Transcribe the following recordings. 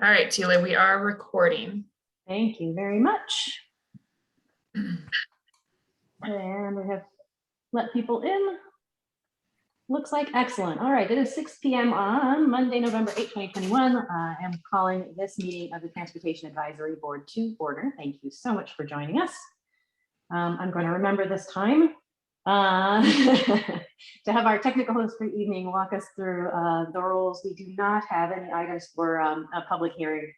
All right, Tila, we are recording. Thank you very much. And we have let people in. Looks like excellent. All right, it is 6 p.m. on Monday, November 8, 2021. I am calling this meeting of the Transportation Advisory Board to order. Thank you so much for joining us. I'm going to remember this time to have our technical host for the evening walk us through the rules. We do not have any items for a public hearing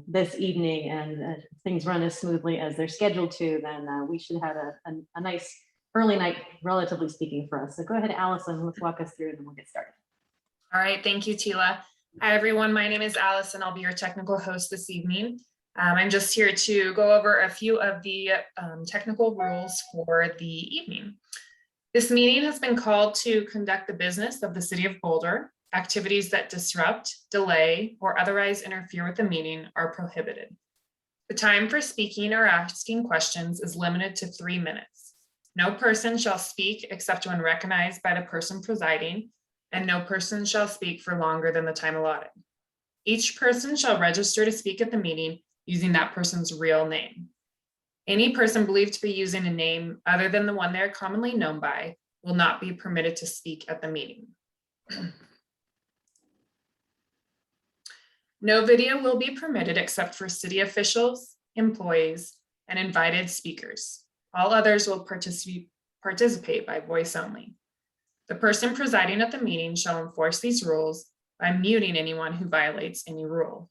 this evening, and if things run as smoothly as they're scheduled to, then we should have a nice early night, relatively speaking, for us. So go ahead, Allison, let's walk us through and then we'll get started. All right, thank you, Tila. Hi, everyone. My name is Allison. I'll be your technical host this evening. I'm just here to go over a few of the technical rules for the evening. This meeting has been called to conduct the business of the City of Boulder. Activities that disrupt, delay, or otherwise interfere with the meeting are prohibited. The time for speaking or asking questions is limited to 3 minutes. No person shall speak except when recognized by the person presiding, and no person shall speak for longer than the time allotted. Each person shall register to speak at the meeting using that person's real name. Any person believed to be using a name other than the one they are commonly known by will not be permitted to speak at the meeting. No video will be permitted except for city officials, employees, and invited speakers. All others will participate by voice only. The person presiding at the meeting shall enforce these rules by muting anyone who violates any rule.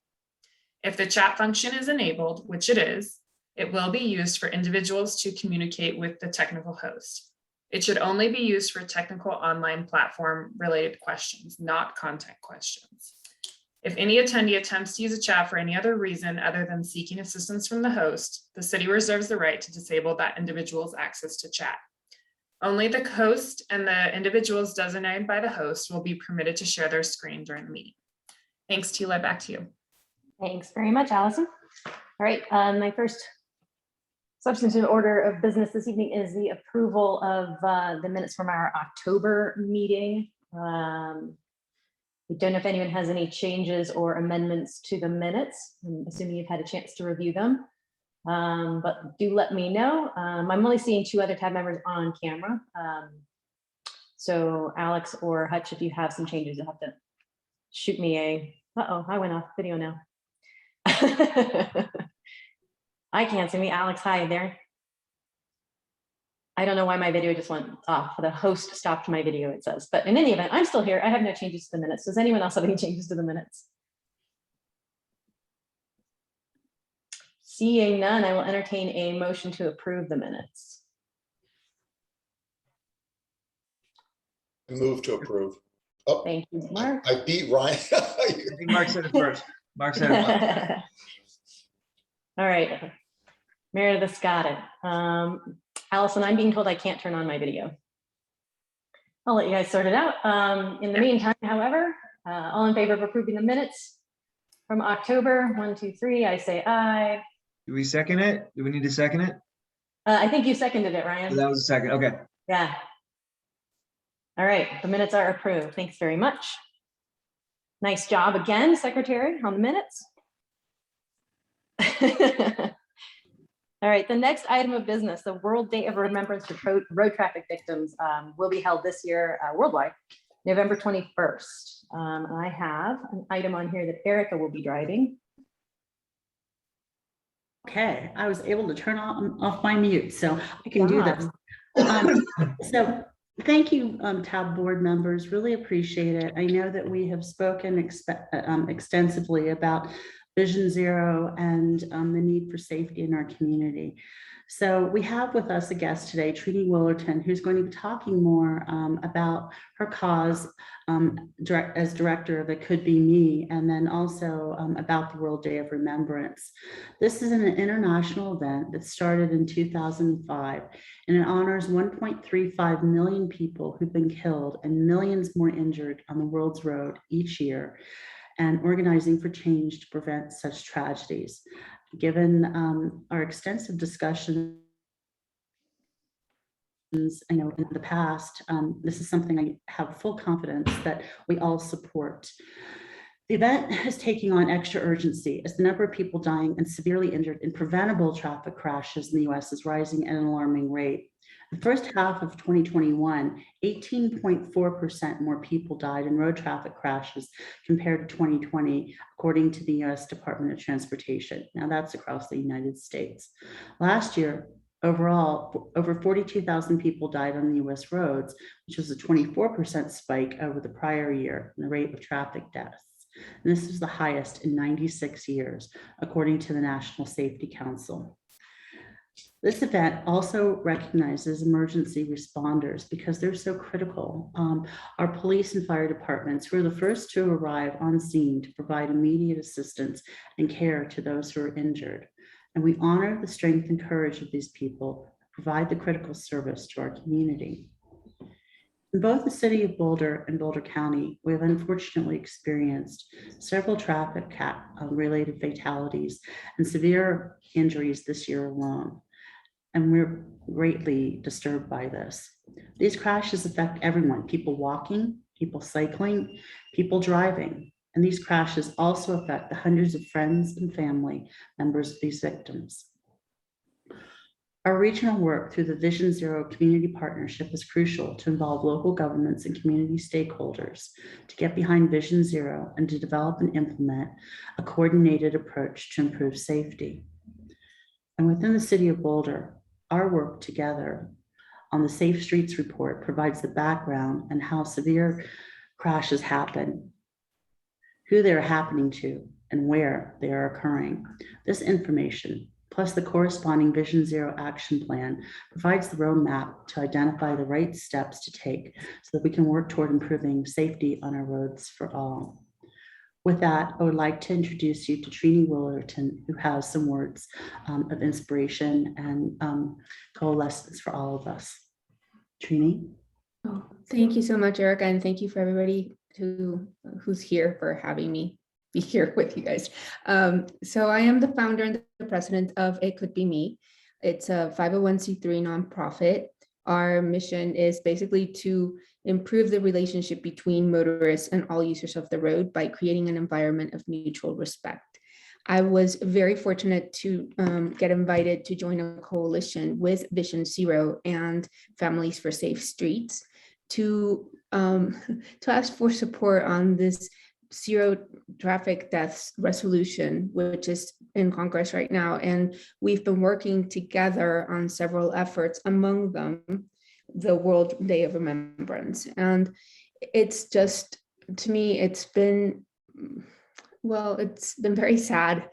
If the chat function is enabled, which it is, it will be used for individuals to communicate with the technical host. It should only be used for technical online platform related questions, not content questions. If any attendee attempts to use a chat for any other reason other than seeking assistance from the host, the city reserves the right to disable that individual's access to chat. Only the host and the individuals designated by the host will be permitted to share their screen during the meeting. Thanks, Tila, back to you. Thanks very much, Allison. All right, my first substantive order of business this evening is the approval of the minutes from our October meeting. We don't know if anyone has any changes or amendments to the minutes. I'm assuming you've had a chance to review them, but do let me know. I'm only seeing 2 other tab members on camera. So Alex or Hutch, if you have some changes, you'll have to shoot me a, uh-oh, I went off video now. I can't see me. Alex, hi there. I don't know why my video just went off. The host stopped my video, it says. But in any event, I'm still here. I have no changes to the minutes. Does anyone else have any changes to the minutes? Seeing none, I will entertain a motion to approve the minutes. Move to approve. Oh, thank you, Mark. I beat Ryan. I think Mark said it first. Mark said it first. All right. Meredith got it. Allison, I'm being told I can't turn on my video. I'll let you guys sort it out. In the meantime, however, all in favor of approving the minutes from October, 1, 2, 3, I say aye. Do we second it? Do we need to second it? I think you seconded it, Ryan. So that was a second. Okay. Yeah. All right, the minutes are approved. Thanks very much. Nice job again, Secretary, on the minutes. All right, the next item of business, the World Day of Remembrance for Road Traffic Victims will be held this year worldwide, November 21st. I have an item on here that Erica will be driving. Okay, I was able to turn off my mute, so I can do this. So thank you, TAB board members, really appreciate it. I know that we have spoken extensively about Vision Zero and the need for safety in our community. So we have with us a guest today, Trini Willerton, who's going to be talking more about her cause as director of It Could Be Me, and then also about the World Day of Remembrance. This is an international event that started in 2005, and it honors 1.35 million people who've been killed and millions more injured on the world's road each year, and organizing for change to prevent such tragedies. Given our extensive discussions, I know in the past, this is something I have full confidence that we all support. The event is taking on extra urgency as the number of people dying and severely injured in preventable traffic crashes in the US is rising at an alarming rate. The first half of 2021, 18.4% more people died in road traffic crashes compared to 2020, according to the US Department of Transportation. Now that's across the United States. Last year, overall, over 42,000 people died on the US roads, which was a 24% spike over the prior year in the rate of traffic deaths. And this is the highest in 96 years, according to the National Safety Council. This event also recognizes emergency responders because they're so critical. Our police and fire departments were the first to arrive on scene to provide immediate assistance and care to those who are injured. And we honor the strength and courage of these people who provide the critical service to our community. In both the city of Boulder and Boulder County, we have unfortunately experienced several traffic-related fatalities and severe injuries this year alone. And we're greatly disturbed by this. These crashes affect everyone, people walking, people cycling, people driving. And these crashes also affect the hundreds of friends and family members of these victims. Our regional work through the Vision Zero Community Partnership is crucial to involve local governments and community stakeholders to get behind Vision Zero and to develop and implement a coordinated approach to improve safety. And within the city of Boulder, our work together on the Safe Streets report provides the background and how severe crashes happen, who they're happening to, and where they are occurring. This information, plus the corresponding Vision Zero action plan, provides the roadmap to identify the right steps to take so that we can work toward improving safety on our roads for all. With that, I would like to introduce you to Trini Willerton, who has some words of inspiration and coalescence for all of us. Trini? Oh, thank you so much, Erica, and thank you for everybody who's here for having me be here with you guys. So I am the founder and the president of It Could Be Me. It's a 501c3 nonprofit. Our mission is basically to improve the relationship between motorists and all users of the road by creating an environment of mutual respect. I was very fortunate to get invited to join a coalition with Vision Zero and Families for Safe Streets to ask for support on this zero traffic deaths resolution, which is in Congress right now. And we've been working together on several efforts, among them the World Day of Remembrance. And it's just, to me, it's been very sad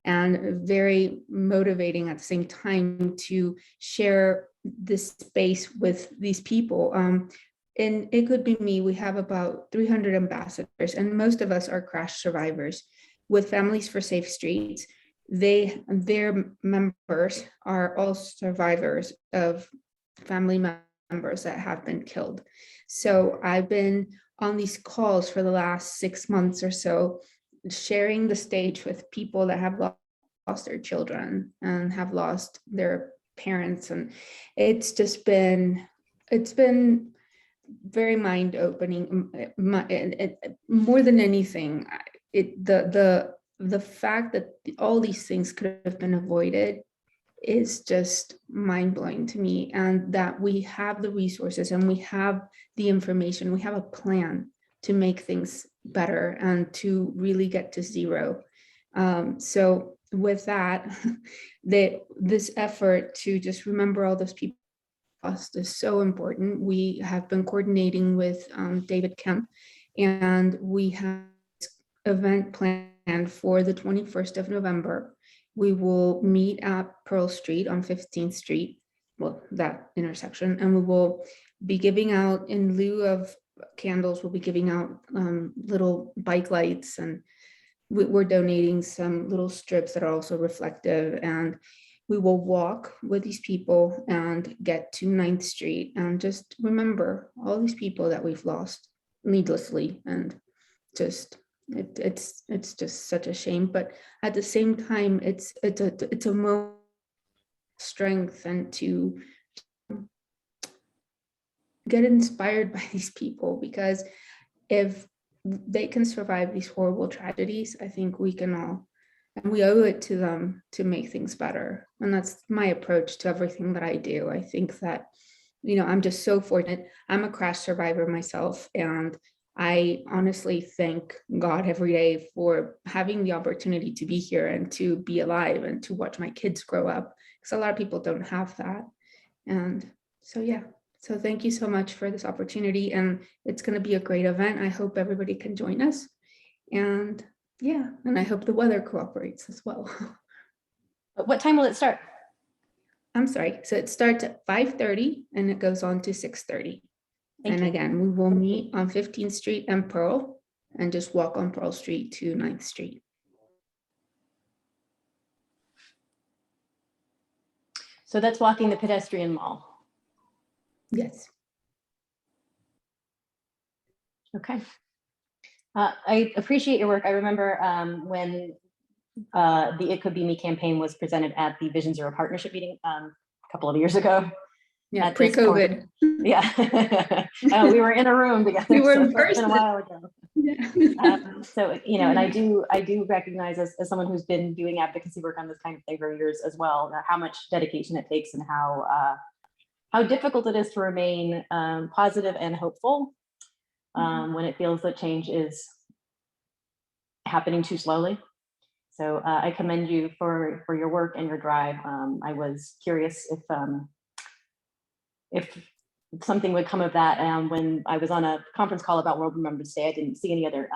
and very motivating at the same time to share this space with these people. And It Could Be Me, we have about 300 ambassadors, and most of us are crash survivors. With Families for Safe Streets, their members are all survivors of family members that have been killed. So I've been on these calls for the last 6 months or so, sharing the stage with people that have lost their children and have lost their parents. And it's been very mind-opening. More than anything, the fact that all these things could have been avoided is just mind-blowing to me, and that we have the resources and we have the information, we have a plan to make things better and to really get to zero. So with that, this effort to just remember all those people lost is so important. We have been coordinating with David Kemp, and we have this event planned for the 21st of November. We will meet at Pearl Street on 15th Street, well, that intersection, and we will be giving out, in lieu of candles, we'll be giving out little bike lights, and we're donating some little strips that are also reflective, and we will walk with these people and get to 9th Street and just remember all these people that we've lost needlessly. And just it's just such a shame, but at the same time, it's a moment of strength and to get inspired by these people, because if they can survive these horrible tragedies, I think we can all, and we owe it to them to make things better. And that's my approach to everything that I do. I think that, I'm just so fortunate. I'm a crash survivor myself, and I honestly thank God every day for having the opportunity to be here and to be alive and to watch my kids grow up, because a lot of people don't have that. And so, yeah. So thank you so much for this opportunity, and it's going to be a great event. I hope everybody can join us, and yeah, and I hope the weather cooperates as well. But what time will it start? I'm sorry. So it starts at 5:30 and it goes on to 6:30. Thank And you. again, we will meet on 15th Street and Pearl, and just walk on Pearl Street to 9th Street. So that's walking the pedestrian mall. Yes. Okay. I appreciate your work. I remember when the It Could Be Me campaign was presented at the Vision Zero partnership meeting a couple of years ago. Yeah, At this pre-COVID. Yeah. We were in a room together. We were so in it's been person. a while ago. Yeah. So, and I do recognize as someone who's been doing advocacy work on this kind of thing for years as well, how much dedication it takes and how difficult it is to remain positive and hopeful when it feels that change is happening too slowly. So I commend you for your work and your drive. I was curious if something would come of that. When I was on a conference call about World Remembrance Day, I didn't see any other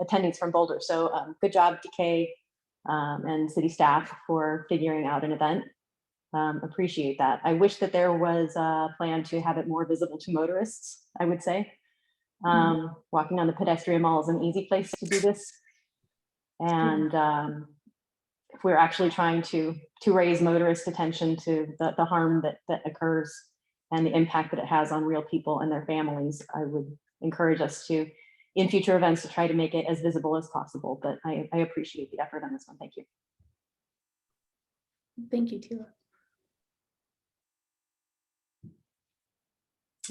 attendings from Boulder. So good job, DK and city staff for figuring out an event. Appreciate that. I wish that there was a plan to have it more visible to motorists, I would say. Walking on the pedestrian mall is an easy place to do this. And if we're actually trying to raise motorist attention to the harm that occurs and the impact that it has on real people and their families, I would encourage us to, in future events, to try to make it as visible as possible. But I appreciate the effort on this one. Thank you. Thank you, Tila.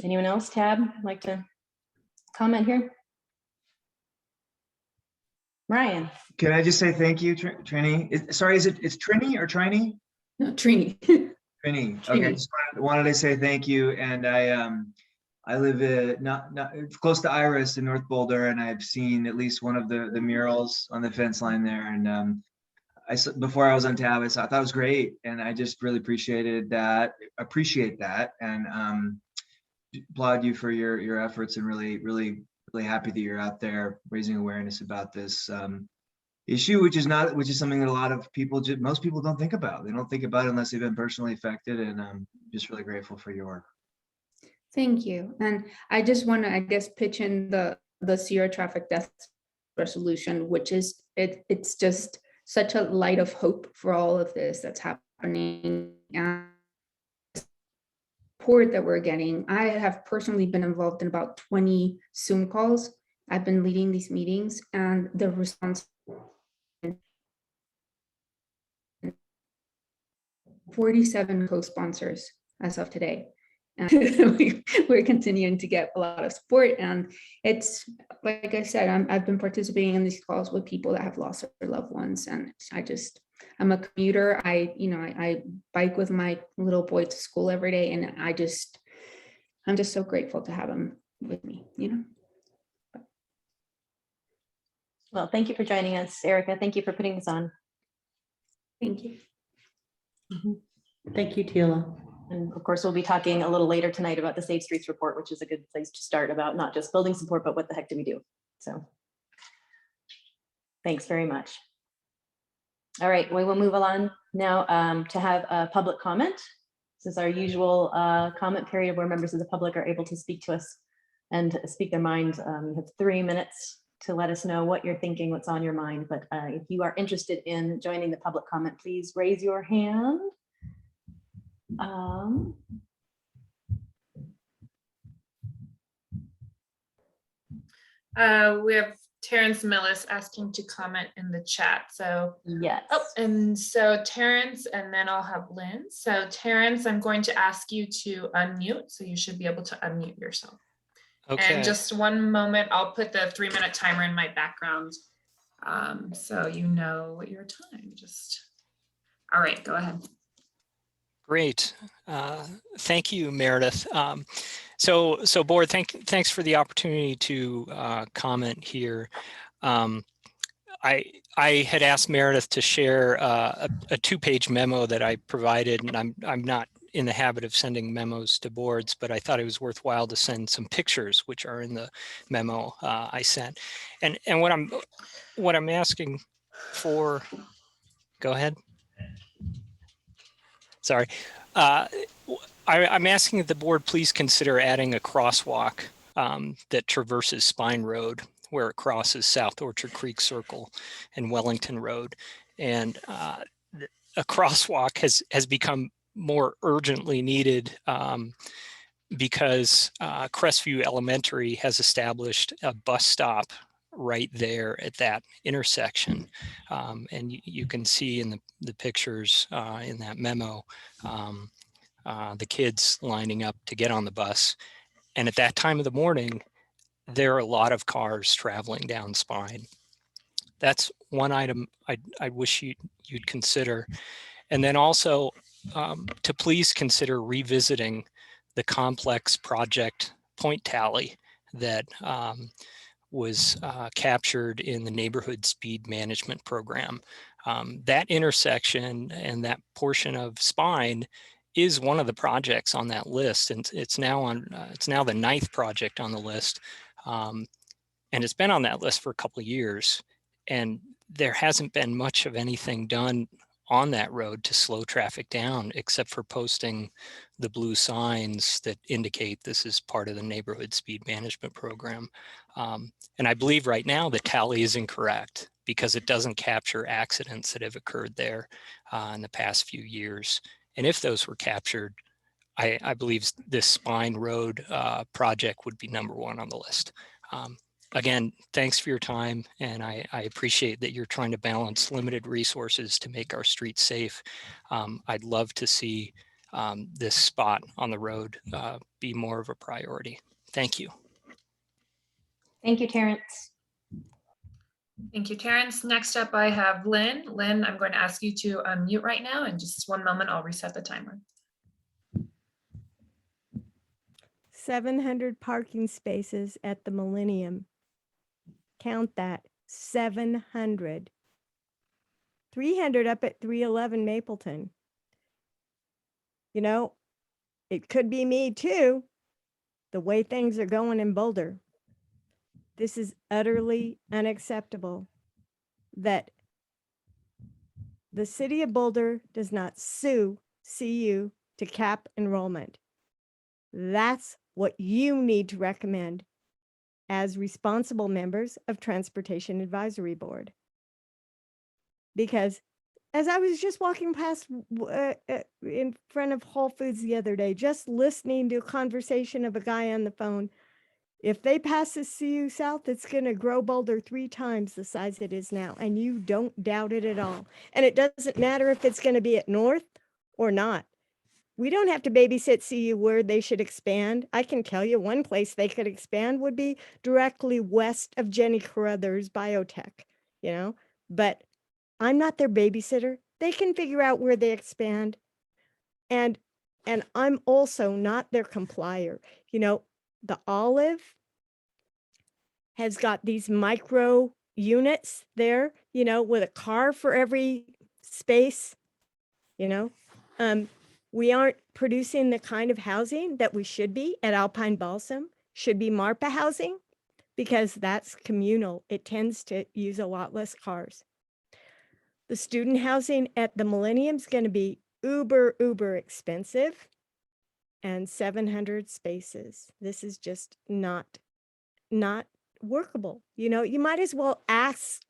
Anyone else, Tab, like to comment here? Ryan. Can I just say thank you, Trini? Sorry, it's Trini or Trini? No, Trini. Trini. Trini. Okay, just wanted to say thank you. And I live not close to Iris in North Boulder, and I've seen at least one of the murals on the fence line there. And before I was on Tab, I thought it was great, and I just really appreciate that, and applaud you for your efforts, and really happy that you're out there raising awareness about this issue, which is something that a lot of people, most people don't think about. They don't think about it unless they've been personally affected, and I'm just really grateful for your work. Thank you. And I just want to, I guess, pitch in the Sierra traffic death resolution, which is, it's just such a light of hope for all of this that's happening. And support that we're getting. I have personally been involved in about 20 Zoom calls. I've been leading these meetings, and the response 47 co-sponsors as of today. And we're continuing to get a lot of support, and it's like I said, I've been participating in these calls with people that have lost their loved ones, and I'm a commuter. I bike with my little boy to school every day, and I'm just so grateful to have him with me. Well, thank you for joining us, Erica. Thank you for putting this on. Thank you. Thank you, Tila. And of course, we'll be talking a little later tonight about the Safe Streets report, which is a good place to start about not just building support, but what the heck do we do? So thanks very much. All right, we will move along now to have a public comment. This is our usual comment period where members of the public are able to speak to us and speak their mind. You have 3 minutes to let us know what you're thinking, what's on your mind. But if you are interested in joining the public comment, please raise your hand. We have Terrence Millis asking to comment in the chat. So, Yes. and so Terrence, and then I'll have Lynn. So Terrence, I'm going to ask you to unmute. So you should be able to unmute yourself. And Okay, just one moment, I'll put the 3-minute timer in my background. So you know your time, just, all right, go ahead. great. Thank you, Meredith. So board, thanks for the opportunity to comment here. I had asked Meredith to share a 2-page memo that I provided, and I'm not in the habit of sending memos to boards, but I thought it was worthwhile to send some pictures, which are in the memo I sent. And what I'm asking for, go ahead. Sorry. I'm asking that the board please consider adding a crosswalk that traverses Spine Road, where it crosses South Orchard Creek Circle and Wellington Road. And a crosswalk has become more urgently needed because Crestview Elementary has established a bus stop right there at that intersection. And you can see in the pictures in that memo, the kids lining up to get on the bus. And at that time of the morning, there are a lot of cars traveling down Spine. That's one item I wish you'd consider. And then also to please consider revisiting the complex project point tally that was captured in the neighborhood speed management program. That intersection and that portion of Spine is one of the projects on that list, and it's now the 9th project on the list, and it's been on that list for a couple of years, and there hasn't been much of anything done on that road to slow traffic down, except for posting the blue signs that indicate this is part of the neighborhood speed management program. And I believe right now the tally is incorrect because it doesn't capture accidents that have occurred there in the past few years. And if those were captured, I believe this Spine Road project would be #1 on the list. Again, thanks for your time, and I appreciate that you're trying to balance limited resources to make our streets safe. I'd love to see this spot on the road be more of a priority. Thank you. Thank you, Terrence. Thank you, Terrence. Next up, I have Lynn. Lynn, I'm going to ask you to unmute right now. In just one moment, I'll reset the timer. 700 parking spaces at the Millennium. Count that, 700. 300 up at 311 Mapleton. You know, it could be me too, the way things are going in Boulder. This is utterly unacceptable that the city of Boulder does not sue CU to cap enrollment. That's what you need to recommend as responsible members of Transportation Advisory Board. Because as I was just walking past in front of Whole Foods the other day, just listening to a conversation of a guy on the phone, if they pass the CU South, it's going to grow Boulder 3 times the size it is now. And you don't doubt it at all. And it doesn't matter if it's going to be at North or not. We don't have to babysit CU where they should expand. I can tell you one place they could expand would be directly west of Jenny Carruthers Biotech, you know, but I'm not their babysitter. They can figure out where they expand. And I'm also not their complier. You know, the Olive has got these micro units there, you know, with a car for every space, you know. We aren't producing the kind of housing that we should be at Alpine Balsam, should be MARPA housing, because that's communal. It tends to use a lot less cars. The student housing at the Millennium is going to be uber expensive, and 700 spaces. This is just not workable. You know, you might as well ask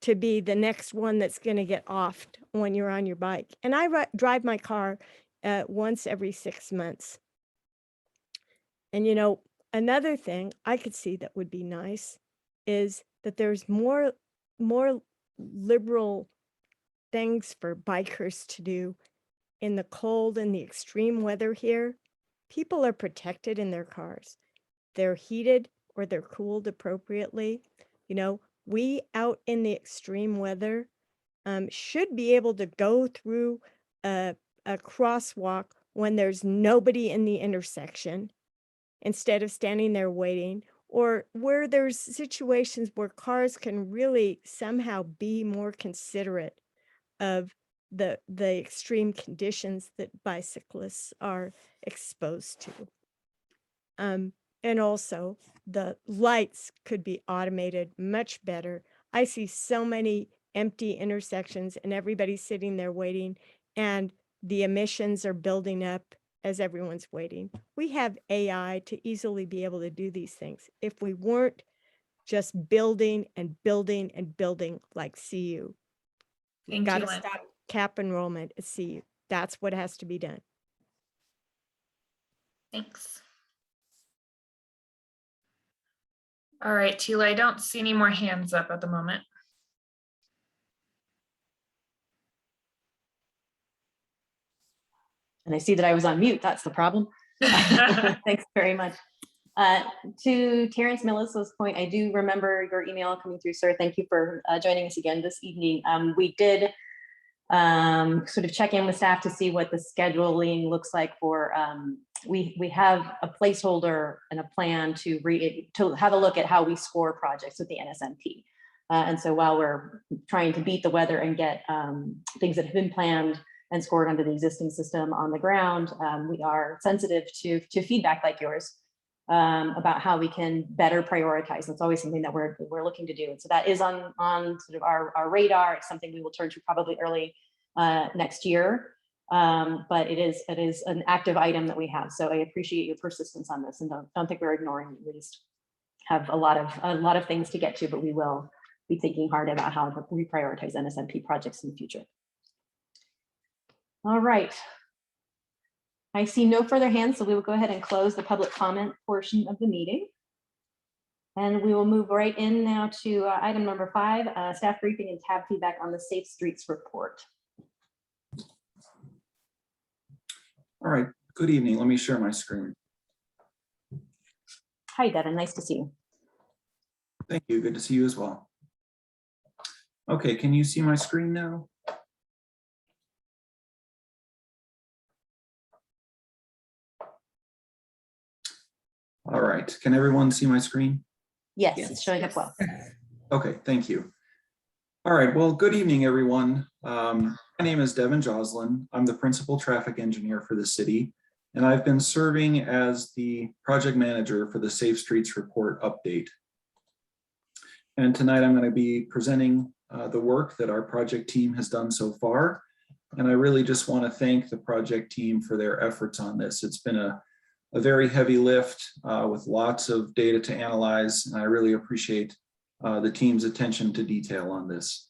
to be the next one that's going to get offed when you're on your bike. And I drive my car once every 6 months. And, you know, another thing I could see that would be nice is that there's more liberal things for bikers to do in the cold and the extreme weather here. People are protected in their cars. they're heated or they're cooled appropriately. You know, we out in the extreme weather should be able to go through a crosswalk when there's nobody in the intersection instead of standing there waiting, or where there's situations where cars can really somehow be more considerate of the extreme conditions that bicyclists are exposed to. And also the lights could be automated much better. I see so many empty intersections and everybody's sitting there waiting, and the emissions are building up as everyone's waiting. We have AI to easily be able to do these things if we weren't just building and building and building like CU. Thank Got you, to Lynn. stop cap enrollment at CU. That's what has to be done. Thanks. All right, Tila, I don't see any more hands up at the moment. And I see that I was on mute. That's the problem. Thanks very much. To Terrence Millis's point, I do remember your email coming through, sir. Thank you for joining us again this evening. We did sort of check in with staff to see what the scheduling looks like for, we have a placeholder and a plan to have a look at how we score projects with the NSNP. And so while we're trying to beat the weather and get things that have been planned and scored under the existing system on the ground, we are sensitive to feedback like yours about how we can better prioritize. That's always something that we're looking to do. And so that is on sort of our radar. It's something we will turn to probably early next year. But it is an active item that we have. So I appreciate your persistence on this, and don't think we're ignoring it. We just have a lot of things to get to, but we will be thinking hard about how to reprioritize NSNP projects in the future. All right. I see no further hands, so we will go ahead and close the public comment portion of the meeting. And we will move right in now to item number 5, staff briefing and tab feedback on the Safe Streets report. All right, good evening. Let me share my screen. Hi, Dada, nice to see you. Thank you, good to see you as well. Okay, can you see my screen now? All right, can everyone see my screen? Yes, it's showing up well. Okay, thank you. All right, well, good evening, everyone. My name is Devin Joslin. I'm the principal traffic engineer for the city, and I've been serving as the project manager for the Safe Streets Report update. And tonight I'm going to be presenting the work that our project team has done so far. And I really just want to thank the project team for their efforts on this. It's been a very heavy lift with lots of data to analyze, and I really appreciate the team's attention to detail on this.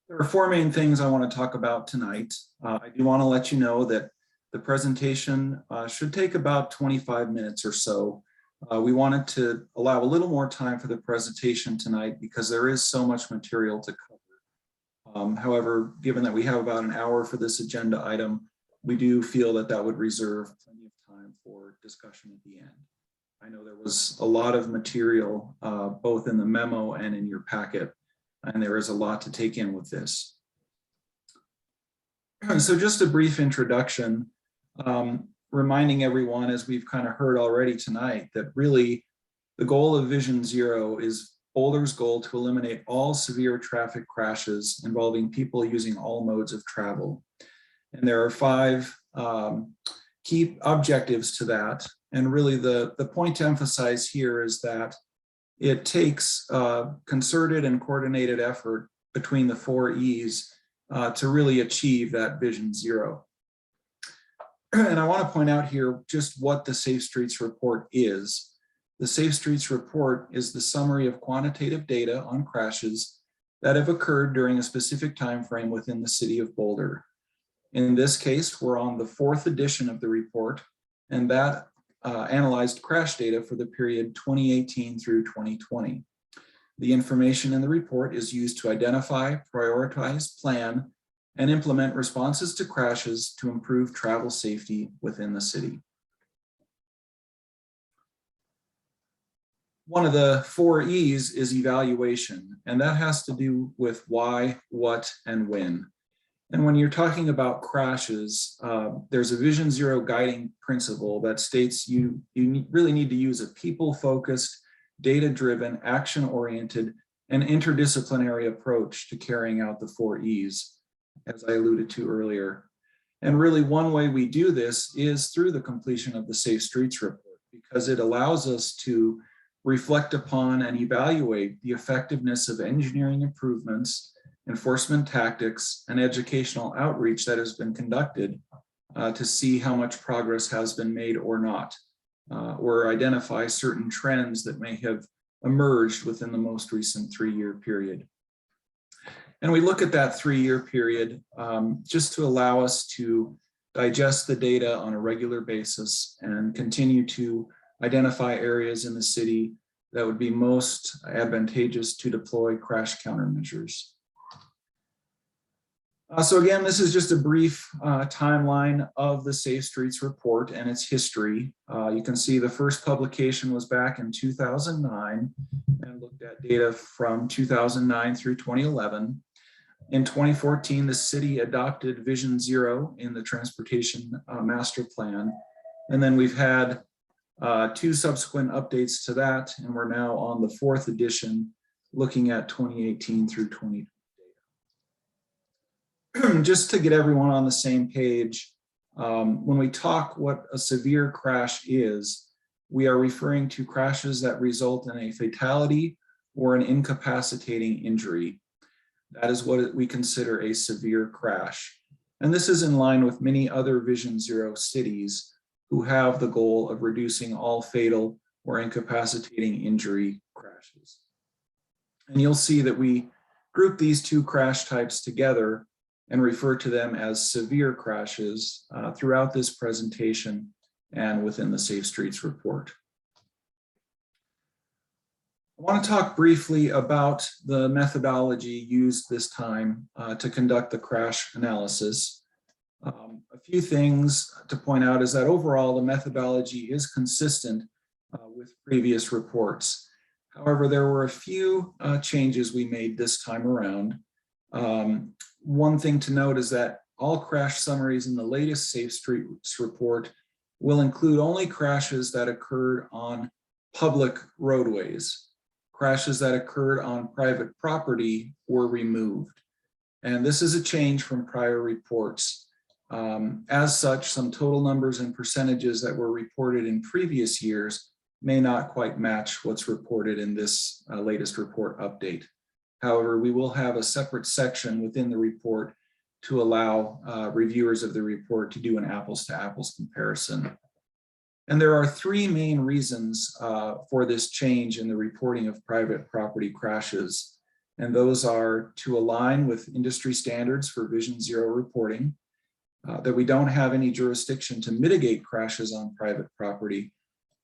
There are 4 main things I want to talk about tonight. I do want to let you know that the presentation should take about 25 minutes or so. We wanted to allow a little more time for the presentation tonight because there is so much material to cover. However, given that we have about an hour for this agenda item, we do feel that that would reserve plenty of time for discussion at the end. I know there was a lot of material both in the memo and in your packet, and there is a lot to take in with this. So just a brief introduction, reminding everyone, as we've kind of heard already tonight, that really the goal of Vision Zero is Boulder's goal to eliminate all severe traffic crashes involving people using all modes of travel. And there are 5 key objectives to that. And really the point to emphasize here is that it takes concerted and coordinated effort between the 4 E's to really achieve that Vision Zero. And I want to point out here just what the Safe Streets Report is. The Safe Streets Report is the summary of quantitative data on crashes that have occurred during a specific time frame within the city of Boulder. In this case, we're on the 4th edition of the report, and that analyzed crash data for the period 2018 through 2020. The information in the report is used to identify, prioritize, plan, and implement responses to crashes to improve travel safety within the city. One of the 4 E's is evaluation, and that has to do with why, what, and when. And when you're talking about crashes, there's a Vision Zero guiding principle that states you really need to use a people-focused, data-driven, action-oriented, and interdisciplinary approach to carrying out the 4 E's, as I alluded to earlier. And really one way we do this is through the completion of the Safe Streets report, because it allows us to reflect upon and evaluate the effectiveness of engineering improvements, enforcement tactics, and educational outreach that has been conducted to see how much progress has been made or not, or identify certain trends that may have emerged within the most recent 3-year period. And we look at that 3-year period just to allow us to digest the data on a regular basis and continue to identify areas in the city that would be most advantageous to deploy crash countermeasures. So again, this is just a brief timeline of the Safe Streets report and its history. You can see the first publication was back in 2009 and looked at data from 2009 through 2011. In 2014, the city adopted Vision Zero in the Transportation Master Plan. And then we've had 2 subsequent updates to that, and we're now on the 4th edition, looking at 2018 through 2020. Just to get everyone on the same page, when we talk what a severe crash is, we are referring to crashes that result in a fatality or an incapacitating injury. That is what we consider a severe crash. And this is in line with many other Vision Zero cities who have the goal of reducing all fatal or incapacitating injury crashes. And you'll see that we group these 2 crash types together and refer to them as severe crashes throughout this presentation and within the Safe Streets report. I want to talk briefly about the methodology used this time to conduct the crash analysis. A few things to point out is that overall the methodology is consistent with previous reports. However, there were a few changes we made this time around. One thing to note is that all crash summaries in the latest Safe Streets report will include only crashes that occurred on public roadways. Crashes that occurred on private property were removed. And this is a change from prior reports. As such, some total numbers and percentages that were reported in previous years may not quite match what's reported in this latest report update. However, we will have a separate section within the report to allow reviewers of the report to do an apples to apples comparison. And there are 3 main reasons for this change in the reporting of private property crashes. And those are to align with industry standards for Vision Zero reporting, that we don't have any jurisdiction to mitigate crashes on private property,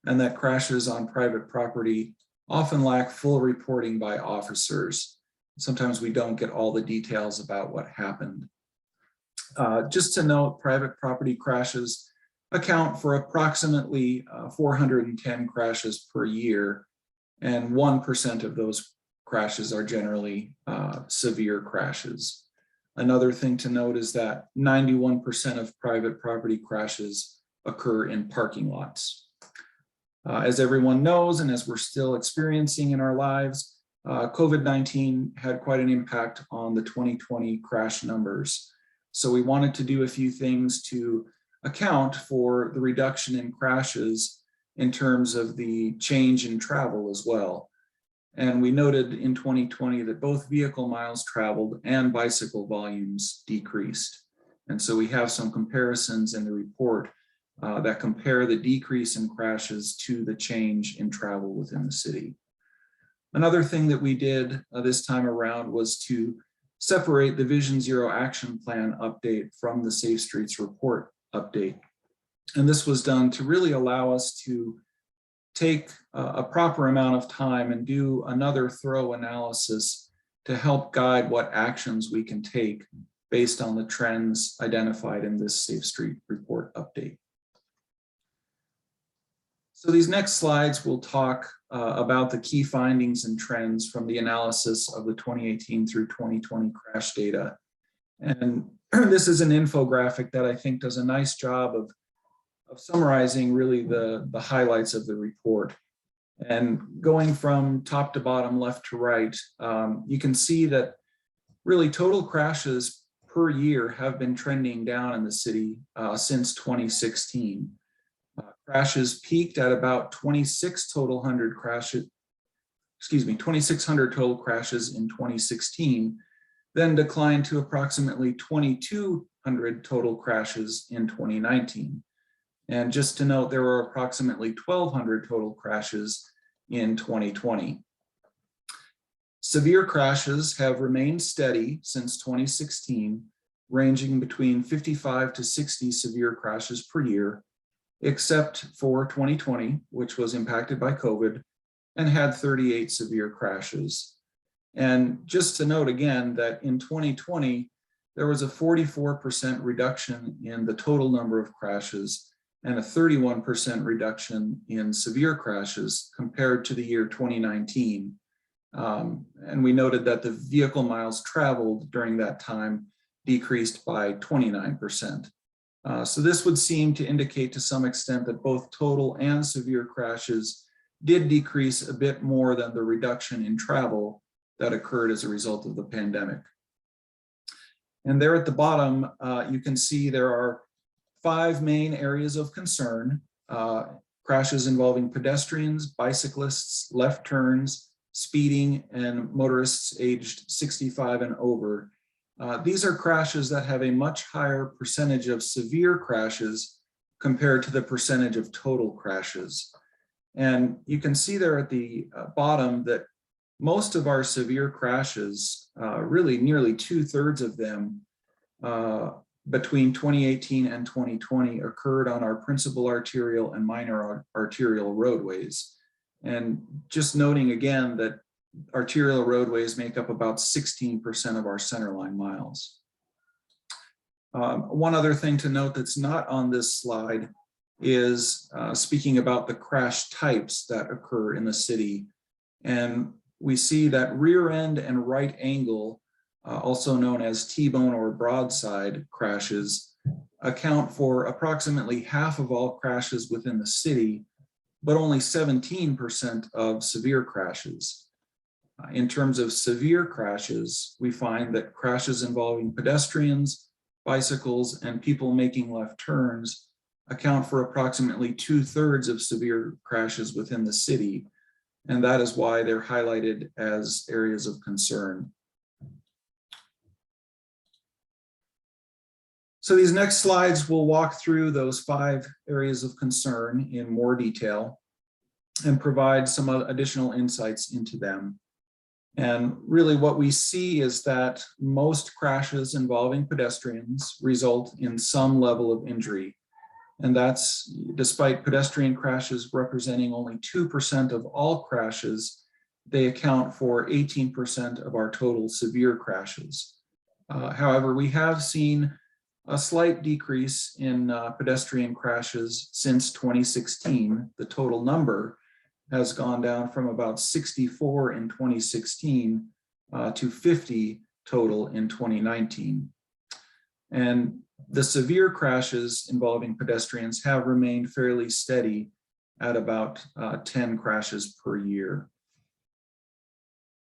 and that crashes on private property often lack full reporting by officers. Sometimes we don't get all the details about what happened. Just to note, private property crashes account for approximately 410 crashes per year, and 1% of those crashes are generally severe crashes. Another thing to note is that 91% of private property crashes occur in parking lots. As everyone knows, and as we're still experiencing in our lives, COVID-19 had quite an impact on the 2020 crash numbers. So we wanted to do a few things to account for the reduction in crashes in terms of the change in travel as well. And we noted in 2020 that both vehicle miles traveled and bicycle volumes decreased. And so we have some comparisons in the report that compare the decrease in crashes to the change in travel within the city. Another thing that we did this time around was to separate the Vision Zero action plan update from the Safe Streets report update. And this was done to really allow us to take a proper amount of time and do another thorough analysis to help guide what actions we can take based on the trends identified in this Safe Street report update. So these next slides will talk about the key findings and trends from the analysis of the 2018 through 2020 crash data. And this is an infographic that I think does a nice job of summarizing really the highlights of the report. And going from top to bottom, left to right, you can see that really total crashes per year have been trending down in the city since 2016. Crashes peaked at about 26 total hundred crashes, 2,600 total crashes in 2016, then declined to approximately 2,200 total crashes in 2019. And just to note, there were approximately 1,200 total crashes in 2020. Severe crashes have remained steady since 2016, ranging between 55 to 60 severe crashes per year, except for 2020, which was impacted by COVID and had 38 severe crashes. And just to note again that in 2020, there was a 44% reduction in the total number of crashes and a 31% reduction in severe crashes compared to the year 2019. And we noted that the vehicle miles traveled during that time decreased by 29%. So this would seem to indicate to some extent that both total and severe crashes did decrease a bit more than the reduction in travel that occurred as a result of the pandemic. And there at the bottom, you can see there are 5 main areas of concern: crashes involving pedestrians, bicyclists, left turns, speeding, and motorists aged 65 and over. These are crashes that have a much higher percentage of severe crashes compared to the percentage of total crashes. And you can see there at the bottom that most of our severe crashes, really nearly 2/3 of them, between 2018 and 2020 occurred on our principal arterial and minor arterial roadways. And just noting again that arterial roadways make up about 16% of our centerline miles. One other thing to note that's not on this slide is speaking about the crash types that occur in the city. And we see that rear end and right angle, also known as T-bone or broadside crashes, account for approximately half of all crashes within the city, but only 17% of severe crashes. In terms of severe crashes, we find that crashes involving pedestrians, bicycles, and people making left turns account for approximately 2/3 of severe crashes within the city. And that is why they're highlighted as areas of concern. So these next slides will walk through those 5 areas of concern in more detail and provide some additional insights into them. And really what we see is that most crashes involving pedestrians result in some level of injury. And that's despite pedestrian crashes representing only 2% of all crashes, they account for 18% of our total severe crashes. However, we have seen a slight decrease in pedestrian crashes since 2016. The total number has gone down from about 64 in 2016 to 50 total in 2019. And the severe crashes involving pedestrians have remained fairly steady at about 10 crashes per year.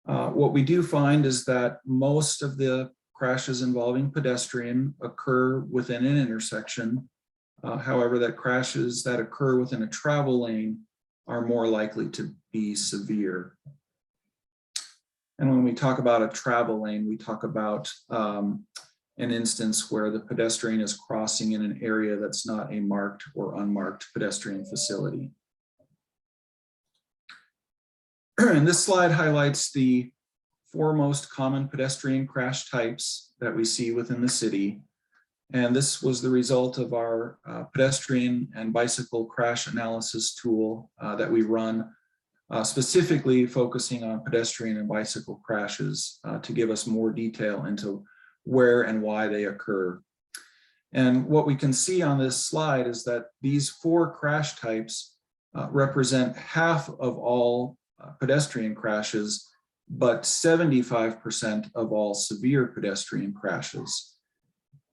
What we do find is that most of the crashes involving pedestrian occur within an intersection. However, that crashes that occur within a travel lane are more likely to be severe. And when we talk about a travel lane, we talk about an instance where the pedestrian is crossing in an area that's not a marked or unmarked pedestrian facility. And this slide highlights the 4 most common pedestrian crash types that we see within the city. And this was the result of our pedestrian and bicycle crash analysis tool that we run, specifically focusing on pedestrian and bicycle crashes to give us more detail into where and why they occur. And what we can see on this slide is that these 4 crash types represent half of all pedestrian crashes, but 75% of all severe pedestrian crashes.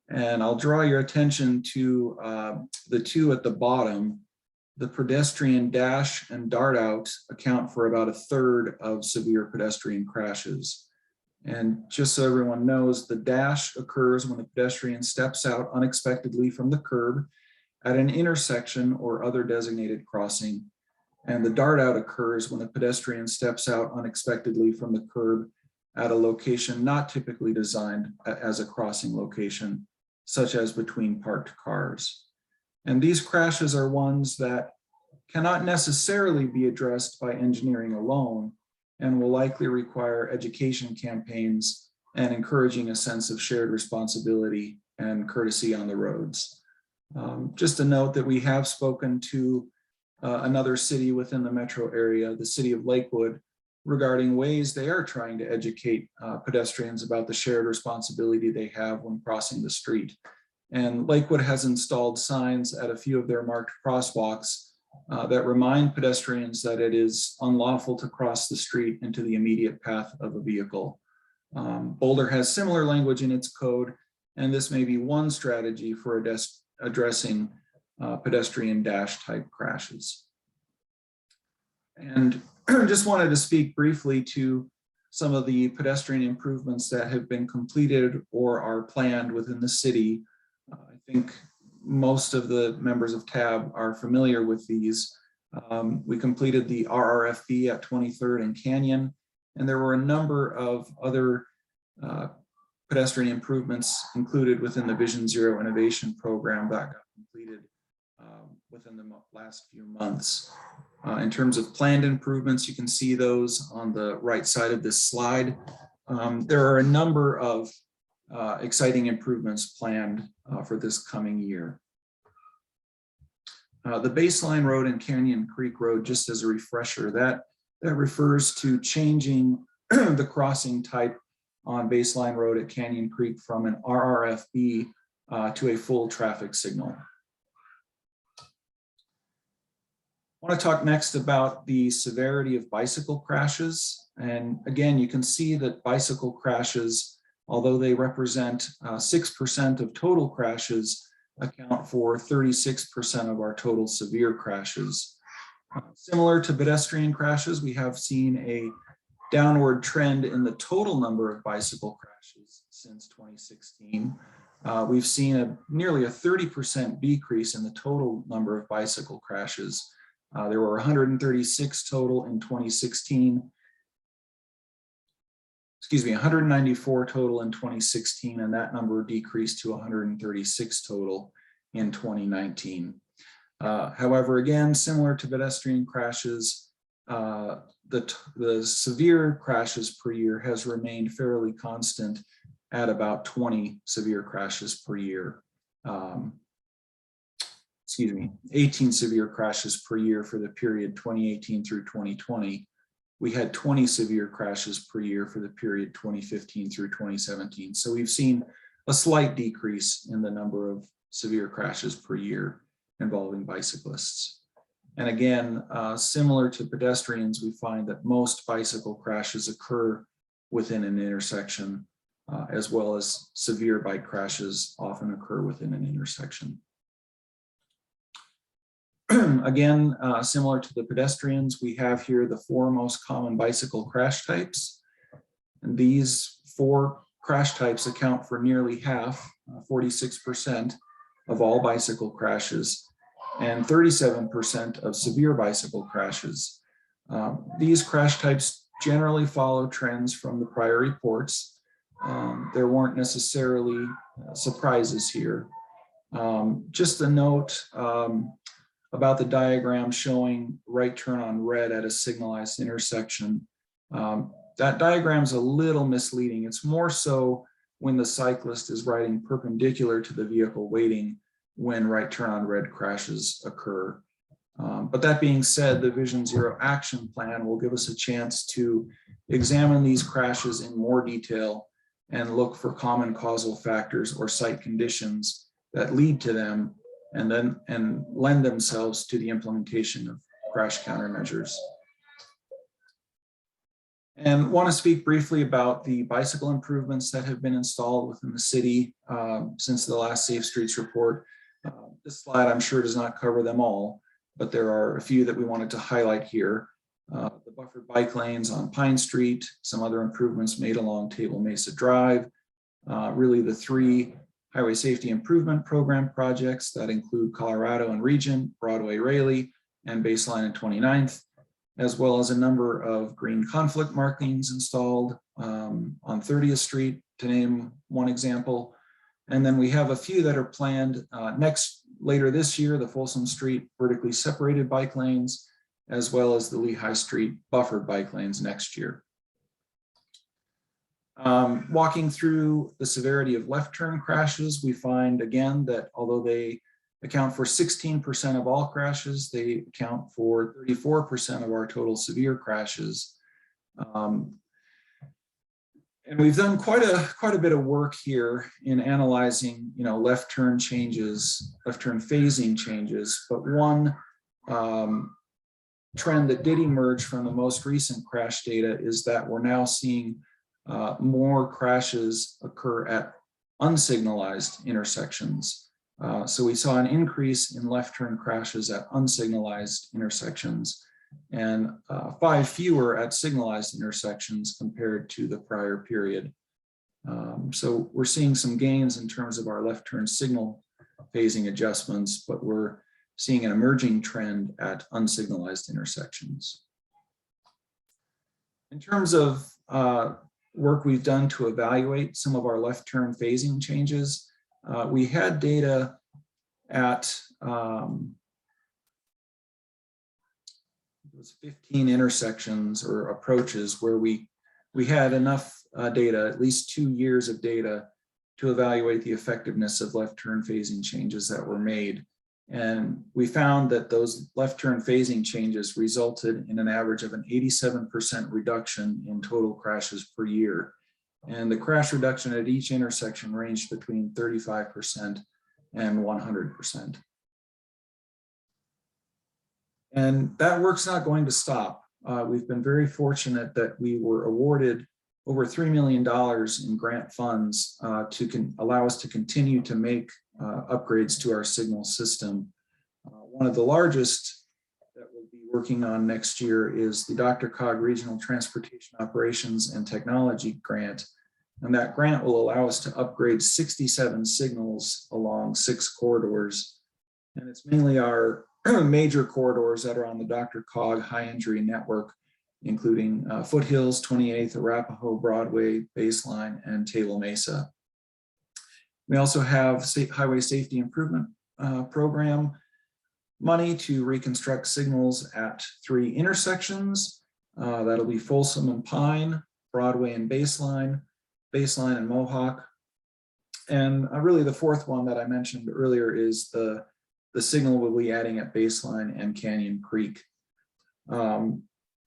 And I'll draw your attention to the two at the bottom. The pedestrian dash and dart out account for about 1/3 of severe pedestrian crashes. And just so everyone knows, the dash occurs when the pedestrian steps out unexpectedly from the curb at an intersection or other designated crossing. And the dart out occurs when the pedestrian steps out unexpectedly from the curb at a location not typically designed as a crossing location, such as between parked cars. And these crashes are ones that cannot necessarily be addressed by engineering alone, and will likely require education campaigns and encouraging a sense of shared responsibility and courtesy on the roads. Just a note that we have spoken to another city within the metro area, the city of Lakewood, regarding ways they are trying to educate pedestrians about the shared responsibility they have when crossing the street. And Lakewood has installed signs at a few of their marked crosswalks that remind pedestrians that it is unlawful to cross the street into the immediate path of a vehicle. Boulder has similar language in its code, and this may be one strategy for addressing pedestrian dash type crashes. And just wanted to speak briefly to some of the pedestrian improvements that have been completed or are planned within the city. I think most of the members of TAB are familiar with these. We completed the RRFB at 23rd and Canyon, and there were a number of other pedestrian improvements included within the Vision Zero Innovation Program that got completed within the last few months. In terms of planned improvements, you can see those on the right side of this slide. There are a number of exciting improvements planned for this coming year. The Baseline Road and Canyon Creek Road, just as a refresher, that refers to changing the crossing type on Baseline Road at Canyon Creek from an RRFB to a full traffic signal. I want to talk next about the severity of bicycle crashes. And again, you can see that bicycle crashes, although they represent 6% of total crashes, account for 36% of our total severe crashes. Similar to pedestrian crashes, we have seen a downward trend in the total number of bicycle crashes since 2016. We've seen nearly a 30% decrease in the total number of bicycle crashes. There were 136 total in 2016. Excuse me, 194 total in 2016, and that number decreased to 136 total in 2019. However, again, similar to pedestrian crashes, the severe crashes per year has remained fairly constant at about 20 severe crashes per year. 18 severe crashes per year for the period 2018 through 2020. We had 20 severe crashes per year for the period 2015 through 2017. So we've seen a slight decrease in the number of severe crashes per year involving bicyclists. And again, similar to pedestrians, we find that most bicycle crashes occur within an intersection, as well as severe bike crashes often occur within an intersection. Again, similar to the pedestrians, we have here the 4 most common bicycle crash types. And these 4 crash types account for nearly half, 46% of all bicycle crashes and 37% of severe bicycle crashes. These crash types generally follow trends from the prior reports. There weren't necessarily surprises here. Just a note, about the diagram showing right turn on red at a signalized intersection. That diagram is a little misleading. It's more so when the cyclist is riding perpendicular to the vehicle waiting when right turn on red crashes occur. But that being said, the Vision Zero Action Plan will give us a chance to examine these crashes in more detail and look for common causal factors or site conditions that lead to them and lend themselves to the implementation of crash countermeasures. And want to speak briefly about the bicycle improvements that have been installed within the city since the last Safe Streets report. This slide, I'm sure, does not cover them all, but there are a few that we wanted to highlight here. The buffered bike lanes on Pine Street, some other improvements made along Table Mesa Drive, really the 3 highway safety improvement program projects that include Colorado and Regent, Broadway Raleigh, and Baseline and 29th, as well as a number of green conflict markings installed on 30th Street, to name one example. And then we have a few that are planned later this year, the Folsom Street vertically separated bike lanes, as well as the Lehigh Street buffered bike lanes next year. Walking through the severity of left turn crashes, we find again that although they account for 16% of all crashes, they account for 34% of our total severe crashes. And we've done quite a bit of work here in analyzing, left turn changes, left turn phasing changes. But one trend that did emerge from the most recent crash data is that we're now seeing more crashes occur at unsignalized intersections. So we saw an increase in left turn crashes at unsignalized intersections, and 5 fewer at signalized intersections compared to the prior period. So we're seeing some gains in terms of our left turn signal phasing adjustments, but we're seeing an emerging trend at unsignalized intersections. In terms of work we've done to evaluate some of our left turn phasing changes, we had data at 15 intersections or approaches where we had enough data, at least 2 years of data, to evaluate the effectiveness of left turn phasing changes that were made. And we found that those left turn phasing changes resulted in an average of an 87% reduction in total crashes per year. And the crash reduction at each intersection ranged between 35% and 100%. And that work's not going to stop. We've been very fortunate that we were awarded over $3 million in grant funds to allow us to continue to make upgrades to our signal system. One of the largest that we'll be working on next year is the DRCOG Regional Transportation Operations and Technology Grant. And that grant will allow us to upgrade 67 signals along 6 corridors. And it's mainly our major corridors that are on the DRCOG high injury network, including Foothills, 28th, Arapahoe, Broadway, Baseline, and Table Mesa. We also have highway safety improvement program money to reconstruct signals at 3 intersections. That'll be Folsom and Pine, Broadway and Baseline, Baseline and Mohawk. And really the 4th one that I mentioned earlier is the signal we'll be adding at Baseline and Canyon Creek.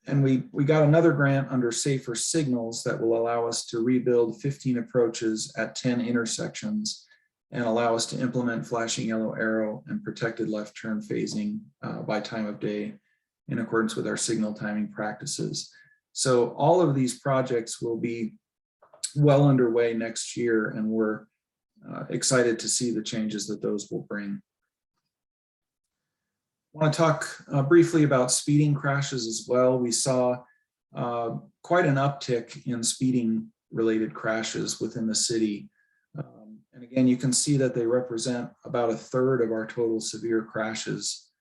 And we got another grant under Safer Signals that will allow us to rebuild 15 approaches at 10 intersections and allow us to implement flashing yellow arrow and protected left turn phasing by time of day in accordance with our signal timing practices. So all of these projects will be well underway next year, and we're excited to see the changes that those will bring. I want to talk briefly about speeding crashes as well. We saw quite an uptick in speeding related crashes within the city. And again, you can see that they represent about 1/3 of our total severe crashes.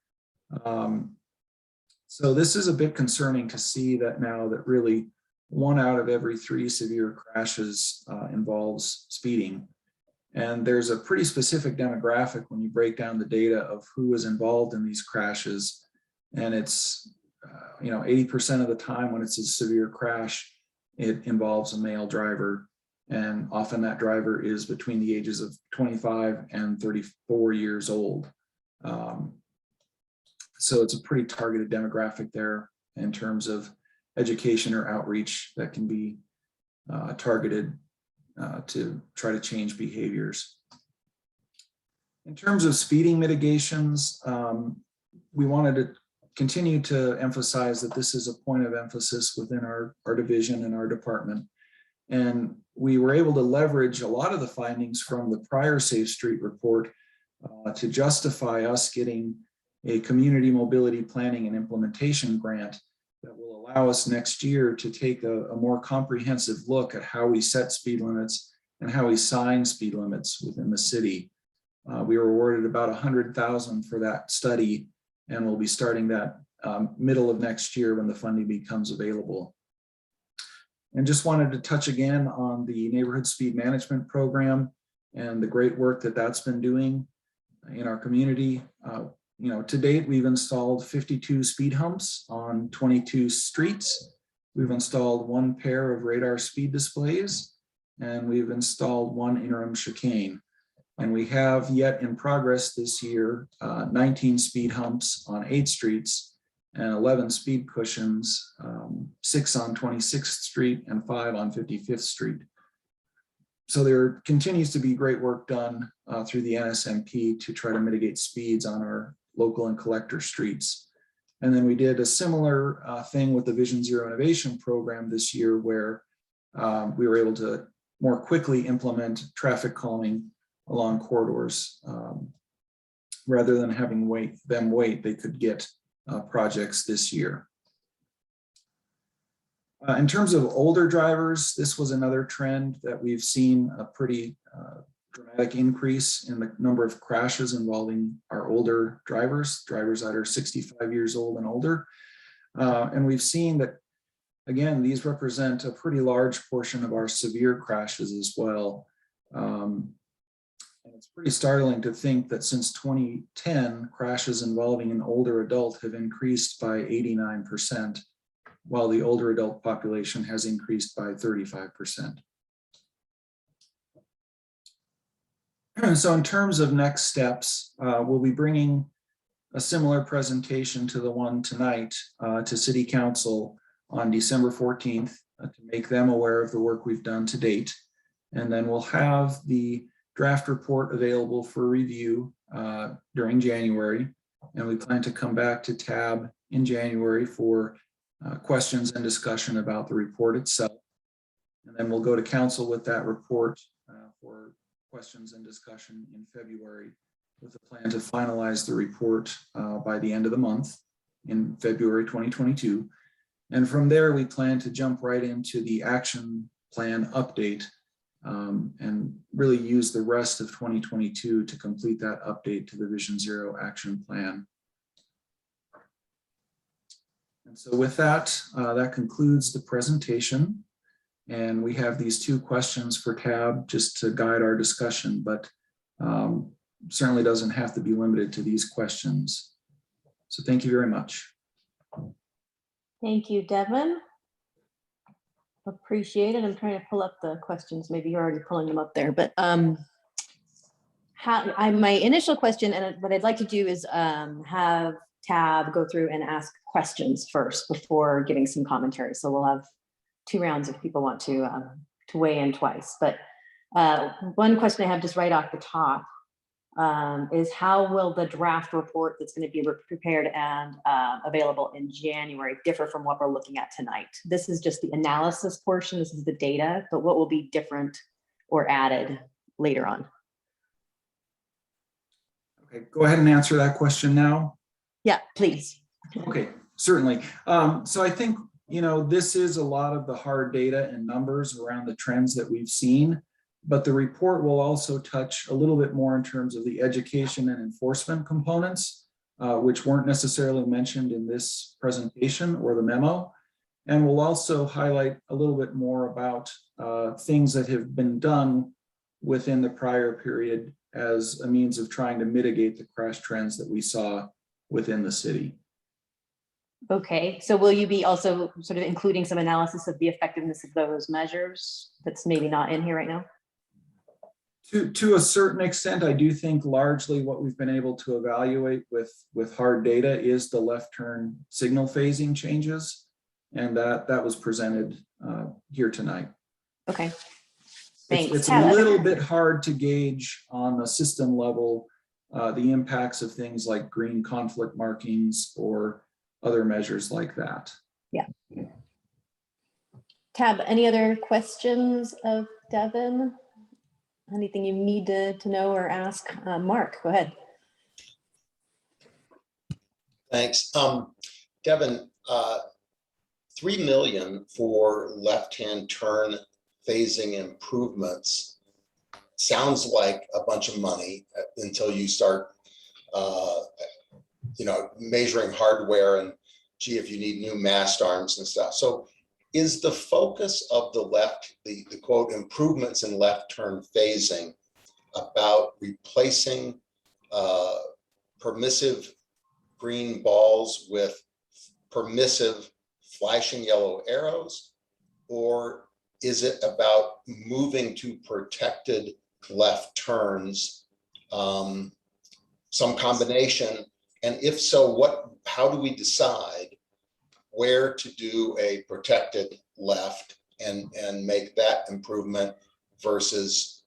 So this is a bit concerning to see that now that really 1 out of every 3 severe crashes involves speeding. And there's a pretty specific demographic when you break down the data of who is involved in these crashes. And it's, 80% of the time when it's a severe crash, it involves a male driver. And often that driver is between the ages of 25 and 34 years old. So it's a pretty targeted demographic there in terms of education or outreach that can be targeted to try to change behaviors. In terms of speeding mitigations, we wanted to continue to emphasize that this is a point of emphasis within our division and our department. And we were able to leverage a lot of the findings from the prior Safe Street report to justify us getting a community mobility planning and implementation grant that will allow us next year to take a more comprehensive look at how we set speed limits and how we sign speed limits within the city. We were awarded about $100,000 for that study, and we'll be starting that middle of next year when the funding becomes available. And just wanted to touch again on the neighborhood speed management program and the great work that that's been doing in our community. To date, we've installed 52 speed humps on 22 streets. We've installed 1 pair of radar speed displays, and we've installed 1 interim chicane. And we have yet in progress this year, 19 speed humps on 8 streets and 11 speed cushions, 6 on 26th Street and 5 on 55th Street. So there continues to be great work done through the NSMP to try to mitigate speeds on our local and collector streets. And then we did a similar thing with the Vision Zero Innovation program this year, where we were able to more quickly implement traffic calming along corridors. Rather than having them wait, they could get projects this year. In terms of older drivers, this was another trend that we've seen a pretty dramatic increase in the number of crashes involving our older drivers that are 65 years old and older. And we've seen that, again, these represent a pretty large portion of our severe crashes as well. And it's pretty startling to think that since 2010, crashes involving an older adult have increased by 89%, while the older adult population has increased by 35%. So in terms of next steps, we'll be bringing a similar presentation to the one tonight to City Council on December 14th to make them aware of the work we've done to date. And then we'll have the draft report available for review during January. And we plan to come back to TAB in January for questions and discussion about the report itself. And then we'll go to council with that report for questions and discussion in February, with a plan to finalize the report by the end of the month in February 2022. And from there, we plan to jump right into the action plan update and really use the rest of 2022 to complete that update to the Vision Zero action plan. And so with that, that concludes the presentation. And we have these 2 questions for TAB just to guide our discussion, but certainly doesn't have to be limited to these questions. So thank you very much. Thank you, Devin. Appreciate it. I'm trying to pull up the questions. Maybe you're already pulling them up there, but my initial question, and what I'd like to do is have TAB go through and ask questions first before giving some commentary. So we'll have 2 rounds if people want to weigh in twice. But one question I have just right off the top is, how will the draft report that's going to be prepared and available in January differ from what we're looking at tonight? This is just the analysis portion. This is the data, but what will be different or added later on? Okay, go ahead and answer that question now. Yeah, please. Okay, certainly. So I think, this is a lot of the hard data and numbers around the trends that we've seen, but the report will also touch a little bit more in terms of the education and enforcement components, which weren't necessarily mentioned in this presentation or the memo. And we'll also highlight a little bit more about things that have been done within the prior period as a means of trying to mitigate the crash trends that we saw within the city. Okay, so will you be also sort of including some analysis of the effectiveness of those measures that's maybe not in here right now? To a certain extent, I do think largely what we've been able to evaluate with hard data is the left turn signal phasing changes, and that was presented here tonight. Okay, thanks. It's a little bit hard to gauge on the system level the impacts of things like green conflict markings or other measures like that. Tab, any other questions of Devin? Anything you need to know or ask? Mark, go ahead. Thanks. Devin, 3 million for left-hand turn phasing improvements sounds like a bunch of money until you start, measuring hardware and gee, if you need new mast arms and stuff. So is the focus of the quote improvements in left turn phasing about replacing permissive green balls with permissive flashing yellow arrows? Or is it about moving to protected left turns, some combination? And if so, how do we decide where to do a protected left and make that improvement versus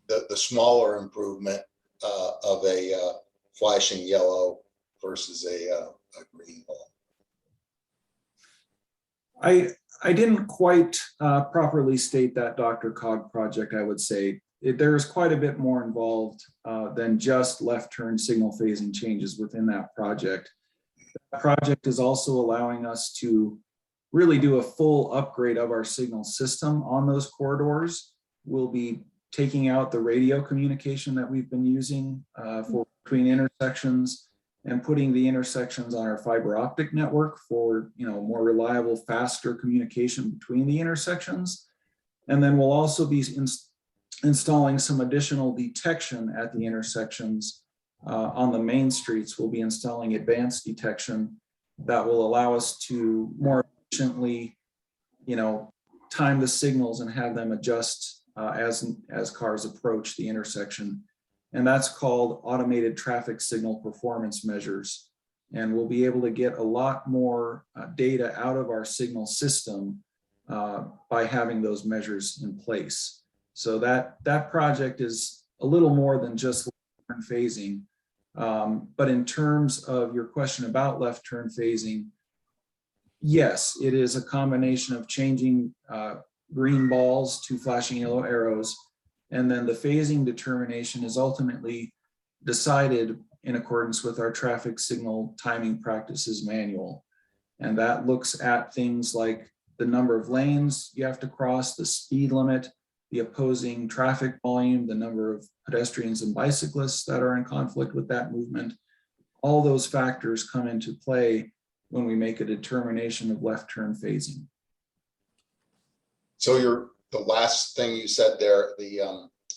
the smaller improvement of a flashing yellow versus a green ball? I didn't quite properly state that Dr. Cog project, I would say. There's quite a bit more involved than just left turn signal phasing changes within that project. The project is also allowing us to really do a full upgrade of our signal system on those corridors. We'll be taking out the radio communication that we've been using for between intersections and putting the intersections on our fiber optic network for more reliable, faster communication between the intersections. And then we'll also be installing some additional detection at the intersections on the main streets. We'll be installing advanced detection that will allow us to more efficiently, time the signals and have them adjust as cars approach the intersection. And that's called automated traffic signal performance measures. And we'll be able to get a lot more data out of our signal system by having those measures in place. So that project is a little more than just left turn phasing. But in terms of your question about left turn phasing, yes, it is a combination of changing green balls to flashing yellow arrows. And then the phasing determination is ultimately decided in accordance with our traffic signal timing practices manual. And that looks at things like the number of lanes you have to cross, the speed limit, the opposing traffic volume, the number of pedestrians and bicyclists that are in conflict with that movement. All those factors come into play when we make a determination of left turn phasing. So the last thing you said there,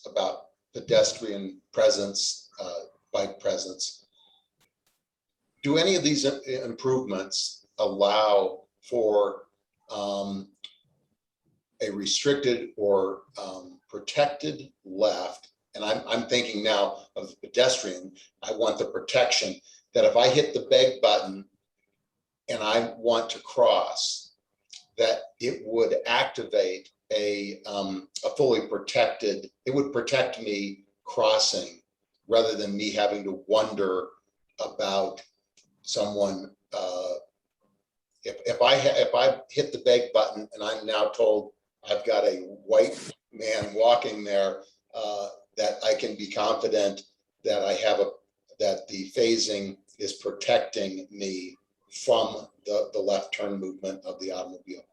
about pedestrian presence, bike presence, do any of these improvements allow for a restricted or protected left? And I'm thinking now of the pedestrian. I want the protection that if I hit the beg button and I want to cross, that it would activate a fully protected, it would protect me crossing rather than me having to wonder about someone. If I hit the beg button and I'm now told I've got a white man walking there, that I can be confident that that the phasing is protecting me from the left turn movement of the automobile.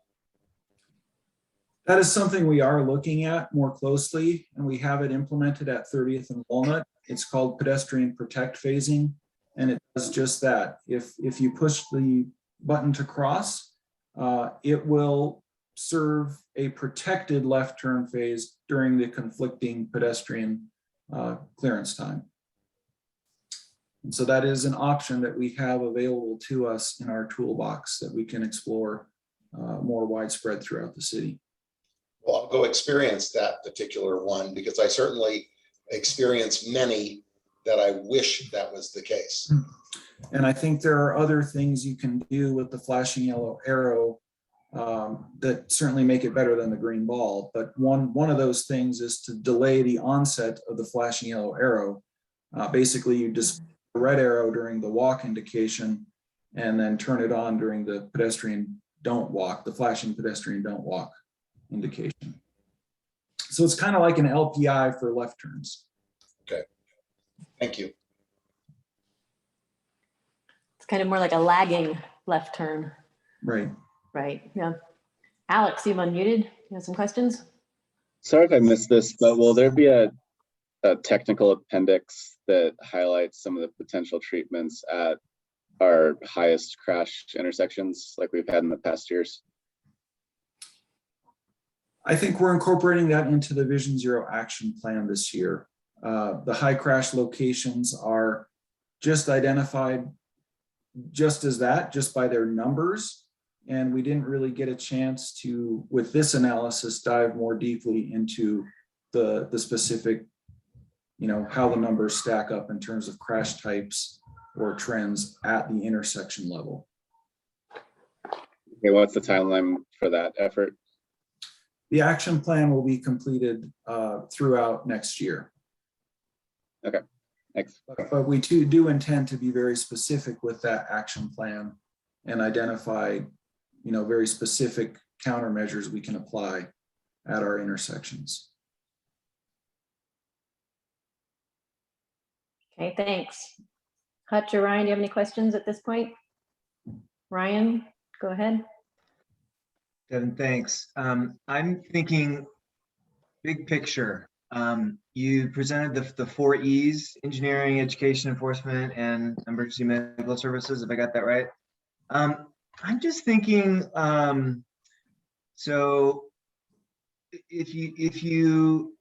That is something we are looking at more closely, and we have it implemented at 30th and Walnut. It's called pedestrian protect phasing, and it does just that. If you push the button to cross, it will serve a protected left turn phase during the conflicting pedestrian clearance time. And so that is an option that we have available to us in our toolbox that we can explore more widespread throughout the city. Well, I'll go experience that particular one because I certainly experience many that I wish that was the case. And I think there are other things you can do with the flashing yellow arrow that certainly make it better than the green ball. But one of those things is to delay the onset of the flashing yellow arrow. Basically, you display the red arrow during the walk indication, and then turn it on during the pedestrian don't walk, the flashing pedestrian don't walk indication. So it's kind of like an LPI for left turns. Thank you. It's kind of more like a lagging left turn, Right. right? Yeah. Alex, you've unmuted. You have some questions? Sorry if I missed this, but will there be a technical appendix that highlights some of the potential treatments at our highest crash intersections like we've had in the past years? I think we're incorporating that into the Vision Zero action plan this year. The high crash locations are just identified just as that, just by their numbers. And we didn't really get a chance to, with this analysis, dive more deeply into the specific, how the numbers stack up in terms of crash types or trends at the intersection level. Okay, what's the timeline for that effort? The action plan will be completed throughout next year. Okay, thanks. But we do intend to be very specific with that action plan and identify, very specific countermeasures we can apply at our intersections. Okay, thanks. Hutch or Ryan, do you have any questions at this point? Ryan, go ahead. Devin, thanks. I'm thinking big picture. You presented the 4 E's: engineering, education, enforcement, and emergency medical services, if I got that right. I'm just thinking, so if you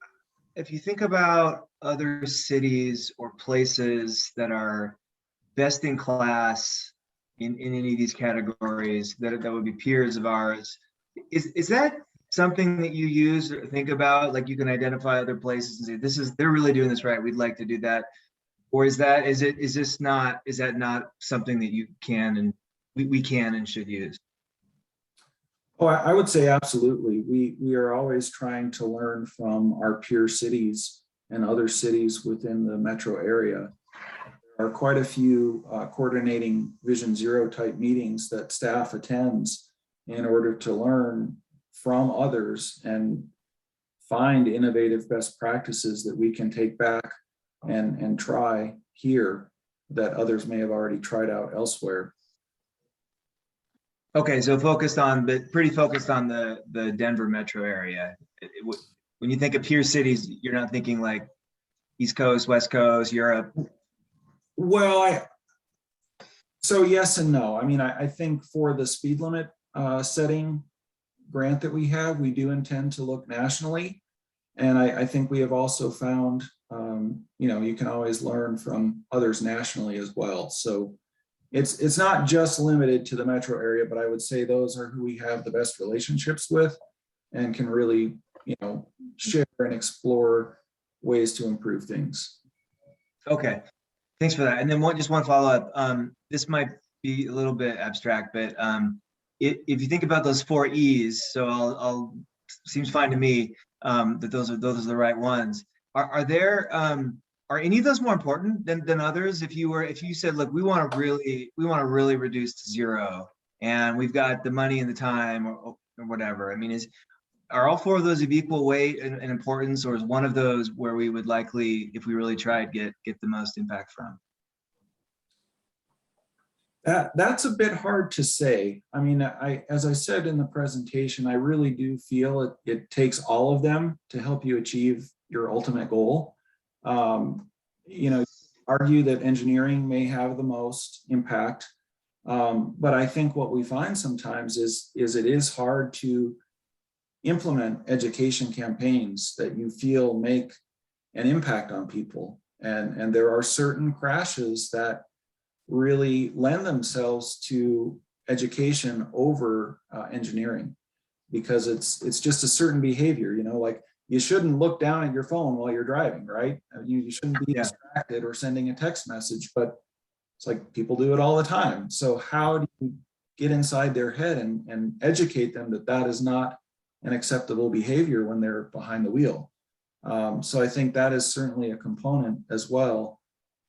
think about other cities or places that are best in class in any of these categories that would be peers of ours, is that something that you use or think about? Like, you can identify other places and say, they're really doing this right, we'd like to do that? Or is that not something that you can and we can and should use? Oh, I would say absolutely. We are always trying to learn from our peer cities and other cities within the metro area. There are quite a few coordinating Vision Zero type meetings that staff attends in order to learn from others and find innovative best practices that we can take back and try here that others may have already tried out elsewhere. Okay, so pretty focused on the Denver metro area. When you think of peer cities, you're not thinking like East Coast, West Coast, Europe. Well, so yes and no. I mean, I think for the speed limit setting grant that we have, we do intend to look nationally. And I think we have also found, you can always learn from others nationally as well. So it's not just limited to the metro area, but I would say those are who we have the best relationships with and can really, share and explore ways to improve things. Okay, thanks for that. And then just one follow-up. This might be a little bit abstract, but if you think about those 4 E's, so seems fine to me that those are the right ones. Are any of those more important than others? If you said, look, we want to really reduce to 0, and we've got the money and the time or whatever. I mean, are all 4 of those of equal weight and importance, or is one of those where we would likely, if we really tried, get the most impact from? That's a bit hard to say. I mean, as I said in the presentation, I really do feel it takes all of them to help you achieve your ultimate goal. Argue that engineering may have the most impact, but I think what we find sometimes is it is hard to implement education campaigns that you feel make an impact on people, and there are certain crashes that really lend themselves to education over engineering, because it's just a certain behavior, like you shouldn't look down at your phone while you're driving, right? You shouldn't be distracted or sending a text message, but it's like people do it all the time. So how do you get inside their head and educate them that is not an acceptable behavior when they're behind the wheel? So I think that is certainly a component as well.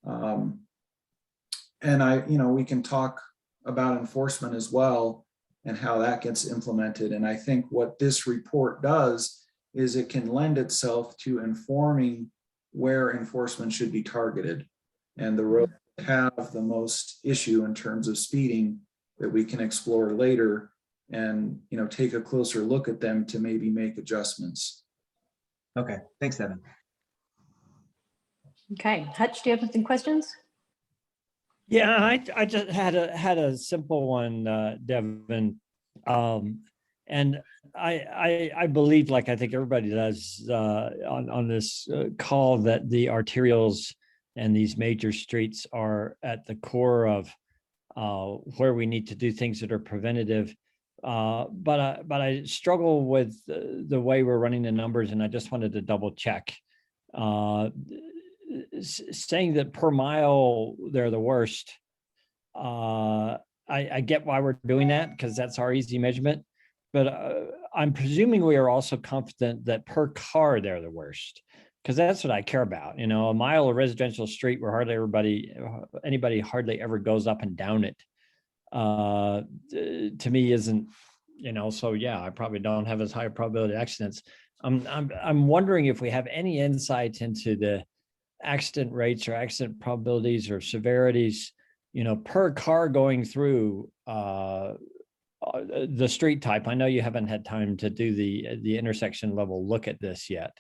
And we can talk about enforcement as well and how that gets implemented. And I think what this report does is it can lend itself to informing where enforcement should be targeted. And the roads that have the most issue in terms of speeding that we can explore later and, you know, take a closer look at them to maybe make adjustments. Okay, thanks, Devin. Okay, Hutch, do you have some questions? Yeah, I just had a simple one, Devin. And I believe, like I think everybody does on this call, that the arterials and these major streets are at the core of where we need to do things that are preventative. But I struggle with the way we're running the numbers, and I just wanted to double check. Saying that per mile they're the worst. I get why we're doing that, because that's our easy measurement. But I'm presuming we are also confident that per car they're the worst, because that's what I care about. You know, a mile of residential street where anybody hardly ever goes up and down it, to me isn't, you know. So yeah, I probably don't have as high a probability of accidents. I'm wondering if we have any insight into the accident rates or accident probabilities or severities, you know, per car going through the street type. I know you haven't had time to do the intersection level look at this yet.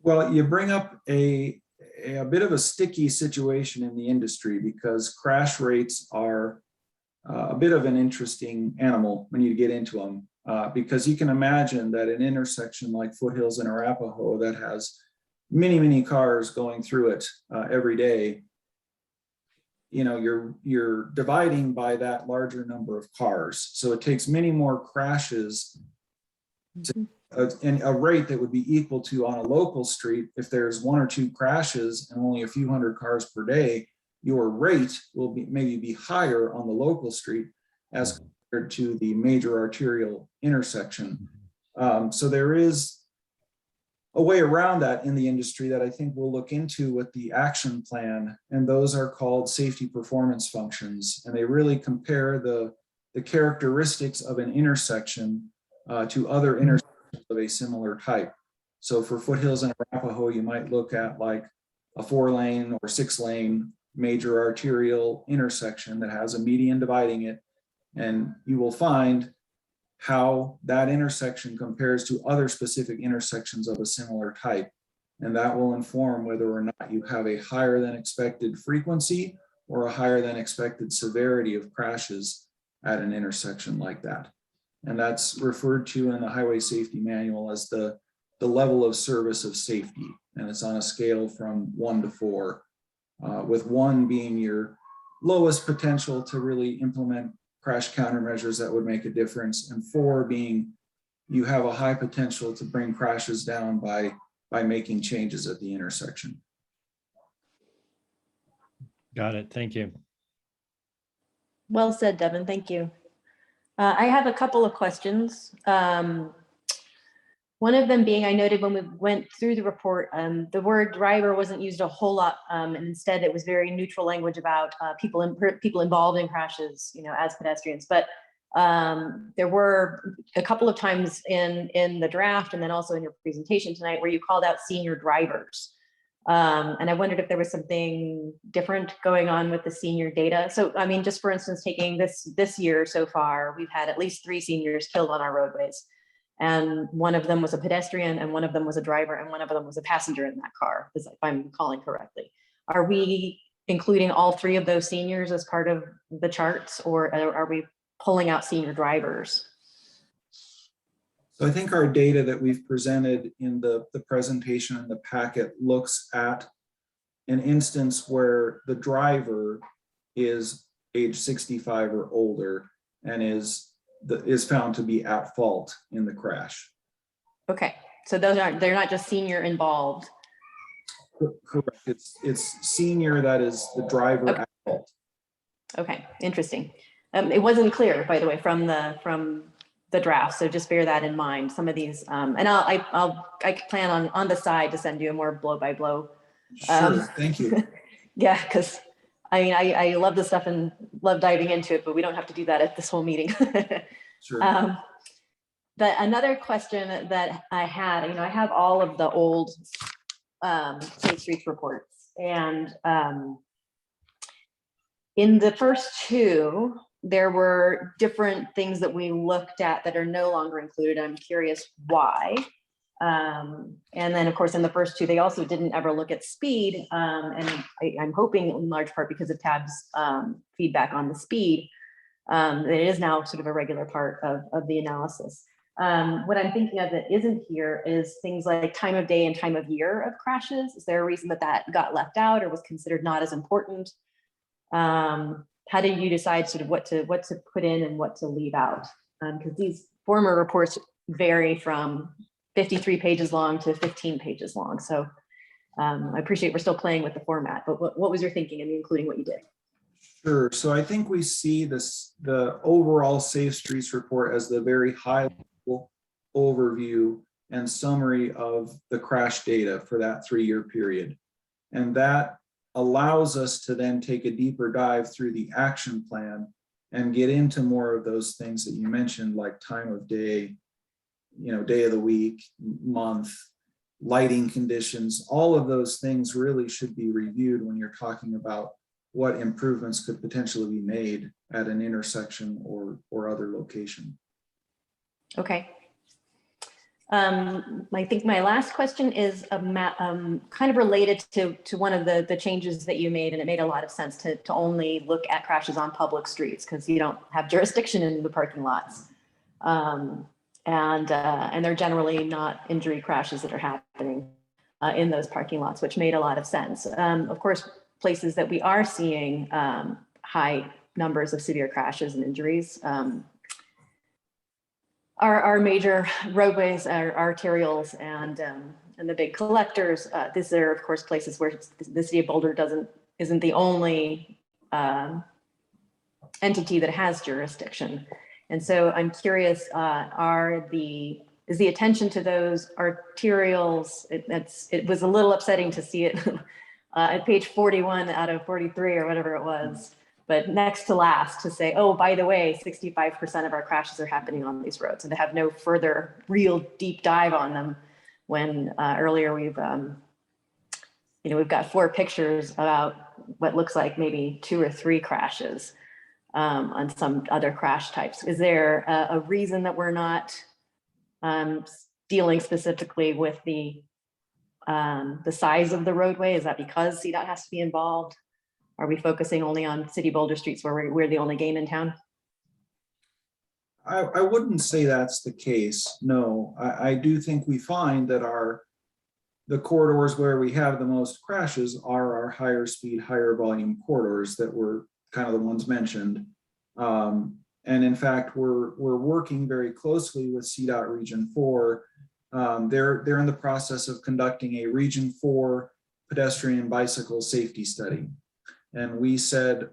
Well, you bring up a bit of a sticky situation in the industry, because crash rates are a bit of an interesting animal when you get into them. Because you can imagine that an intersection like Foothills and Arapahoe that has many, many cars going through it every day, you know, you're dividing by that larger number of cars. So it takes many more crashes to a rate that would be equal to on a local street. If there's 1 or 2 crashes and only a few hundred cars per day, your rate will maybe be higher on the local street as compared to the major arterial intersection. So there is a way around that in the industry that I think we'll look into with the action plan, and those are called safety performance functions, and they really compare the characteristics of an intersection to other intersections of a similar type. So for Foothills and Arapahoe, you might look at like a 4-lane or 6-lane major arterial intersection that has a median dividing it, and you will find how that intersection compares to other specific intersections of a similar type. And that will inform whether or not you have a higher than expected frequency or a higher than expected severity of crashes at an intersection like that. And that's referred to in the Highway Safety Manual as the level of service of safety. And it's on a scale from 1 to 4, with 1 being your lowest potential to really implement crash countermeasures that would make a difference, and 4 being you have a high potential to bring crashes down by making changes at the intersection. Got it. Thank you. Well said, Devin. Thank you. I have a couple of questions. One of them being, I noted when we went through the report, the word driver wasn't used a whole lot, and instead it was very neutral language about people involved in crashes, you know, as pedestrians. But there were a couple of times in the draft and then also in your presentation tonight where you called out senior drivers. And I wondered if there was something different going on with the senior data. So, I mean, just for instance, taking this year so far, we've had at least 3 seniors killed on our roadways. And one of them was a pedestrian, and one of them was a driver, and one of them was a passenger in that car, if I'm recalling correctly. Are we including all 3 of those seniors as part of the charts, or are we pulling out senior drivers? So I think our data that we've presented in the presentation in the packet looks at an instance where the driver is age 65 or older and is found to be at fault in the crash. Okay, so they're not just senior involved. Correct. It's senior that is the driver Okay. at fault. Okay, interesting. It wasn't clear, by the way, from the draft, so just bear that in mind. Some of these, and I plan on the side to send you a more blow by blow. Sure, thank you. Yeah, because I mean, I love this stuff and love diving into it, but we don't have to do that at this whole meeting. Sure. But another question that I had, I have all of the old Safe Streets reports, and in the first two, there were different things that we looked at that are no longer included. I'm curious why. And then, of course, in the first two, they also didn't ever look at speed. And I'm hoping in large part because of Tab's feedback on the speed, that it is now sort of a regular part of the analysis. What I'm thinking of that isn't here is things like time of day and time of year of crashes. Is there a reason that that got left out or was considered not as important? How did you decide sort of what to put in and what to leave out? Because these former reports vary from 53 pages long to 15 pages long. So I appreciate we're still playing with the format, but what was your thinking in including what you did? Sure. So I think we see the overall Safe Streets report as the very high level overview and summary of the crash data for that 3-year period. And that allows us to then take a deeper dive through the action plan and get into more of those things that you mentioned, like time of day, day of the week, month, lighting conditions. All of those things really should be reviewed when you're talking about what improvements could potentially be made at an intersection or other location. Okay. I think my last question is kind of related to one of the changes that you made, and it made a lot of sense to only look at crashes on public streets because you don't have jurisdiction in the parking lots. And they're generally not injury crashes that are happening in those parking lots, which made a lot of sense. Of course, places that we are seeing high numbers of severe crashes and injuries are major roadways, our arterials, and the big collectors. These are, of course, places where the city of Boulder isn't the only entity that has jurisdiction. And so I'm curious, is the attention to those arterials, it was a little upsetting to see it at page 41 out of 43 or whatever it was, but next to last to say, oh, by the way, 65% of our crashes are happening on these roads, and to have no further real deep dive on them when earlier we've got 4 pictures about what looks like maybe 2 or 3 crashes on some other crash types. Is there a reason that we're not dealing specifically with the size of the roadway? Is that because CDOT has to be involved? Are we focusing only on city Boulder streets where we're the only game in town? I wouldn't say that's the case. No, I do think we find that the corridors where we have the most crashes are our higher speed, higher volume corridors that were kind of the ones mentioned. And in fact, we're working very closely with CDOT Region 4. They're in the process of conducting a Region 4 pedestrian and bicycle safety study. And we said,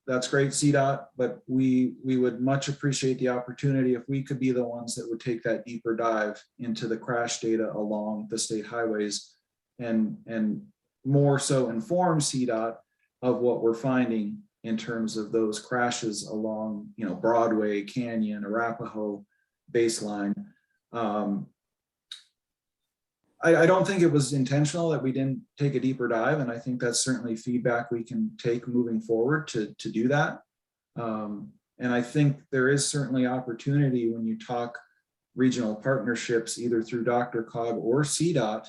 that's great, CDOT, but we would much appreciate the opportunity if we could be the ones that would take that deeper dive into the crash data along the state highways and more so inform CDOT of what we're finding in terms of those crashes along, Broadway, Canyon, Arapahoe, Baseline. I don't think it was intentional that we didn't take a deeper dive, and I think that's certainly feedback we can take moving forward to do that. And I think there is certainly opportunity when you talk regional partnerships, either through DRCOG or CDOT,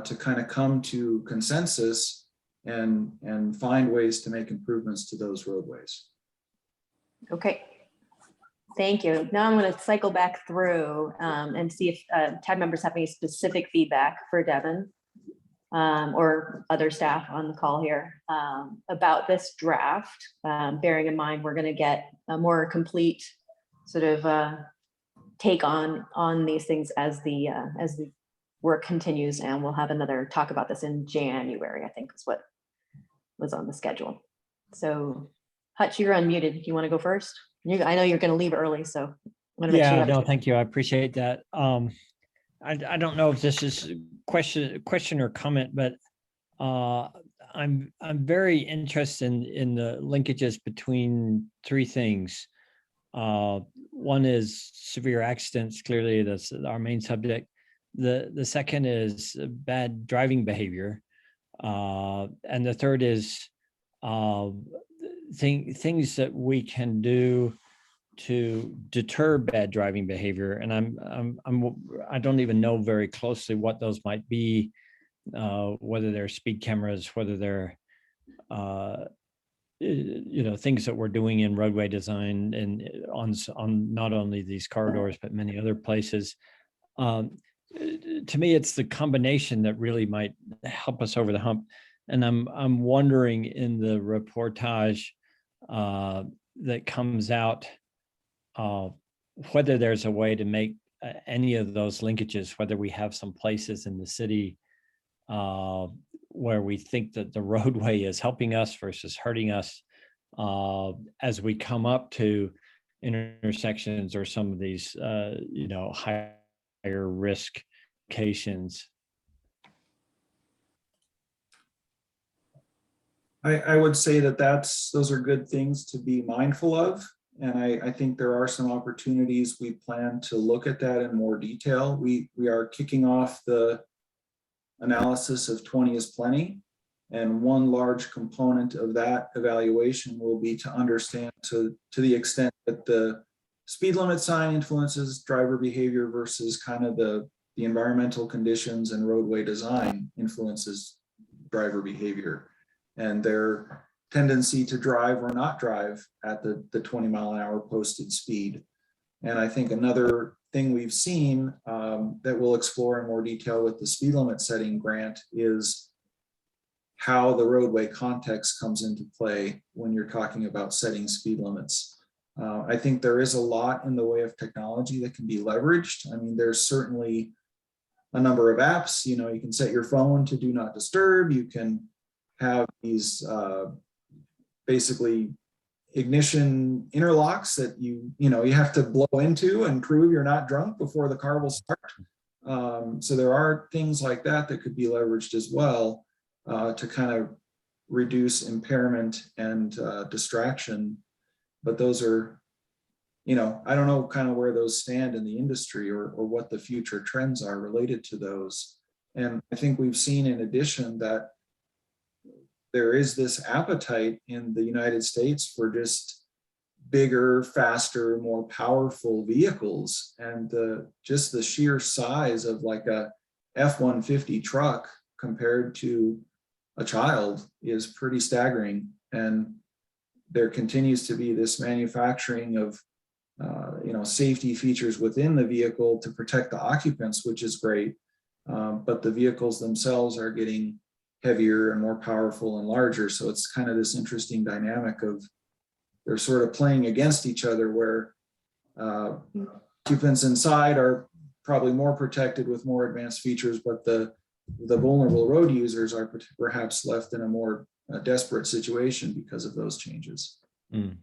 to kind of come to consensus and find ways to make improvements to those roadways. Okay. Thank you. Now I'm going to cycle back through and see if tab members have any specific feedback for Devin or other staff on the call here about this draft, bearing in mind we're going to get a more complete sort of take on these things as the work continues, and we'll have another talk about this in January, I think is what was on the schedule. So Hutch, you're unmuted. Do you want to go first? I know you're going to leave early, so I want to make sure you have no, thank you. I appreciate that. I don't know if this is question or comment, but I'm very interested in the linkages between three things. One is severe accidents. Clearly, that's our main subject. The second is bad driving behavior, and the third is things that we can do to deter bad driving behavior. And I don't even know very closely what those might be, whether they're speed cameras, whether they're things that we're doing in roadway design and on not only these corridors but many other places. To me, it's the combination that really might help us over the hump. And I'm wondering in the reportage that comes out, whether there's a way to make any of those linkages, whether we have some places in the city where we think that the roadway is helping us versus hurting us as we come up to intersections or some of these, higher risk locations. I would say that those are good things to be mindful of. And I think there are some opportunities. We plan to look at that in more detail. We are kicking off the analysis of 20 is plenty. And one large component of that evaluation will be to understand to the extent that the speed limit sign influences driver behavior versus kind of the environmental conditions and roadway design influences driver behavior and their tendency to drive or not drive at the 20 mile an hour posted speed. And I think another thing we've seen that we'll explore in more detail with the speed limit setting grant is how the roadway context comes into play when you're talking about setting speed limits. I think there is a lot in the way of technology that can be leveraged. I mean, there's certainly a number of apps. You can set your phone to do not disturb. You can have these basically ignition interlocks that you have to blow into and prove you're not drunk before the car will start. So there are things like that that could be leveraged as well to kind of reduce impairment and distraction. But those are, I don't know kind of where those stand in the industry or what the future trends are related to those. And I think we've seen in addition that there is this appetite in the United States for just bigger, faster, more powerful vehicles. And just the sheer size of like a F-150 truck compared to a child is pretty staggering. And there continues to be this manufacturing of safety features within the vehicle to protect the occupants, which is great. But the vehicles themselves are getting heavier and more powerful and larger. So it's kind of this interesting dynamic of they're sort of playing against each other where occupants inside are probably more protected with more advanced features, but the vulnerable road users are perhaps left in a more desperate situation because of those changes. Mm.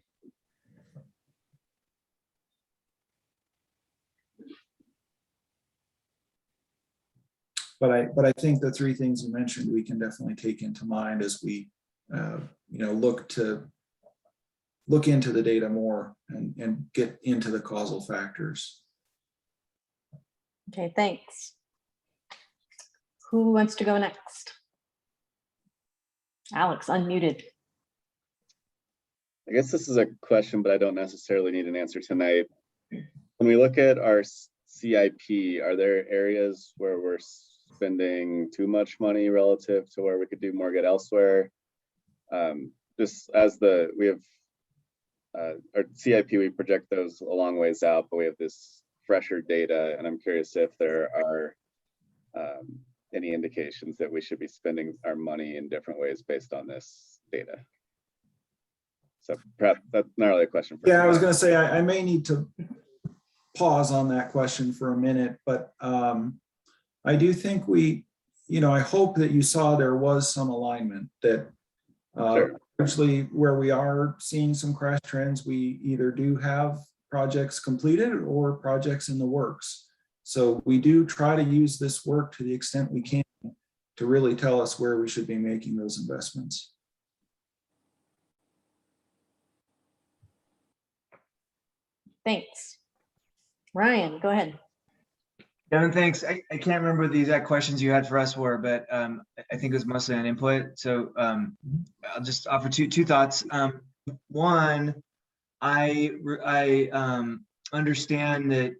But I think the three things you mentioned we can definitely take into mind as we look into the data more and get into the causal factors. Okay, thanks. Who wants to go next? Alex, unmuted. I guess this is a question, but I don't necessarily need an answer tonight. When we look at our CIP, are there areas where we're spending too much money relative to where we could do more good elsewhere? Just as we have our CIP, we project those a long ways out, but we have this fresher data, and I'm curious if there are any indications that we should be spending our money in different ways based on this data. So perhaps that's not really a question for I was going to say I may need to pause on that question for a minute, but I do think I hope that you saw there was some alignment that actually where we are seeing some crash trends, we either do have projects completed or projects in the works. So we do try to use this work to the extent we can really tell us where we should be making those investments. Thanks. Ryan, go ahead. Devin, thanks. I can't remember what the exact questions you had for us were, but I think it was mostly on input. So I'll just offer two thoughts. One, I understand that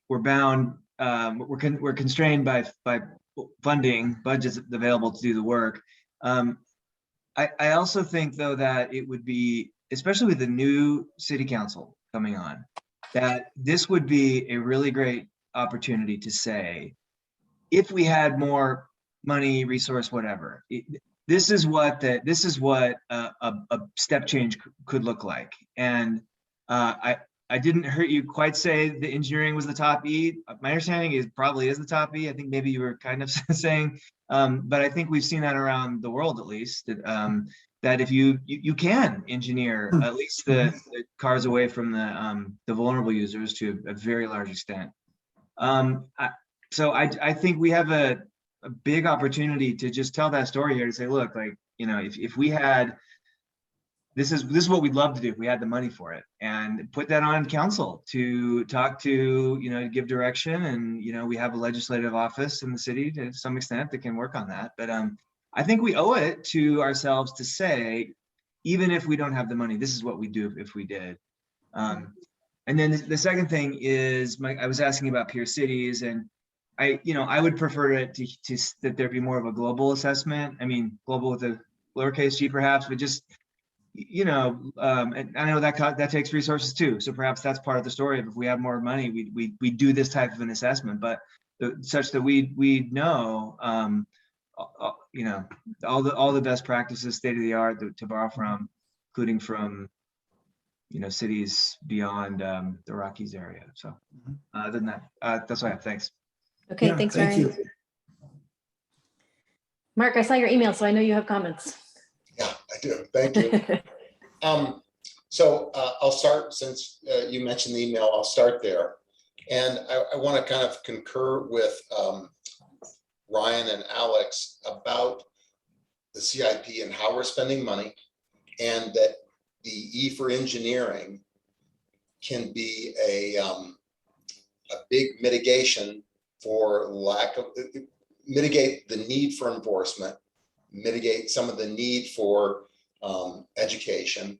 we're bound, we're constrained by funding budgets available to do the work. I also think though that it would be, especially with the new city council coming on, that this would be a really great opportunity to say, if we had more money, resource, whatever, this is what a step change could look like. And I didn't hear you quite say the engineering was the top E. My understanding is probably is the top E. I think maybe you were kind of saying, but I think we've seen that around the world, at least, that if you can engineer at least the cars away from the vulnerable users to a very large extent. So I think we have a big opportunity to just tell that story here, to say, look, like, if we had, this is what we'd love to do if we had the money for it, and put that on council to talk to, to give direction. And, we have a legislative office in the city to some extent that can work on that. But I think we owe it to ourselves to say, even if we don't have the money, this is what we do if we did. And then the second thing is, I was asking about peer cities, and I would prefer it to that there be more of a global assessment. I mean, global with a lowercase g perhaps, but just, and I know that takes resources too. So perhaps that's part of the story. If we have more money, we do this type of an assessment, but such that we know, all the best practices, state of the art to borrow from, including from, cities beyond the Rockies area. So other than that, that's what I have. Thanks. Okay, Yeah, thanks, thank Ryan. you. Mark, I saw your email, so I know you have comments. Yeah, I do. Thank you. So I'll start, since you mentioned the email, I'll start there. And I want to kind of concur with Ryan and Alex about the CIP and how we're spending money, and that the E for engineering can be a big mitigation for mitigate the need for enforcement, mitigate some of the need for education.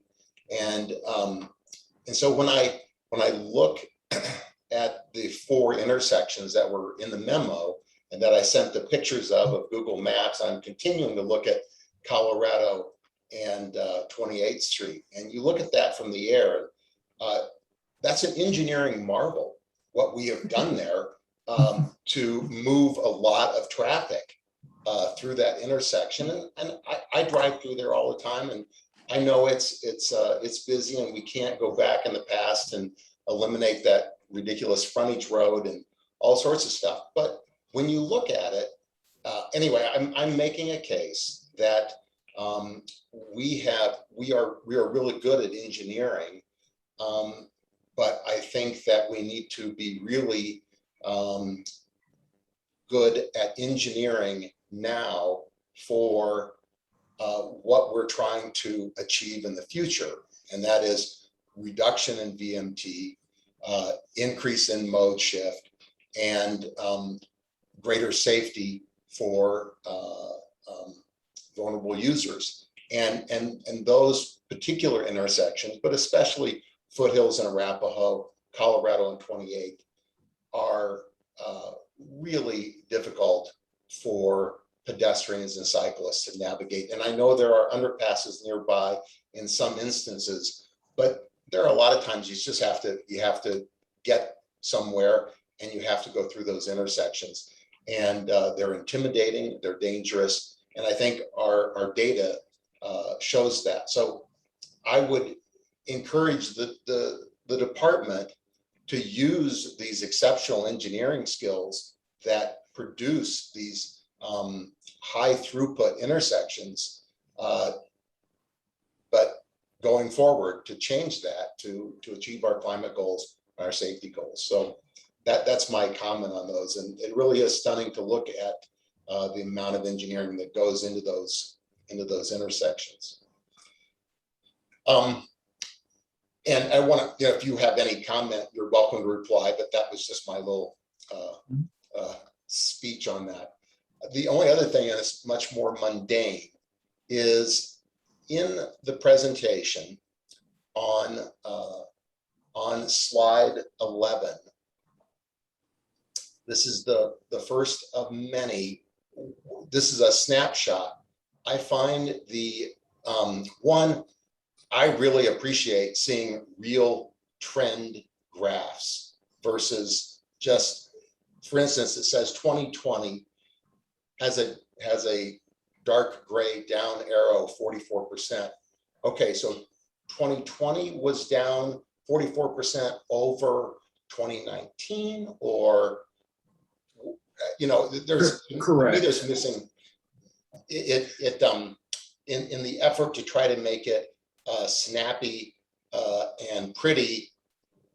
And so when I look at the 4 intersections that were in the memo and that I sent the pictures of Google Maps, I'm continuing to look at Colorado and 28th Street. And you look at that from the air, that's an engineering marvel, what we have done there to move a lot of traffic through that intersection. And I drive through there all the time, and I know it's busy, and we can't go back in the past and eliminate that ridiculous frontage road and all sorts of stuff. But when you look at it, anyway, I'm making a case that we are really good at engineering, but I think that we need to be really good at engineering now for what we're trying to achieve in the future, and that is reduction in VMT, increase in mode shift, and greater safety for vulnerable users. And those particular intersections, but especially Foothills and Arapahoe, Colorado and 28, are really difficult for pedestrians and cyclists to navigate. And I know there are underpasses nearby in some instances, but there are a lot of times you have to get somewhere, and you have to go through those intersections. And they're intimidating, they're dangerous. And I think our data shows that. So I would encourage the department to use these exceptional engineering skills that produce these high throughput intersections, but going forward to change that to achieve our climate goals, our safety goals. So that's my comment on those. And it really is stunning to look at the amount of engineering that goes into those intersections. And I want to, if you have any comment, you're welcome to reply, but that was just my little speech on that. The only other thing, and it's much more mundane, is in the presentation on slide 11. This is the first of many. This is a snapshot. I find the one, I really appreciate seeing real trend graphs versus just, for instance, it says 2020 has a dark gray down arrow, 44%. Okay, so 2020 was down 44% over 2019, or there's Correct. there's missing it in the effort to try to make it snappy and pretty.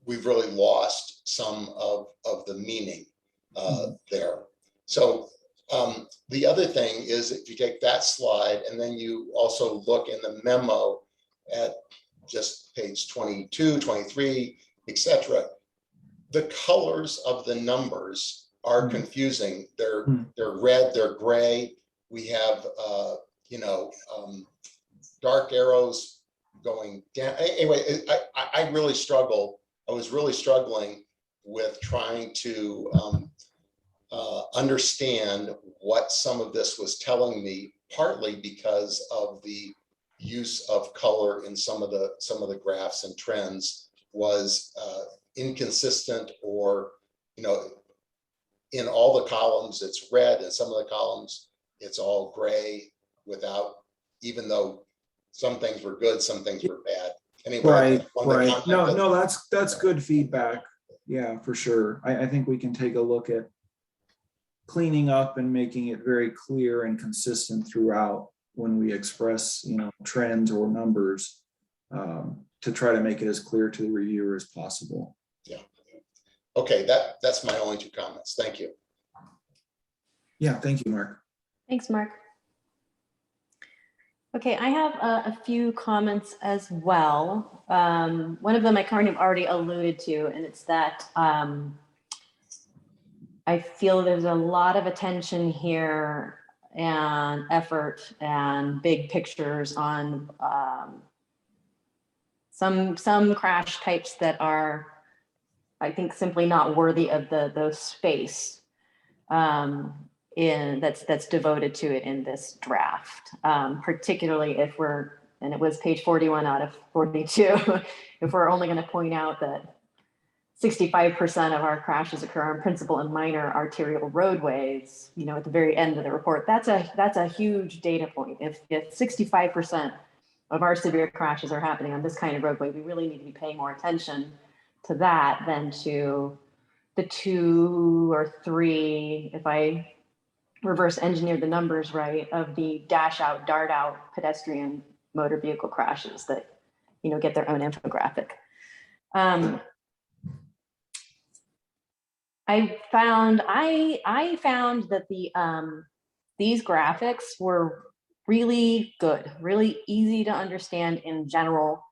We've really lost some of the meaning there. So the other thing is, if you take that slide and then you also look in the memo at just page 22, 23, etc., the colors of the numbers are confusing. They're red, they're gray. We have dark arrows going down. Anyway, I really struggle. I was really struggling with trying to understand what some of this was telling me, partly because of the use of color in some of the graphs and trends was inconsistent, or in all the columns it's red, and some of the columns it's all gray, without, even though some things were good, some things were bad. Anyway, Right. No, that's good feedback. Yeah, for sure. I think we can take a look at cleaning up and making it very clear and consistent throughout when we express, trends or numbers, to try to make it as clear to the reviewer as possible. Yeah. Okay, that's my only two comments. Thank you. Yeah, thank you, Mark. Thanks, Mark. Okay, I have a few comments as well. One of them I kind of already alluded to, and it's that I feel there's a lot of attention here and effort and big pictures on some crash types that are, I think, simply not worthy of the space that's devoted to it in this draft, particularly if we're, and it was page 41 out of 42, if we're only going to point out that 65% of our crashes occur on principal and minor arterial roadways, at the very end of the report. That's a huge data point. If 65% of our severe crashes are happening on this kind of roadway, we really need to be paying more attention to that than to the 2 or 3, if I reverse engineer the numbers right, of the dash out, dart out pedestrian motor vehicle crashes that, get their own infographic. I found that these graphics were really good, really easy to understand in general.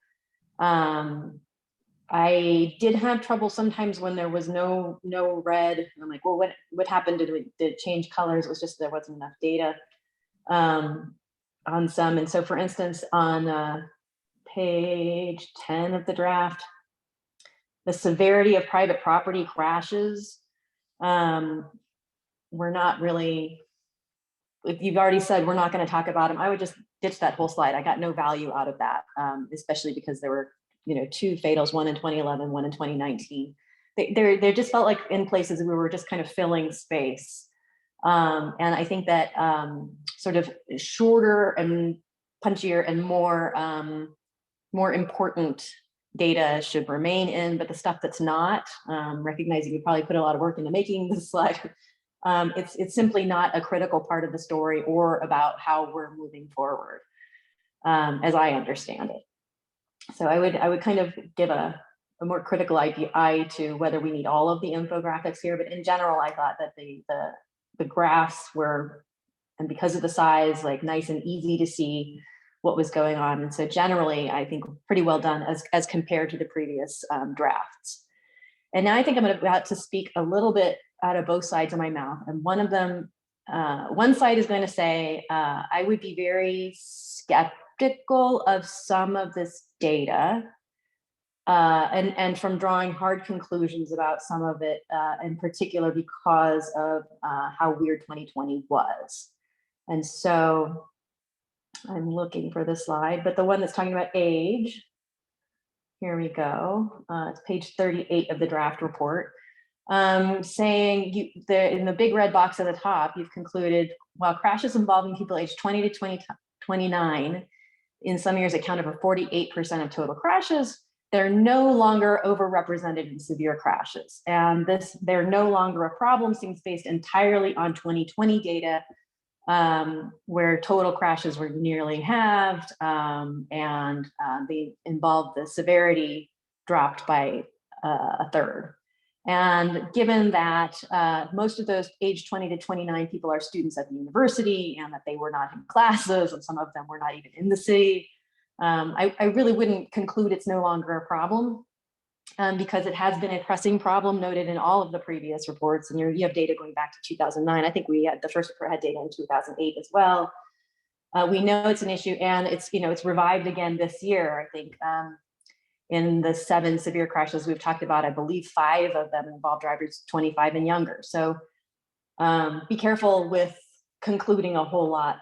I did have trouble sometimes when there was no red. I'm like, well, what happened? Did it change colors? It was just there wasn't enough data on some. And so, for instance, on page 10 of the draft, the severity of private property crashes, we're not really, if you've already said we're not going to talk about them, I would just ditch that whole slide. I got no value out of that, especially because there were 2 fatals, one in 2011, one in 2019. They just felt like in places we were just kind of filling space. And I think that sort of shorter and punchier and more important data should remain in, but the stuff that's not, recognizing we probably put a lot of work into making this slide, it's simply not a critical part of the story or about how we're moving forward, as I understand it. So I would kind of give a more critical eye to whether we need all of the infographics here, but in general, I thought that the graphs were and because of the size, like nice and easy to see what was going on. And so generally, I think pretty well done as compared to the previous drafts. And now I think I'm about to speak a little bit out of both sides of my mouth. And one of them, one side is going to say, I would be very skeptical of some of this data and from drawing hard conclusions about some of it, in particular because of how weird 2020 was. And so I'm looking for the slide, but the one that's talking about age, here we go. It's page 38 of the draft report, saying in the big red box at the top, you've concluded, while crashes involving people aged 20 to 29 in some years accounted for 48% of total crashes, they're no longer overrepresented in severe crashes. And they're no longer a problem, seems based entirely on 2020 data, where total crashes were nearly halved, and they involved the severity dropped by a third. And given that most of those age 20 to 29 people are students at the university, and that they were not in classes, and some of them were not even in the city, I really wouldn't conclude it's no longer a problem, because it has been a pressing problem noted in all of the previous reports. And you have data going back to 2009. I think we had the first report had data in 2008 as well. We know it's an issue, and it's revived again this year. I think in the 7 severe crashes we've talked about, I believe 5 of them involved drivers 25 and younger. So be careful with concluding a whole lot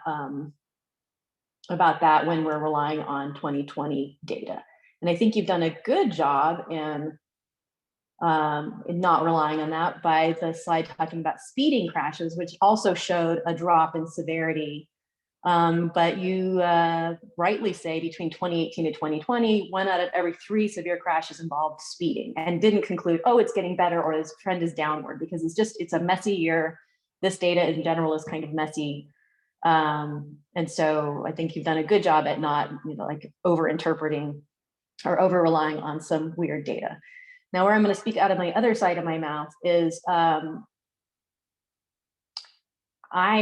about that when we're relying on 2020 data. And I think you've done a good job in not relying on that by the slide talking about speeding crashes, which also showed a drop in severity. But you rightly say between 2018 and 2020, 1 out of every 3 severe crashes involved speeding, and didn't conclude, oh, it's getting better or this trend is downward, because it's a messy year. This data in general is kind of messy. And so I think you've done a good job at not, like over-interpreting or over-relying on some weird data. Now, where I'm going to speak out of my other side of my mouth is, I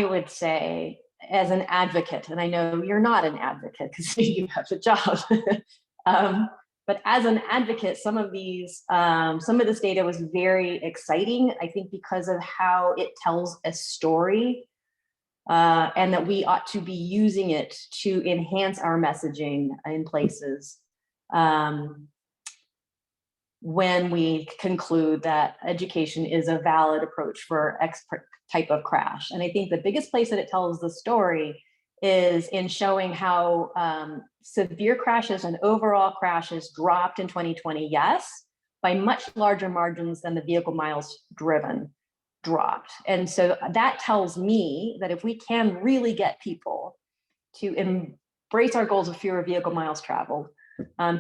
would say, as an advocate, and I know you're not an advocate because you have a job, but as an advocate, some of this data was very exciting, I think, because of how it tells a story. And that we ought to be using it to enhance our messaging in places when we conclude that education is a valid approach for X type of crash. And I think the biggest place that it tells the story is in showing how severe crashes and overall crashes dropped in 2020, yes, by much larger margins than the vehicle miles driven dropped. And so that tells me that if we can really get people to embrace our goals of fewer vehicle miles traveled,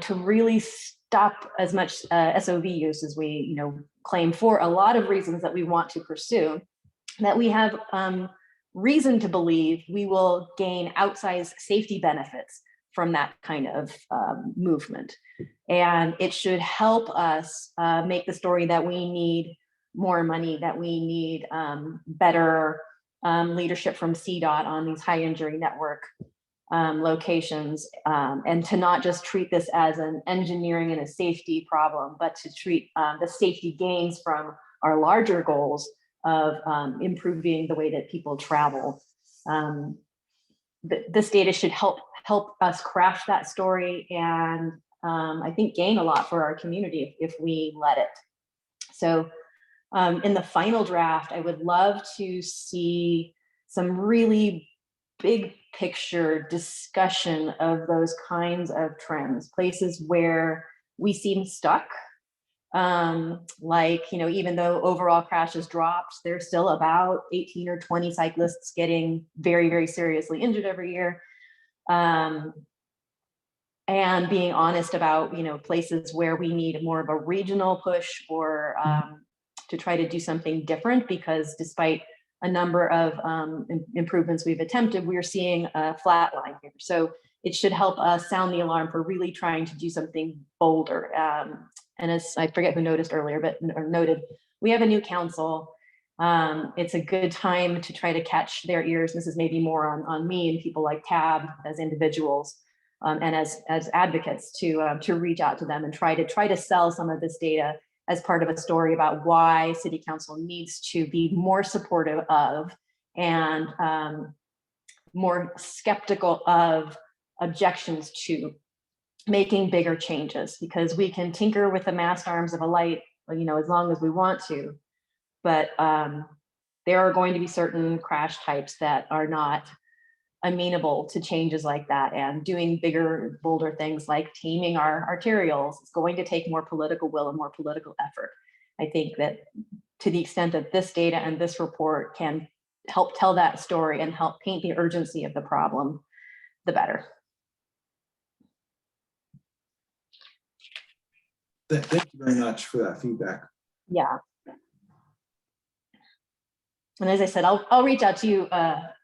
to really stop as much SOV use as we claim for a lot of reasons that we want to pursue, that we have reason to believe we will gain outsized safety benefits from that kind of movement. And it should help us make the story that we need more money, that we need better leadership from CDOT on these high injury network locations, and to not just treat this as an engineering and a safety problem, but to treat the safety gains from our larger goals of improving the way that people travel. This data should help us craft that story, and I think gain a lot for our community if we let it. So in the final draft, I would love to see some really big picture discussion of those kinds of trends, places where we seem stuck. Like, even though overall crashes dropped, there's still about 18 or 20 cyclists getting very, very seriously injured every year. And being honest about, places where we need more of a regional push or to try to do something different, because despite a number of improvements we've attempted, we're seeing a flat line here. So it should help us sound the alarm for really trying to do something bolder. And as I forget who noticed earlier, but noted, we have a new council, It's a good time to try to catch their ears. This is maybe more on me and people like Tab as individuals and as advocates to reach out to them and try to sell some of this data as part of a story about why City Council needs to be more supportive of and more skeptical of objections to making bigger changes, because we can tinker with the mast arms of a light, you know, as long as we want to, but there are going to be certain crash types that are not amenable to changes like that, and doing bigger, bolder things like taming our arterials is going to take more political will and more political effort. I think that to the extent that this data and this report can help tell that story and help paint the urgency of the problem, the better. Thank you very much for that feedback. Yeah. And as I said, I'll reach out to you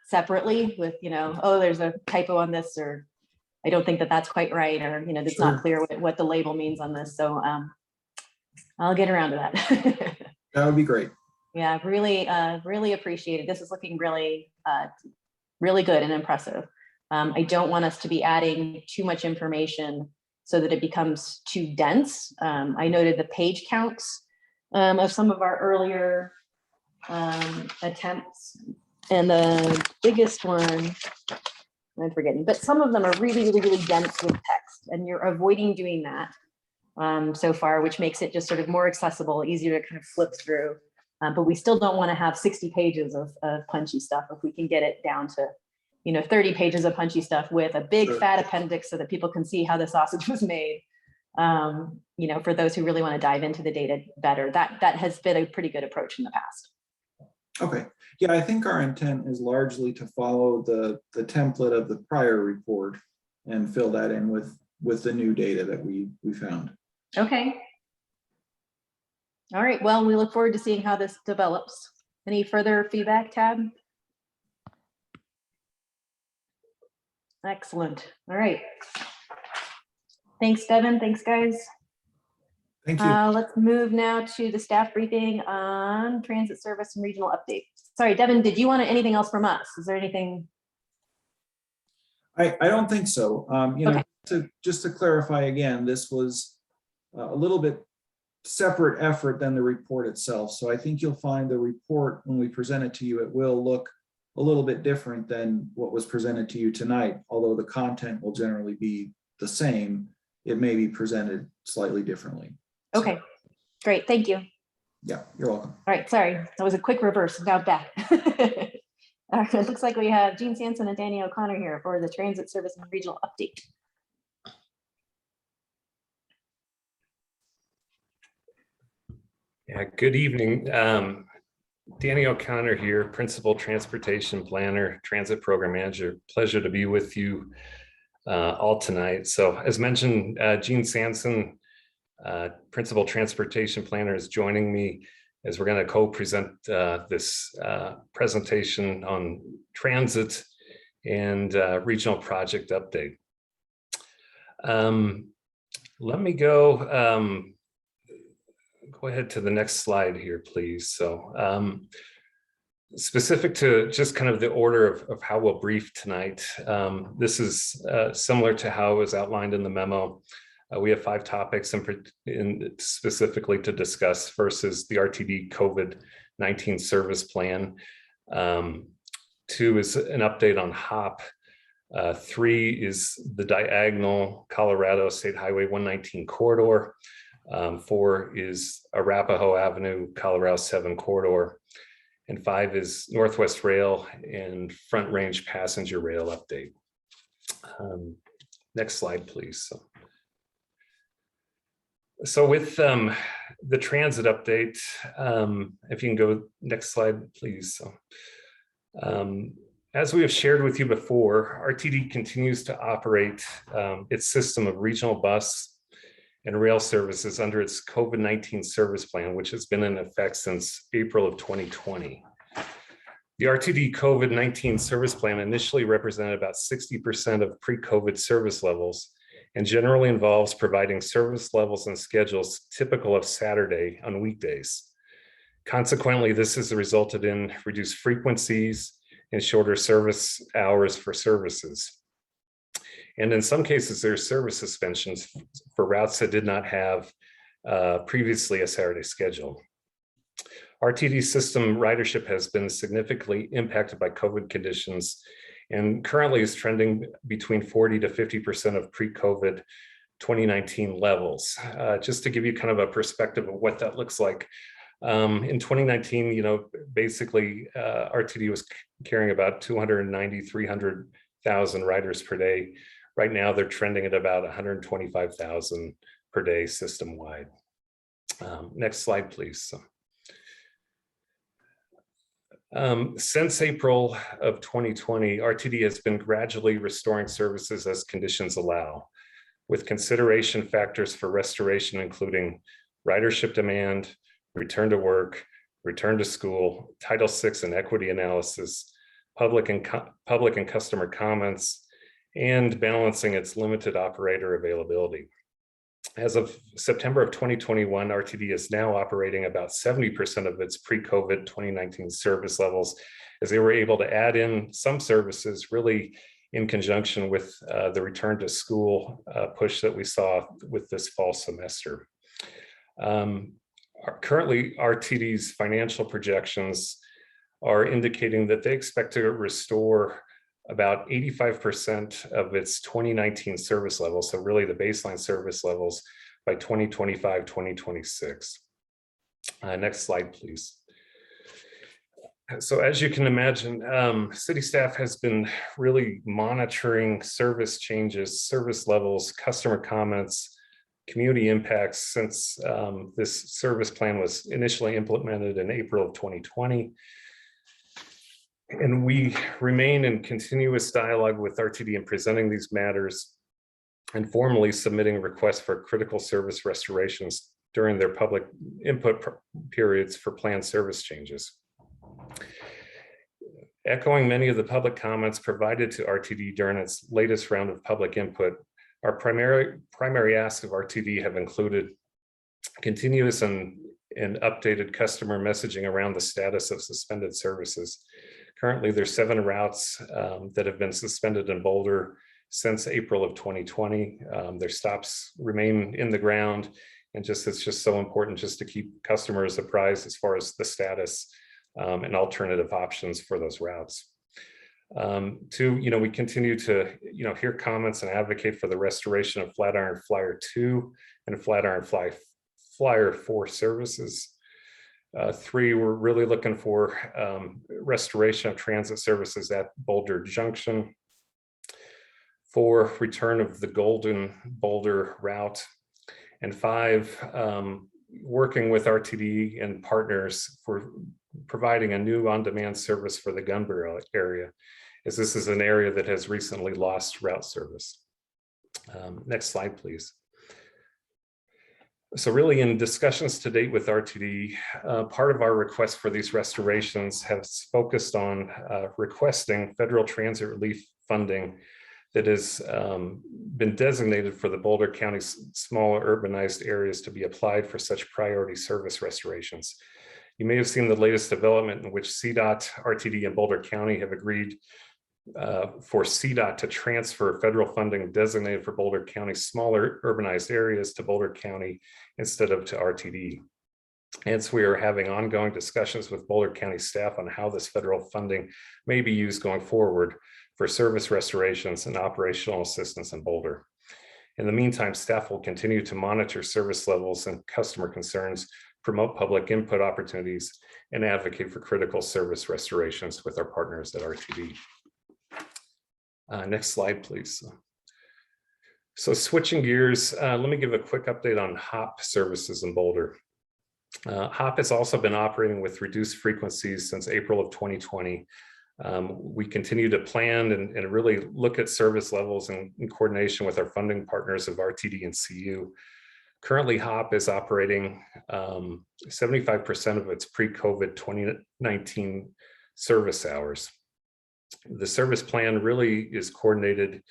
separately with, you know, oh, there's a typo on this, or I don't think that that's quite right, or, you know, it's not clear what the label means on this. So I'll get around to that. That would be great. Yeah, really appreciate it. This is looking really, really good and impressive. I don't want us to be adding too much information so that it becomes too dense. I noted the page counts of some of our earlier attempts, and the biggest one, I'm forgetting, but some of them are really dense with text, and you're avoiding doing that so far, which makes it just sort of more accessible, easier to kind of flip through. But we still don't want to have 60 pages of punchy stuff. If we can get it down to, you know, 30 pages of punchy stuff with a big fat appendix so that people can see how the sausage was made. You know, for those who really want to dive into the data better, that has been a pretty good approach in the past. Okay. Yeah, I think our intent is largely to follow the template of the prior report and fill that in with the new data that we found. Okay. All right. Well, we look forward to seeing how this develops. Any further feedback, Tab? Excellent. All right. Thanks, Devin. Thanks, guys. Thank you. Let's move now to the staff briefing on transit service and regional update. Sorry, Devin, did you want anything else from us? Is there anything? I don't think so. You know, Okay. just to clarify again, this was a little bit separate effort than the report itself. So I think you'll find the report, when we present it to you, it will look a little bit different than what was presented to you tonight. Although the content will generally be the same, it may be presented slightly differently. Okay, great. Thank you. Yeah, you're welcome. All right, sorry, that was a quick reverse. Now back. It looks like we have Jean Sanson and Danny O'Connor here for the transit service and regional update. Yeah, good evening. Danny O'Connor here, Principal Transportation Planner, Transit Program Manager. Pleasure to be with you all tonight. So as mentioned, Jean Sanson, Principal Transportation Planner, is joining me as we're going to co-present this presentation on transit and regional project update. Let me go ahead to the next slide here, please. So specific to just kind of the order of how we'll brief tonight, this is similar to how it was outlined in the memo. We have 5 topics in specifically to discuss. First is the RTD COVID-19 service plan. 2 is an update on HOP. 3 is the diagonal Colorado State Highway 119 corridor. 4 is Arapahoe Avenue, Colorado 7 corridor. And 5 is Northwest Rail and Front Range Passenger Rail update. Next slide, please. So with the transit update, if you can go next slide, please. So, as we have shared with you before, RTD continues to operate its system of regional bus and rail services under its COVID-19 service plan, which has been in effect since April of 2020. The RTD COVID-19 service plan initially represented about 60% of pre-COVID service levels and generally involves providing service levels and schedules typical of Saturday on weekdays. Consequently, this has resulted in reduced frequencies and shorter service hours for services. And in some cases, there's service suspensions for routes that did not have previously a Saturday schedule. RTD system ridership has been significantly impacted by COVID conditions and currently is trending between 40 to 50% of pre-COVID 2019 levels. Just to give you kind of a perspective of what that looks like. In 2019, basically RTD was carrying about 290, 300,000 riders per day. Right now, they're trending at about 125,000 per day system-wide. Next slide, please. Since April of 2020, RTD has been gradually restoring services as conditions allow, with consideration factors for restoration including ridership demand, return to work, return to school, Title VI and equity analysis, public and customer comments, and balancing its limited operator availability. As of September of 2021, RTD is now operating about 70% of its pre-COVID 2019 service levels, as they were able to add in some services really in conjunction with the return to school push that we saw with this fall semester. Currently, RTD's financial projections are indicating that they expect to restore about 85% of its 2019 service levels, so really the baseline service levels, by 2025, 2026. Next slide, please. So as you can imagine, city staff has been really monitoring service changes, service levels, customer comments, community impacts since this service plan was initially implemented in April of 2020. And we remain in continuous dialogue with RTD in presenting these matters and formally submitting requests for critical service restorations during their public input periods for planned service changes. Echoing many of the public comments provided to RTD during its latest round of public input, our primary asks of RTD have included continuous and updated customer messaging around the status of suspended services. Currently, there's 7 routes that have been suspended in Boulder since April of 2020. Their stops remain in the ground, and it's just so important just to keep customers apprised as far as the status and alternative options for those routes. 2, we continue to hear comments and advocate for the restoration of Flatiron Flyer 2 and Flatiron Flyer 4 services. 3, we're really looking for restoration of transit services at Boulder Junction. 4, return of the Golden Boulder route. And 5, working with RTD and partners for providing a new on-demand service for the Gunber area, as this is an area that has recently lost route service. Next slide, please. So really in discussions to date with RTD, part of our request for these restorations has focused on requesting federal transit relief funding that has been designated for the Boulder County's smaller urbanized areas to be applied for such priority service restorations. You may have seen the latest development in which CDOT, RTD, and Boulder County have agreed for CDOT to transfer federal funding designated for Boulder County's smaller urbanized areas to Boulder County instead of to RTD. Hence, we are having ongoing discussions with Boulder County staff on how this federal funding may be used going forward for service restorations and operational assistance in Boulder. In the meantime, staff will continue to monitor service levels and customer concerns, promote public input opportunities, and advocate for critical service restorations with our partners at RTD. Next slide, please. So switching gears, let me give a quick update on HOP services in Boulder. HOP has also been operating with reduced frequencies since April of 2020. We continue to plan and really look at service levels in coordination with our funding partners of RTD and CU. Currently, HOP is operating 75% of its pre-COVID 2019 service hours. The service plan really is coordinated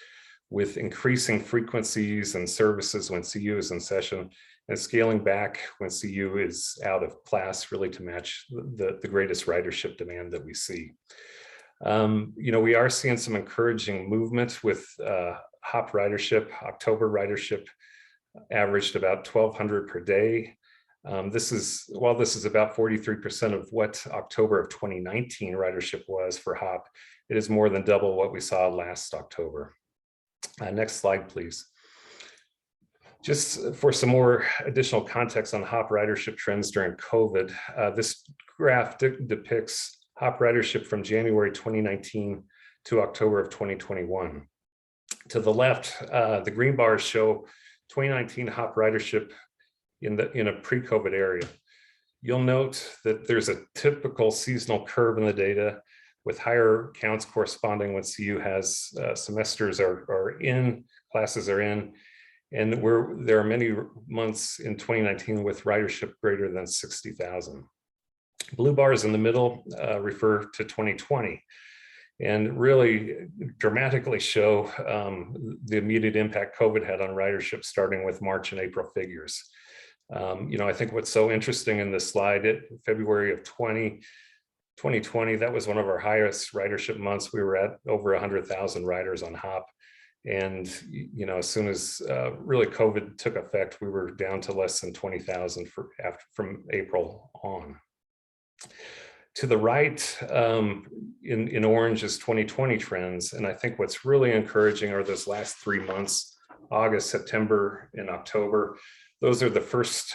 with increasing frequencies and services when CU is in session, and scaling back when CU is out of class, really to match the greatest ridership demand that we see. We are seeing some encouraging movement with HOP ridership. October ridership averaged about 1,200 per day. While this is about 43% of what October of 2019 ridership was for HOP, it is more than double what we saw last October. Next slide, please. Just for some more additional context on HOP ridership trends during COVID, this graph depicts HOP ridership from January 2019 to October of 2021. To the left, the green bars show 2019 HOP ridership in a pre-COVID area. You'll note that there's a typical seasonal curve in the data with higher counts corresponding when CU has semesters are in, classes are in, and there are many months in 2019 with ridership greater than 60,000. Blue bars in the middle refer to 2020 and really dramatically show the immediate impact COVID had on ridership starting with March and April figures. I think what's so interesting in this slide, February of 2020, that was one of our highest ridership months. We were at over 100,000 riders on HOP. And, as soon as really COVID took effect, we were down to less than 20,000 from April on. To the right, in orange is 2020 trends. And I think what's really encouraging are those last 3 months, August, September, and October. Those are the first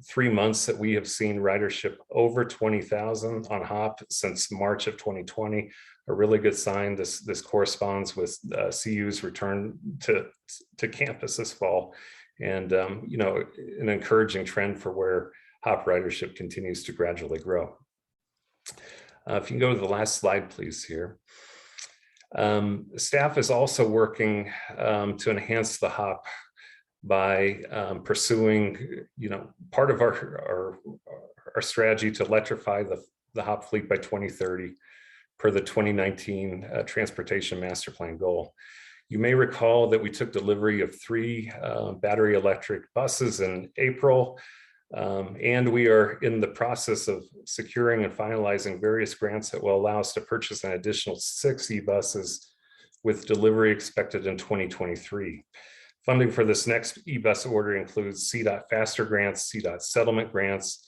3 months that we have seen ridership over 20,000 on HOP since March of 2020. A really good sign. This corresponds with CU's return to campus this fall, and an encouraging trend for where HOP ridership continues to gradually grow. If you can go to the last slide, please, here. Staff is also working to enhance the HOP by pursuing, part of our strategy to electrify the HOP fleet by 2030 per the 2019 Transportation Master Plan goal. You may recall that we took delivery of 3 battery electric buses in April, and we are in the process of securing and finalizing various grants that will allow us to purchase an additional 6 e-buses with delivery expected in 2023. Funding for this next e-bus order includes CDOT Faster grants, CDOT Settlement grants,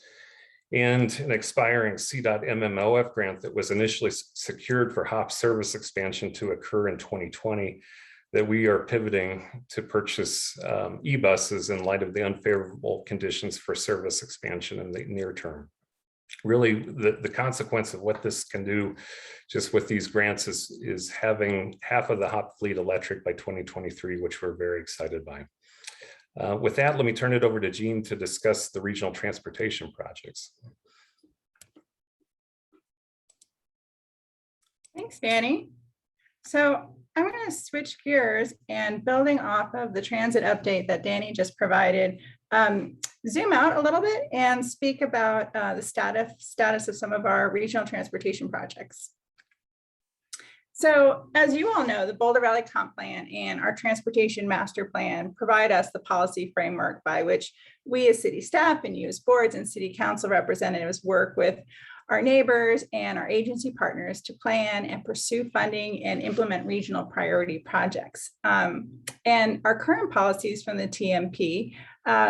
and an expiring CDOT MMOF grant that was initially secured for HOP service expansion to occur in 2020, that we are pivoting to purchase e-buses in light of the unfavorable conditions for service expansion in the near term. Really, the consequence of what this can do just with these grants is having half of the HOP fleet electric by 2023, which we're very excited by. With that, let me turn it over to Jean to discuss the regional transportation projects. Thanks, Danny. So I'm going to switch gears and, building off of the transit update that Danny just provided, zoom out a little bit and speak about the status of some of our regional transportation projects. So as you all know, the Boulder Valley Comp Plan and our Transportation Master Plan provide us the policy framework by which we as city staff and you as boards and city council representatives work with our neighbors and our agency partners to plan and pursue funding and implement regional priority projects. And our current policies from the TMP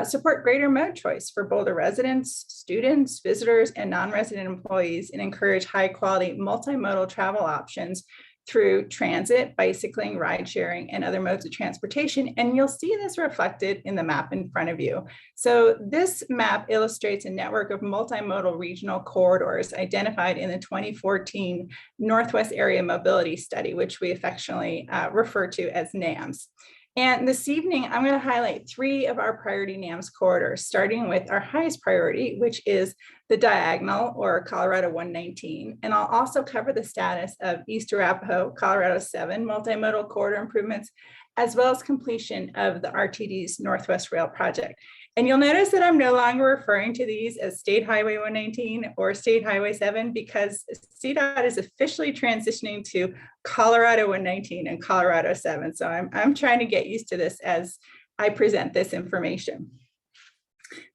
support greater mode choice for Boulder residents, students, visitors, and non-resident employees, and encourage high quality multimodal travel options through transit, bicycling, ride sharing, and other modes of transportation. And you'll see this reflected in the map in front of you. So this map illustrates a network of multimodal regional corridors identified in the 2014 Northwest Area Mobility Study, which we affectionately refer to as NAMS. And this evening, I'm going to highlight 3 of our priority NAMS corridors, starting with our highest priority, which is the Diagonal, or Colorado 119. And I'll also cover the status of East Arapahoe, Colorado 7 multimodal corridor improvements, as well as completion of the RTD's Northwest Rail project. And you'll notice that I'm no longer referring to these as State Highway 119 or State Highway 7, because CDOT is officially transitioning to Colorado 119 and Colorado 7. So I'm trying to get used to this as I present this information.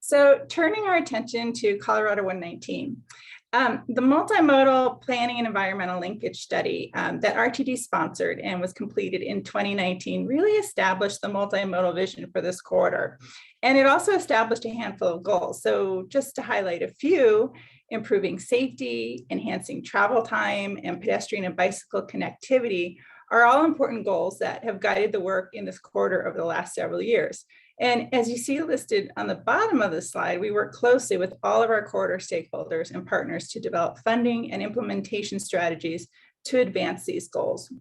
So turning our attention to Colorado 119. The multimodal planning and environmental linkage study that RTD sponsored and was completed in 2019 really established the multimodal vision for this corridor. And it also established a handful of goals. So just to highlight a few, improving safety, enhancing travel time, and pedestrian and bicycle connectivity are all important goals that have guided the work in this corridor over the last several years. And as you see listed on the bottom of the slide, we work closely with all of our corridor stakeholders and partners to develop funding and implementation strategies to advance these goals.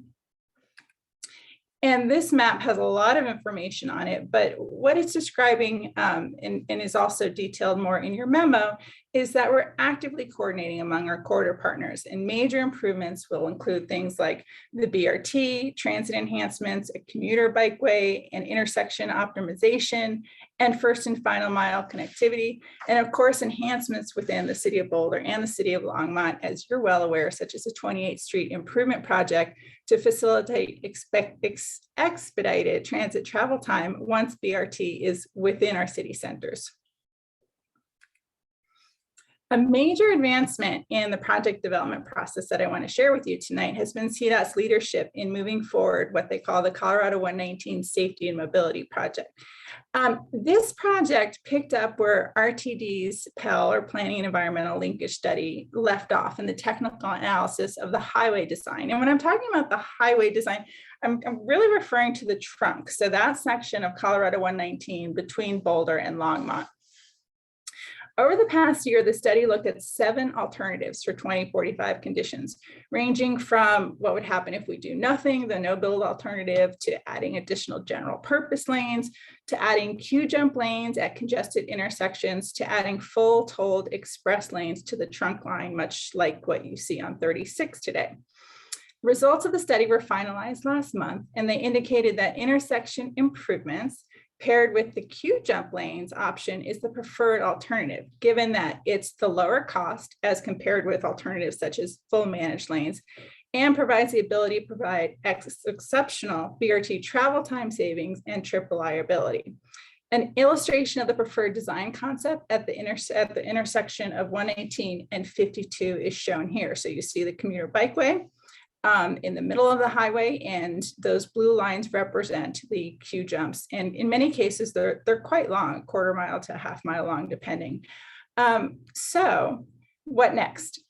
And this map has a lot of information on it, but what it's describing and is also detailed more in your memo is that we're actively coordinating among our corridor partners, and major improvements will include things like the BRT, transit enhancements, a commuter bikeway, and intersection optimization, and first and final mile connectivity, and of course, enhancements within the city of Boulder and the city of Longmont, as you're well aware, such as the 28th Street Improvement Project to facilitate expedited transit travel time once BRT is within our city centers. A major advancement in the project development process that I want to share with you tonight has been CDOT's leadership in moving forward what they call the Colorado 119 Safety and Mobility Project. This project picked up where RTD's PEL, or Planning and Environmental Linkage Study, left off in the technical analysis of the highway design. And when I'm talking about the highway design, I'm really referring to the trunk. So that section of Colorado 119 between Boulder and Longmont. Over the past year, the study looked at 7 alternatives for 2045 conditions, ranging from what would happen if we do nothing, the no build alternative, to adding additional general purpose lanes, to adding queue jump lanes at congested intersections, to adding full tolled express lanes to the trunk line, much like what you see on 36 today. Results of the study were finalized last month, and they indicated that intersection improvements paired with the queue jump lanes option is the preferred alternative, given that it's the lower cost as compared with alternatives such as full managed lanes, and provides the ability to provide exceptional BRT travel time savings and trip reliability. An illustration of the preferred design concept at the intersection of 118 and 52 is shown here. So you see the commuter bikeway in the middle of the highway, and those blue lines represent the queue jumps. And in many cases, they're quite long, a quarter mile to a half mile long, depending. So what next?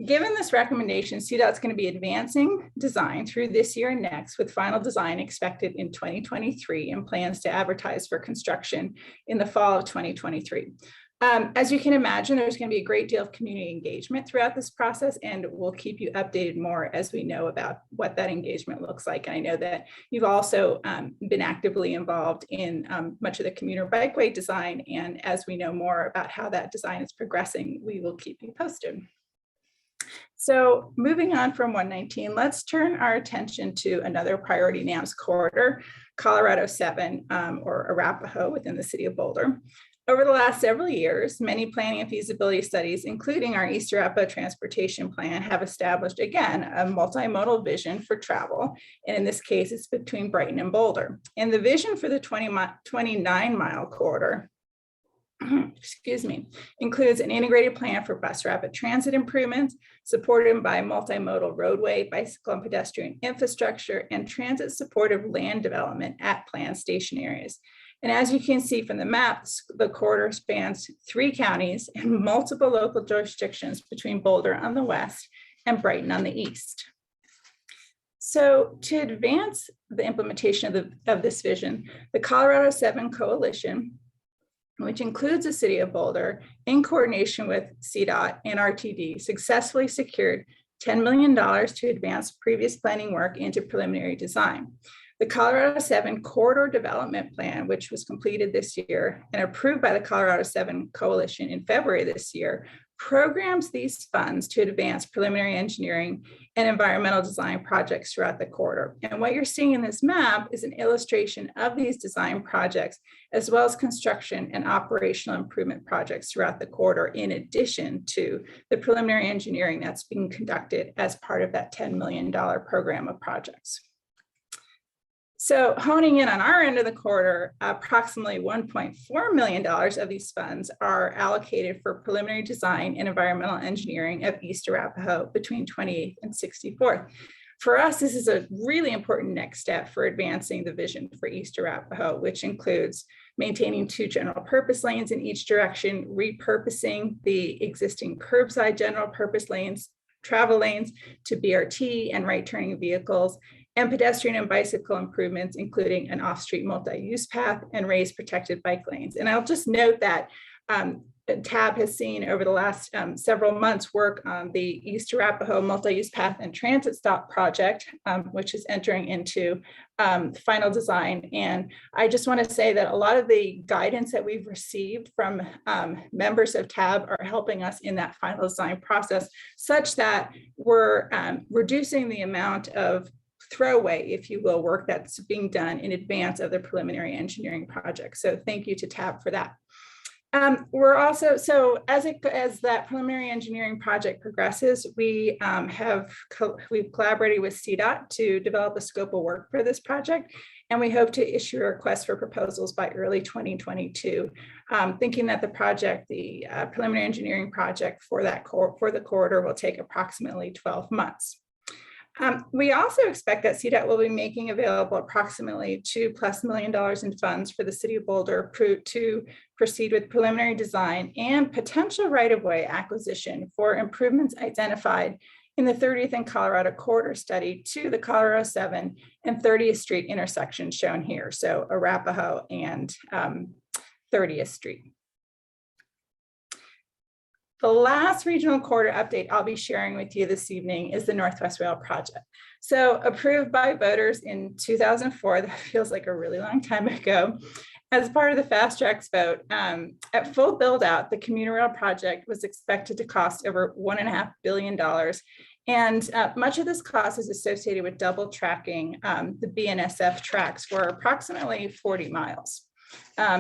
Given this recommendation, CDOT's going to be advancing design through this year and next, with final design expected in 2023 and plans to advertise for construction in the fall of 2023. As you can imagine, there's going to be a great deal of community engagement throughout this process, and we'll keep you updated more as we know about what that engagement looks like. And I know that you've also been actively involved in much of the commuter bikeway design, and as we know more about how that design is progressing, we will keep you posted. So moving on from 119, let's turn our attention to another priority NAMS corridor, Colorado 7, or Arapahoe within the city of Boulder. Over the last several years, many planning and feasibility studies, including our East Arapahoe Transportation Plan, have established, again, a multimodal vision for travel. And in this case, it's between Brighton and Boulder. And the vision for the 29-mile corridor, excuse me, includes an integrated plan for bus rapid transit improvements, supported by multimodal roadway, bicycle and pedestrian infrastructure, and transit supportive land development at planned station areas. And as you can see from the maps, the corridor spans 3 counties and multiple local jurisdictions between Boulder on the west and Brighton on the east. So to advance the implementation of this vision, the Colorado 7 Coalition, which includes the city of Boulder, in coordination with CDOT and RTD, successfully secured $10 million to advance previous planning work into preliminary design. The Colorado 7 Corridor Development Plan, which was completed this year and approved by the Colorado 7 Coalition in February this year, programs these funds to advance preliminary engineering and environmental design projects throughout the corridor. And what you're seeing in this map is an illustration of these design projects, as well as construction and operational improvement projects throughout the corridor, in addition to the preliminary engineering that's being conducted as part of that $10 million program of projects. So honing in on our end of the quarter, approximately $1.4 million of these funds are allocated for preliminary design and environmental engineering of East Arapahoe between 28th and 64th. For us, this is a really important next step for advancing the vision for East Arapahoe, which includes maintaining 2 general purpose lanes in each direction, repurposing the existing curbside general purpose lanes, travel lanes to BRT and right turning vehicles, and pedestrian and bicycle improvements, including an off-street multi-use path and raised protected bike lanes. And I'll just note that TAB has seen over the last several months work on the East Arapahoe multi-use path and transit stop project, which is entering into final design. And I just want to say that a lot of the guidance that we've received from members of TAB are helping us in that final design process, such that we're reducing the amount of throwaway, if you will, work that's being done in advance of the preliminary engineering project. So thank you to TAB for that. We're also, so as that preliminary engineering project progresses, we've collaborated with CDOT to develop a scope of work for this project, and we hope to issue a request for proposals by early 2022. Thinking that the project, the preliminary engineering project for the corridor will take approximately 12 months. We also expect that CDOT will be making available approximately $2+ million in funds for the City of Boulder to proceed with preliminary design and potential right-of-way acquisition for improvements identified in the 30th and Colorado corridor study to the Colorado 7 and 30th Street intersection shown here. So Arapahoe and 30th Street. The last regional corridor update I'll be sharing with you this evening is the Northwest Rail project. So approved by voters in 2004, that feels like a really long time ago, as part of the fast tracks vote. At full build out, the commuter rail project was expected to cost over $1.5 billion. And much of this cost is associated with double tracking the BNSF tracks for approximately 40 miles.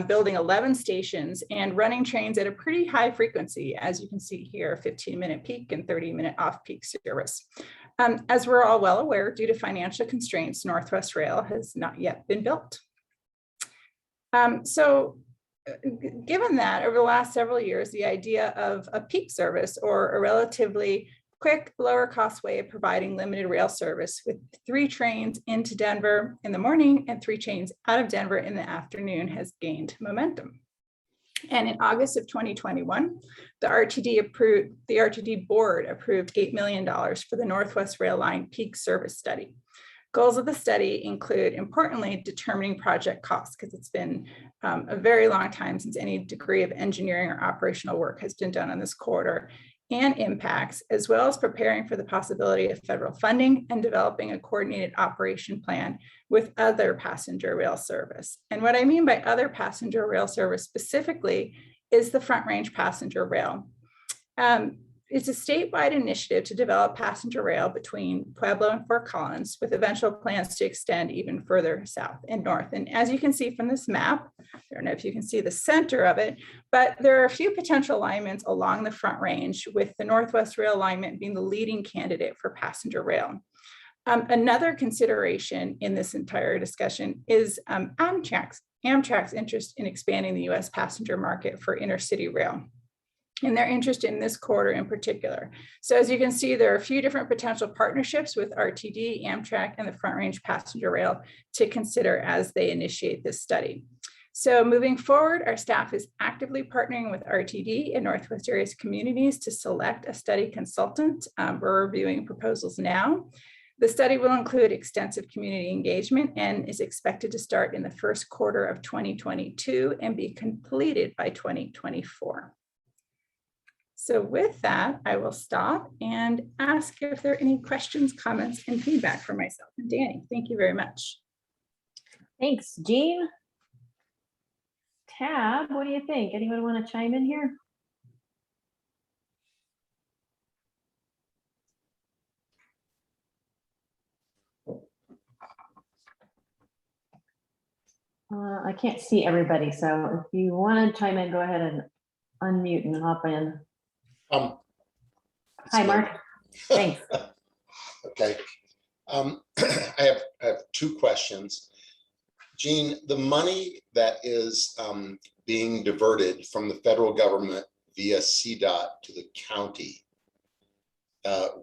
Building 11 stations and running trains at a pretty high frequency, as you can see here, 15-minute peak and 30-minute off-peak service. As we're all well aware, due to financial constraints, Northwest Rail has not yet been built. So given that, over the last several years, the idea of a peak service, or a relatively quick, lower cost way of providing limited rail service with 3 trains into Denver in the morning and 3 trains out of Denver in the afternoon, has gained momentum. And in August of 2021, the RTD board approved $8 million for the Northwest Rail Line peak service study. Goals of the study include, importantly, determining project costs, because it's been a very long time since any degree of engineering or operational work has been done on this corridor, and impacts, as well as preparing for the possibility of federal funding and developing a coordinated operation plan with other passenger rail service. And what I mean by other passenger rail service specifically is the Front Range passenger rail. It's a statewide initiative to develop passenger rail between Pueblo and Fort Collins, with eventual plans to extend even further south and north. And as you can see from this map, I don't know if you can see the center of it, but there are a few potential alignments along the Front Range, with the Northwest Rail alignment being the leading candidate for passenger rail. Another consideration in this entire discussion is Amtrak's interest in expanding the US passenger market for intercity rail, and their interest in this corridor in particular. So as you can see, there are a few different potential partnerships with RTD, Amtrak, and the Front Range Passenger Rail to consider as they initiate this study. So moving forward, our staff is actively partnering with RTD and Northwest Areas communities to select a study consultant. We're reviewing proposals now. The study will include extensive community engagement and is expected to start in the first quarter of 2022 and be completed by 2024. So with that, I will stop and ask if there are any questions, comments, and feedback for myself and Danny. Thank you very much. Thanks, Jean. Tab, what do you think? Anyone want to chime in here? I can't see everybody, so if you want to chime in, go ahead and unmute and hop in. Hi, Mark. Thanks. Okay. I have 2 questions. Gene, the money that is being diverted from the federal government via CDOT to the county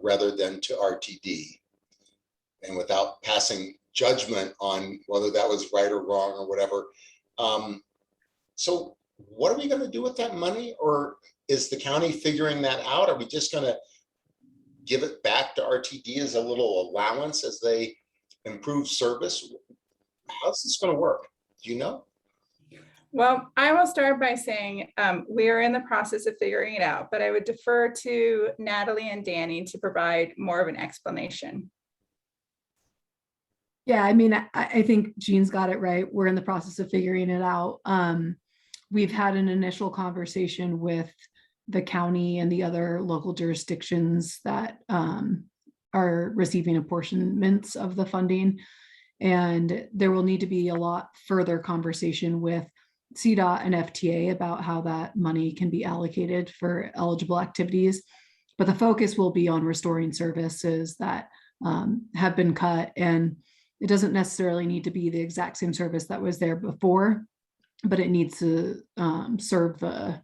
rather than to RTD, and without passing judgment on whether that was right or wrong or whatever. So what are we going to do with that money? Or is the county figuring that out? Are we just going to give it back to RTD as a little allowance as they improve service? How's this going to work? Do you know? Well, I will start by saying we are in the process of figuring it out, but I would defer to Natalie and Danny to provide more of an explanation. Yeah, I mean, I think Jean's got it right. We're in the process of figuring it out. We've had an initial conversation with the county and the other local jurisdictions that are receiving apportionments of the funding. And there will need to be a lot further conversation with CDOT and FTA about how that money can be allocated for eligible activities. But the focus will be on restoring services that have been cut, and it doesn't necessarily need to be the exact same service that was there before, but it needs to serve the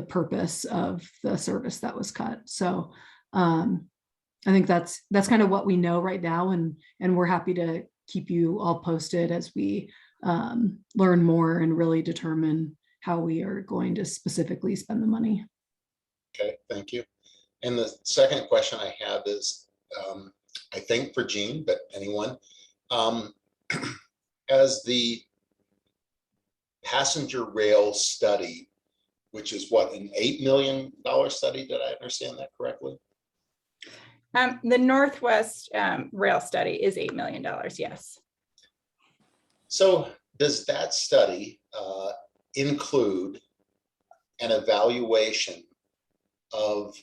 purpose of the service that was cut. So I think that's kind of what we know right now, and we're happy to keep you all posted as we learn more and really determine how we are going to specifically spend the money. Okay, thank you. And the second question I have is, I think for Jean, but anyone, as the passenger rail study, which is what, an $8 million study, did I understand that correctly? The Northwest Rail Study is $8 million, yes. So does that study include an evaluation of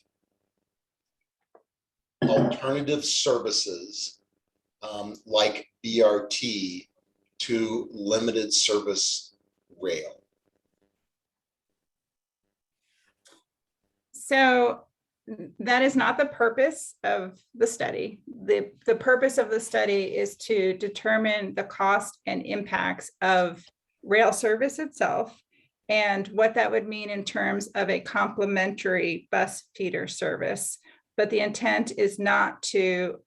alternative services like BRT to limited service rail? So that is not the purpose of the study. The purpose of the study is to determine the cost and impacts of rail service itself and what that would mean in terms of a complementary bus feeder service. But the intent is not to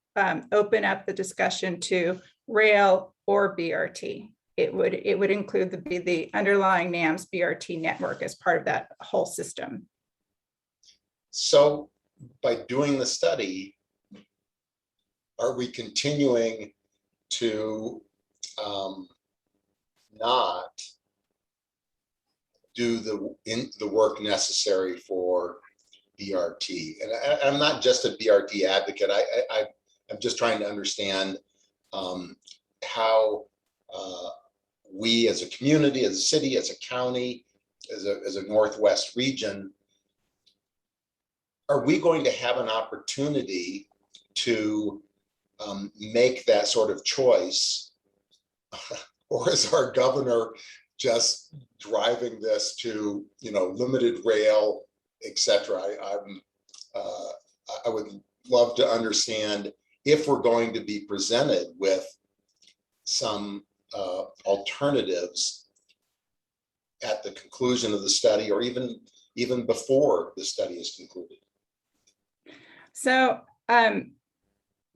open up the discussion to rail or BRT. It would include the underlying NAMS BRT network as part of that whole system. So by doing the study, are we continuing to not do the work necessary for BRT? And I'm not just a BRT advocate. I'm just trying to understand how we as a community, as a city, as a county, as a Northwest region, are we going to have an opportunity to make that sort of choice? Or is our governor just driving this to, limited rail, et cetera? I would love to understand if we're going to be presented with some alternatives at the conclusion of the study, or even before the study is concluded. So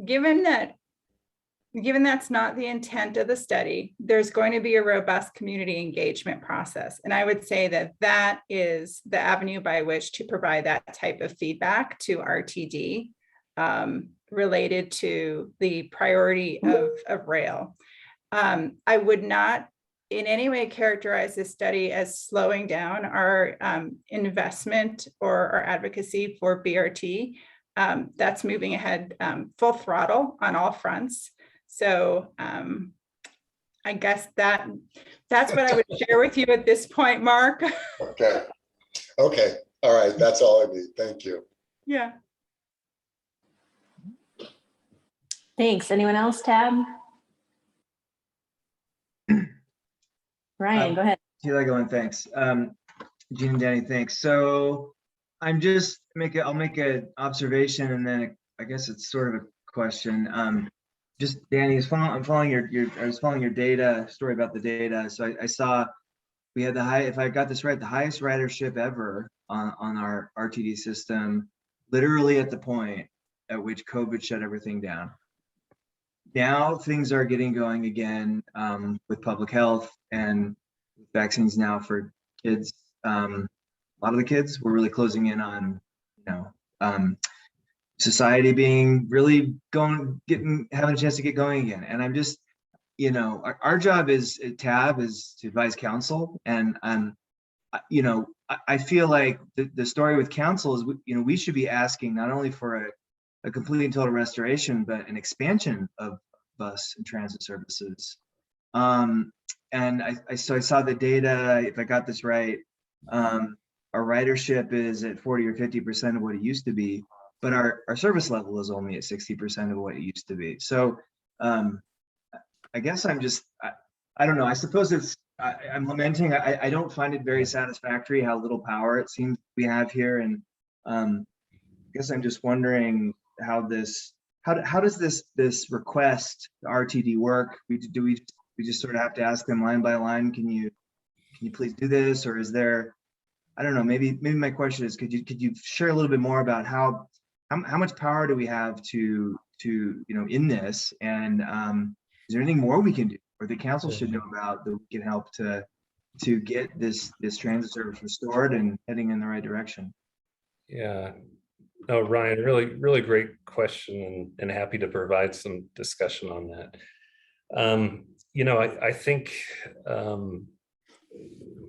given that's not the intent of the study, there's going to be a robust community engagement process. And I would say that is the avenue by which to provide that type of feedback to RTD related to the priority of rail. I would not in any way characterize this study as slowing down our investment or our advocacy for BRT. That's moving ahead full throttle on all fronts. So I guess that's what I would share with you at this point, Mark. Okay. All right. That's all I need. Thank you. Yeah. Thanks. Anyone else, Tab? Ryan, go ahead. Keep that going. Thanks. Jean and Danny, thanks. So I'll make an observation, and then I guess it's sort of a question. just Danny, I'm following I was following your data story about the data. So I saw we had if I got this right, the highest ridership ever on our RTD system, literally at the point at which COVID shut everything down. Now things are getting going again with public health and vaccines now for kids. A lot of the kids, we're really closing in on, society being really having a chance to get going again. And I'm just, our job is at TAB is to advise council. And, I feel like the story with council is, we should be asking not only for a complete and total restoration, but an expansion of bus and transit services. And I saw the data, if I got this right, our ridership is at 40 or 50% of what it used to be, but our service level is only at 60% of what it used to be. So I guess I'm just, I don't know, I suppose I'm lamenting, I don't find it very satisfactory how little power it seems we have here. And I guess I'm just wondering how does this request, the RTD work? We just sort of have to ask them line by line, can you please do this? Or is there, I don't know, maybe my question is, could you share a little bit more about how much power do we have to in this? And is there anything more we can do, or the council should know about, that we can help to get this transit service restored and heading in the right direction? Yeah. No, Ryan, really great question, and happy to provide some discussion on that. I think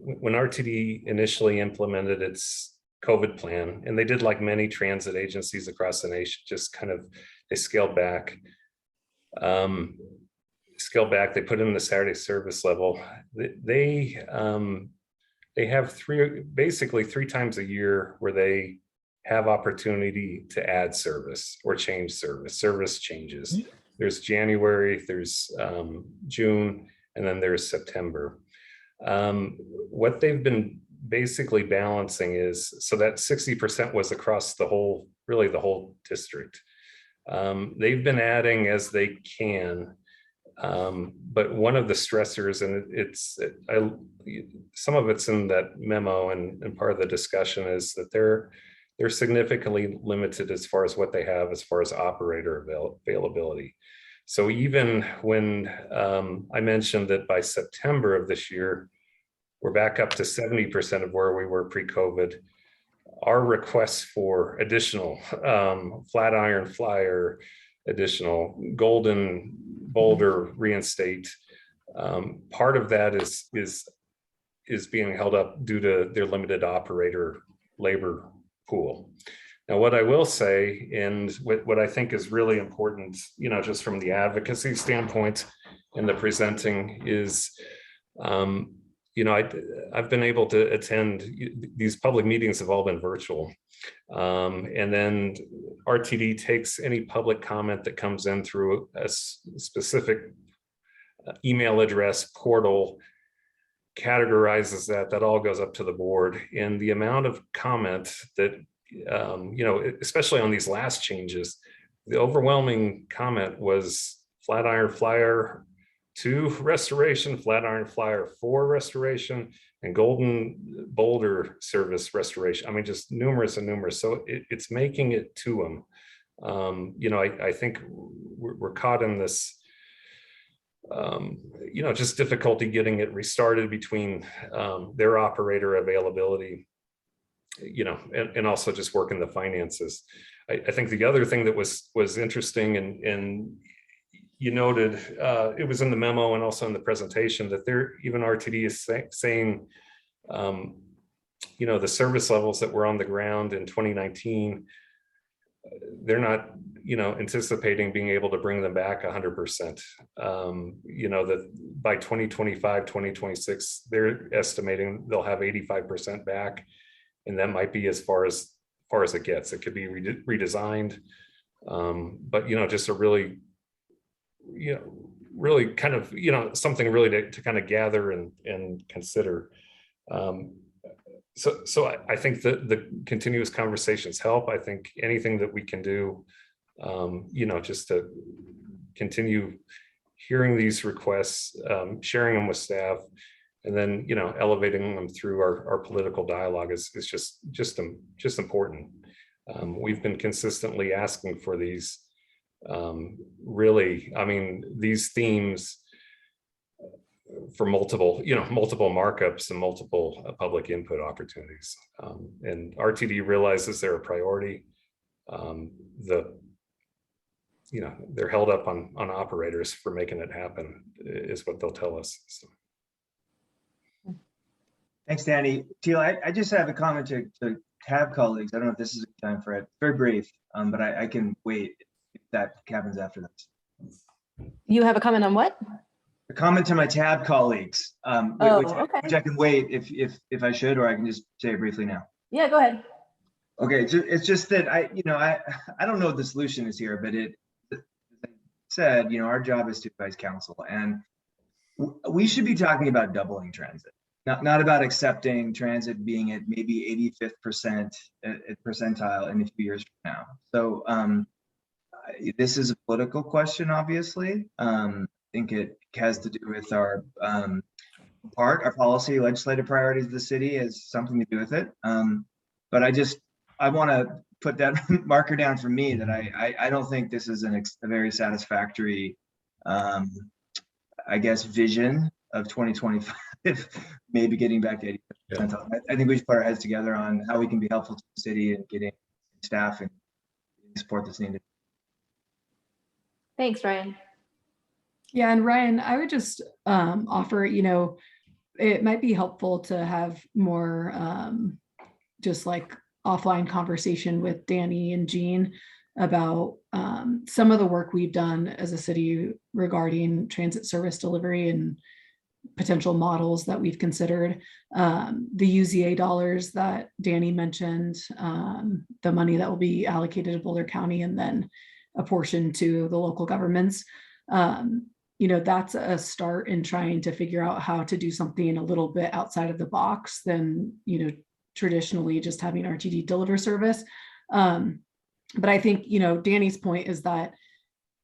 when RTD initially implemented its COVID plan, and they did like many transit agencies across the nation, just kind of, they scaled back. They put in the Saturday service level. They have basically three times a year where they have opportunity to add service or change service changes. There's January, there's June, and then there's September. What they've been basically balancing is, so that 60% was across the whole district. They've been adding as they can, but one of the stressors, and some of it's in that memo, and part of the discussion is that they're significantly limited as far as what they have as far as operator availability. So even when I mentioned that by September of this year, we're back up to 70% of where we were pre-COVID, our requests for additional Flatiron Flyer, additional Golden, Boulder reinstate, part of that is being held up due to their limited operator labor pool. Now, what I will say, and what I think is really important, just from the advocacy standpoint in the presenting, is, I've been able to attend, these public meetings have all been virtual. And then RTD takes any public comment that comes in through a specific email address portal, categorizes that all goes up to the board. And the amount of comment that, especially on these last changes, the overwhelming comment was Flatiron Flyer 2 restoration, Flatiron Flyer 4 restoration, and Golden Boulder service restoration. I mean, just numerous and numerous. So it's making it to them. I think we're caught in this, just difficulty getting it restarted between their operator availability, and also just working the finances. I think the other thing that was interesting, and you noted, it was in the memo and also in the presentation, that even RTD is saying, the service levels that were on the ground in 2019, they're not, anticipating being able to bring them back 100%. That by 2025, 2026, they're estimating they'll have 85% back, and that might be as far as it gets. It could be redesigned, but just a really kind of, something really to kind of gather and consider. So I think that the continuous conversations help. I think anything that we can do, just to continue hearing these requests, sharing them with staff, and then, you know, elevating them through our political dialogue is just important. We've been consistently asking for these, really, I mean, these themes for multiple markups and multiple public input opportunities. And RTD realizes they're a priority. They're held up on operators for making it happen, is what they'll tell us. So. Thanks, Danny. Teal, I just have a comment to TAB colleagues. I don't know if this is a time for it. Very brief, but I can wait if that happens after this. You have a comment on what? A comment to my TAB colleagues, Okay. which I can wait if I should, or I can just say it briefly now. Yeah, go ahead. Okay, it's just that I don't know what the solution is here, but as I said, our job is to advise council, and we should be talking about doubling transit, not about accepting transit being at maybe 85th percentile in a few years from now. So this is a political question, obviously. I think it has to do with our policy, legislative priorities of the city has something to do with it. But I want to put that marker down for me that I don't think this is a very satisfactory, I guess, vision of 2025, maybe getting back to 80%. I think we should put our heads together on how we can be helpful to the city and getting staff and support that's needed. Thanks, Ryan. Yeah, and Ryan, I would just offer, it might be helpful to have more just like offline conversation with Danny and Jean about some of the work we've done as a city regarding transit service delivery and potential models that we've considered. The UZA dollars that Danny mentioned, the money that will be allocated to Boulder County and then a portion to the local governments. That's a start in trying to figure out how to do something a little bit outside of the box than, traditionally just having RTD deliver service. But I think, Danny's point is that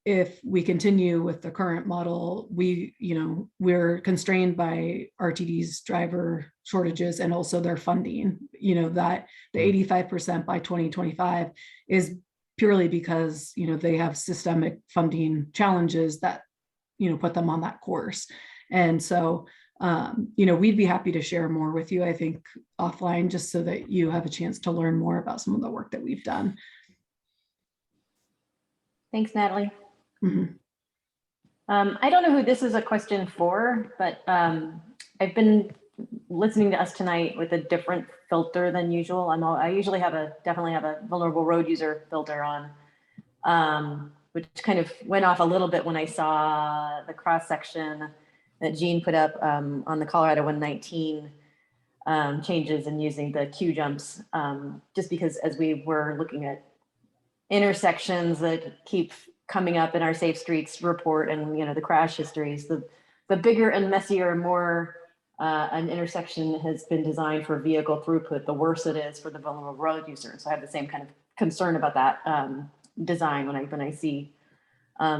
if we continue with the current model, we're constrained by RTD's driver shortages and also their funding, that the 85% by 2025 is purely because, they have systemic funding challenges that, put them on that course. And so, we'd be happy to share more with you, I think, offline, just so that you have a chance to learn more about some of the work that we've done. Thanks, Natalie. Mm-hmm. I don't know who this is a question for, but I've been listening to us tonight with a different filter than usual. I usually definitely have a vulnerable road user filter on, which kind of went off a little bit when I saw the cross section that Jean put up on the Colorado 119 changes and using the Q jumps, just because as we were looking at intersections that keep coming up in our Safe Streets report and the crash histories, the bigger and messier, more an intersection has been designed for vehicle throughput, the worse it is for the vulnerable road user. So I have the same kind of concern about that design when I see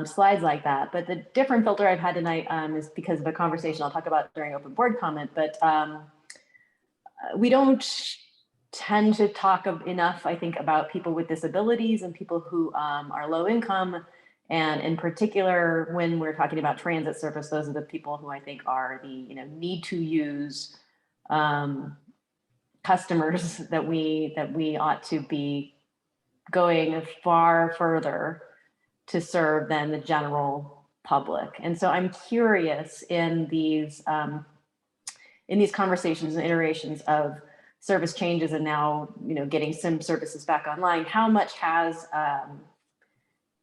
slides like that. But the different filter I've had tonight is because of a conversation I'll talk about during open board comment, but we don't tend to talk enough, I think, about people with disabilities and people who are low income. And in particular, when we're talking about transit service, those are the people who I think are the need to use customers that we ought to be going far further to serve than the general public. And so I'm curious in these conversations and iterations of service changes and now getting some services back online, how much has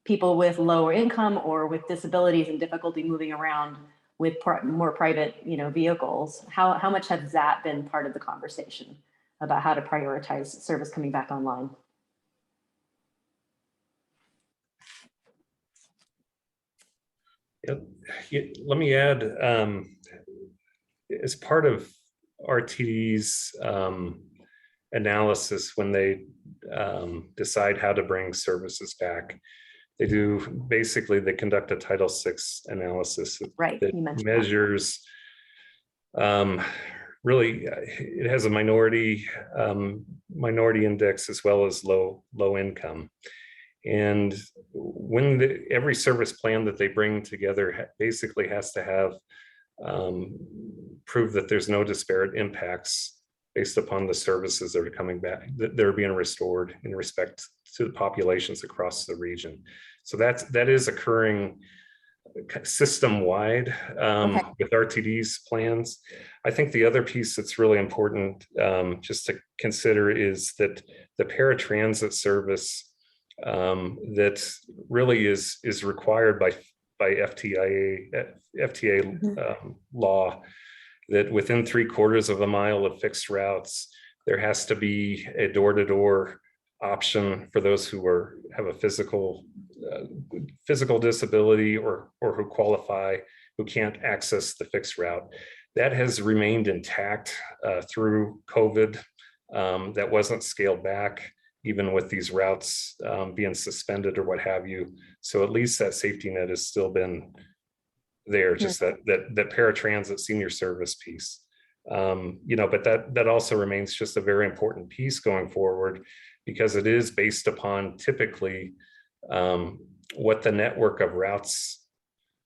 people with lower income or with disabilities and difficulty moving around with more private vehicles, how much has that been part of the conversation about how to prioritize service coming back online? Let me add, as part of RTD's analysis when they decide how to bring services back, They do, basically, they conduct a Title VI analysis Right, that you mentioned that. measures, really, it has a minority index as well as low income. And when every service plan that they bring together basically has to have prove that there's no disparate impacts based upon the services that are coming back, that they're being restored in respect to the populations across the region. So that is occurring system-wide with RTD's plans. I think the other piece that's really important just to consider is that the paratransit service that really is required by FTA law, that within 3/4 of a mile of fixed routes, there has to be a door-to-door option for those who have a physical disability or who qualify, who can't access the fixed route. That has remained intact through COVID. That wasn't scaled back, even with these routes being suspended or what have you. So at least that safety net has still been there, just that paratransit senior service piece. But that also remains just a very important piece going forward, because it is based upon typically what the network of routes,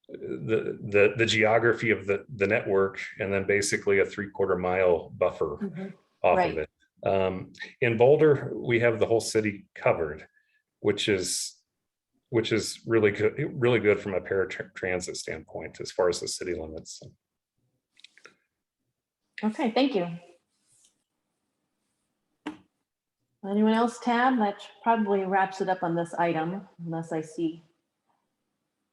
the geography of the network, and then basically a 3/4 mile buffer off of it. In Boulder, we have the whole city covered, which is really good from a paratransit standpoint as far as the city limits. Okay, thank you. Anyone else? Tab? That probably wraps it up on this item, unless I see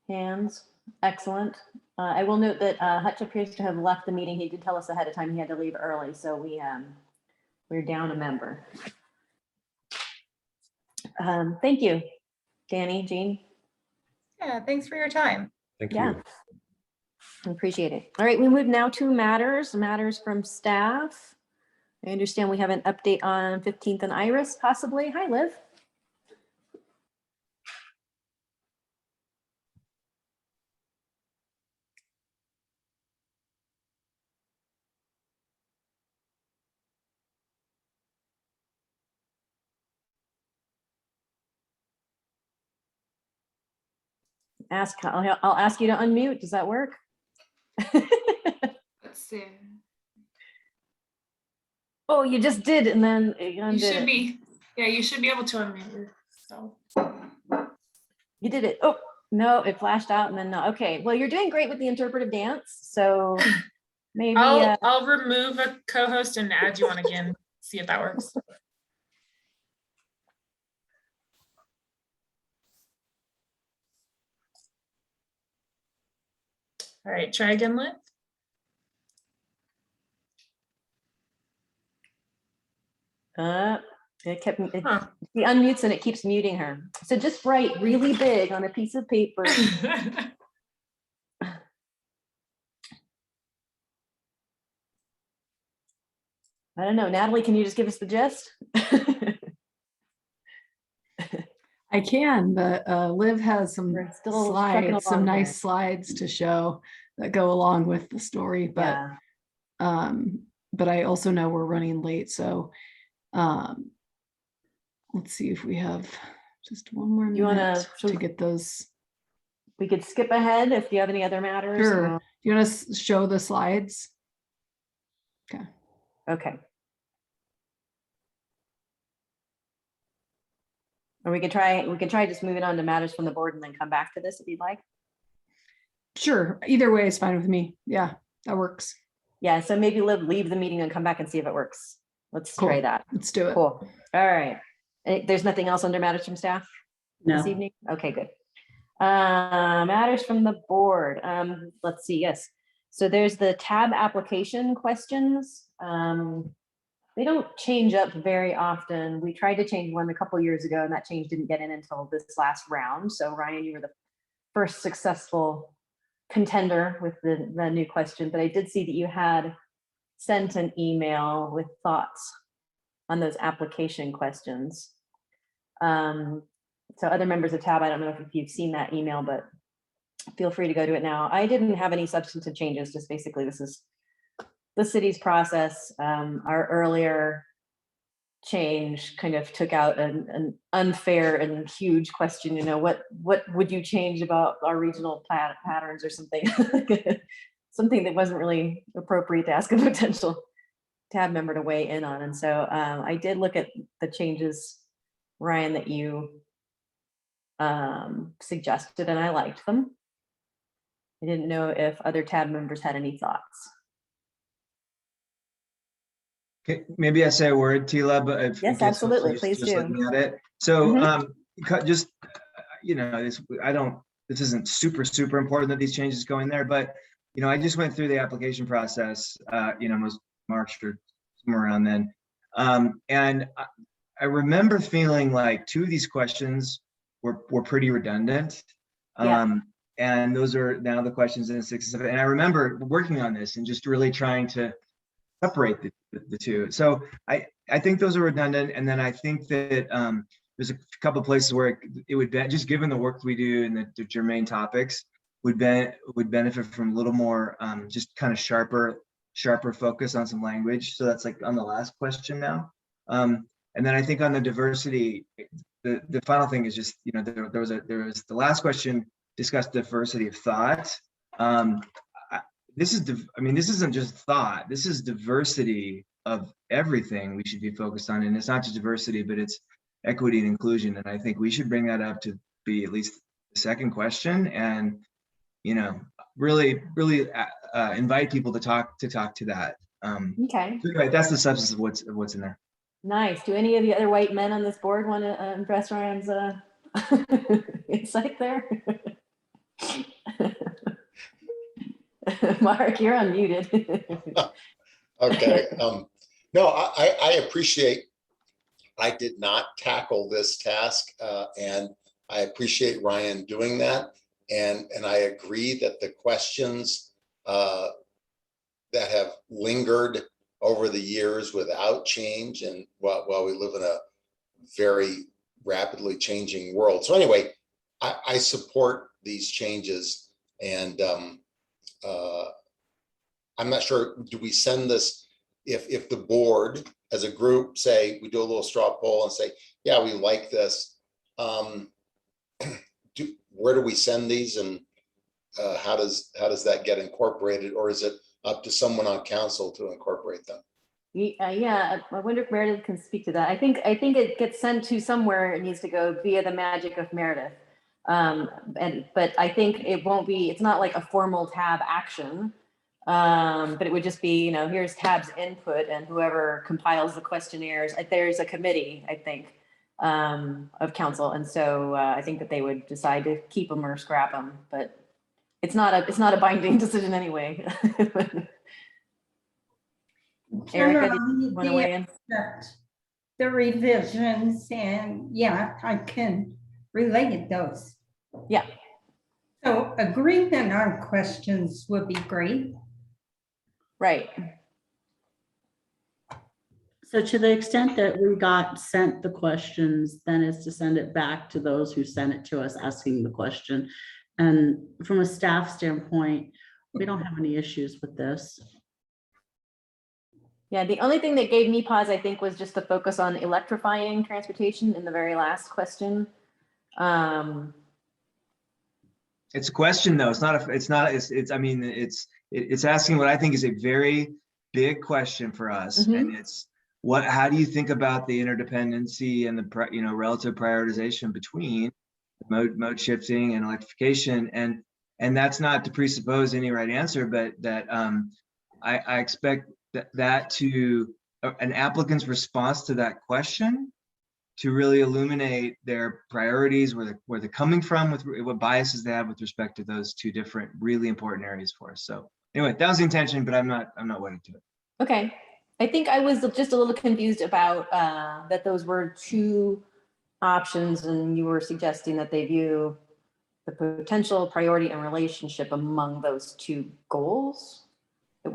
hands. Excellent. I will note that Hutch appears to have left the meeting. He did tell us ahead of time he had to leave early, so we're down a member. Thank you, Danny, Jean. Yeah, thanks for your time. Thank you. Yeah, appreciate it. All right, we move now to matters from staff. I understand we have an update on 15th and Iris, possibly. Hi, Liv. I'll ask you to unmute. Does that work? Let's see. Oh, you just did, and then You should be. Yeah, you should be able to unmute yourself. You did it. Oh, no, it flashed out and then no. Okay, well, you're doing great with the interpretive dance. So maybe I'll remove a co-host and add you on again. See if that works. All right, try again, Liv. It kept he unmutes and it keeps muting her. So just write really big on a piece of paper. I don't know, Natalie, can you just give us the gist? I can, but Liv has some still slides, some along nice here. slides to show that go along with the story. But but I also know we're running late, so let's see if we have just one more minute to get those. We could skip ahead if you have any other matters. Sure. You want to show the slides? Okay. Okay. Or we could try just moving on to matters from the board and then come back to this if you'd like. Sure. Either way is fine with me. Yeah, that works. Yeah, so maybe leave the meeting and come back and see if it works. Let's try that. Let's do it. Cool. All right. There's nothing else under matters from staff this No. evening? Okay, good. Matters from the board. Let's see, yes. So there's the tab application questions. They don't change up very often. We tried to change one a couple years ago and that change didn't get in until this last round. So Ryan, you were the first successful contender with the new question, but I did see that you had sent an email with thoughts on those application questions. So other members of TAB, I don't know if you've seen that email, but feel free to go to it now. I didn't have any substantive changes, just basically this is the city's process. Our earlier change kind of took out an unfair and huge question, you know, what would you change about our regional patterns or something? Something that wasn't really appropriate to ask a potential TAB member to weigh in on. And so I did look at the changes, Ryan, that you suggested, and I liked them. I didn't know if other TAB members had any thoughts. Okay, maybe I say a word, Tila, but if Yes, absolutely, please just do. looking at it. So Mhm. just, you know, this isn't super important that these changes go in there, but, you know, I just went through the application process, you know, most March or somewhere around then. And I remember feeling like two of these questions were pretty redundant. Yeah. And those are now the questions in 6 and 7. And I remember working on this and just really trying to separate the two. So I think those are redundant. And then I think that there's a couple of places where it would be, just given the work we do and the germane topics, would benefit from a little more just kind of sharper focus on some language. So that's like on the last question now. And then I think on the diversity, the final thing is just, you know, there was the last question discussed diversity of thought. This isn't just thought, this is diversity of everything we should be focused on. And it's not just diversity, but it's equity and inclusion. And I think we should bring that up to be at least the second question, and, you know, really invite people to talk to that. Okay. So anyway, that's the substance of what's in there. Nice. Do any of the other white men on this board want to impress Ryan's insight there? Mark, you're unmuted. Okay. No, I appreciate, I did not tackle this task, and I appreciate Ryan doing that. And I agree that the questions that have lingered over the years without change, and while we live in a very rapidly changing world. So anyway, I support these changes, and I'm not sure, do we send this, if the board as a group say, we do a little straw poll and say, yeah, we like this, where do we send these, and how does that get incorporated, or is it up to someone on council to incorporate them? Yeah, I wonder if Meredith can speak to that. I think it gets sent to somewhere. It needs to go via the magic of Meredith. But I think it won't be, it's not like a formal TAB action, but it would just be, you know, here's TAB's input, and whoever compiles the questionnaires, there's a committee, I think, of council. And so I think that they would decide to keep them or scrap them, but it's not a binding decision anyway. Erica, do you want to weigh in? The revisions, and yeah, I can relate those. Yeah. So agreement on questions would be great. Right. So to the extent that we got sent the questions, then it's to send it back to those who sent it to us asking the question. And from a staff standpoint, we don't have any issues with this. Yeah, the only thing that gave me pause, I think, was just the focus on electrifying transportation in the very last question. It's a question though. It's asking what I think is a very big question for us. Mhm. And it's how do you think about the interdependency and the, you know, relative prioritization between mode shifting and electrification? And that's not to presuppose any right answer, but that I expect that to an applicant's response to that question to really illuminate their priorities, where they're coming from, with what biases they have with respect to those two different really important areas for us. So anyway, that was the intention, but I'm not wedded to it. Okay. I think I was just a little confused about that those were two options, and you were suggesting that they view the potential priority and relationship among those two goals.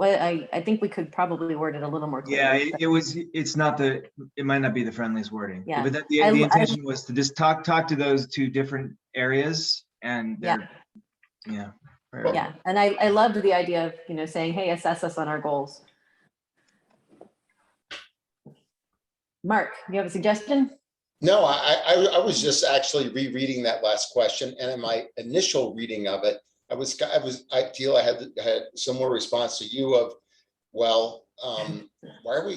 I think we could probably word it a little more Yeah, clearly. it might not be the friendliest wording. Yeah. But the I- intention was to just talk to those two different areas and Yeah. yeah. Yeah, and I loved the idea of, saying, hey, assess us on our goals. Mark, you have a suggestion? No, I was just actually rereading that last question, and in my initial reading of it, I feel I had similar response to you of, well, why are we,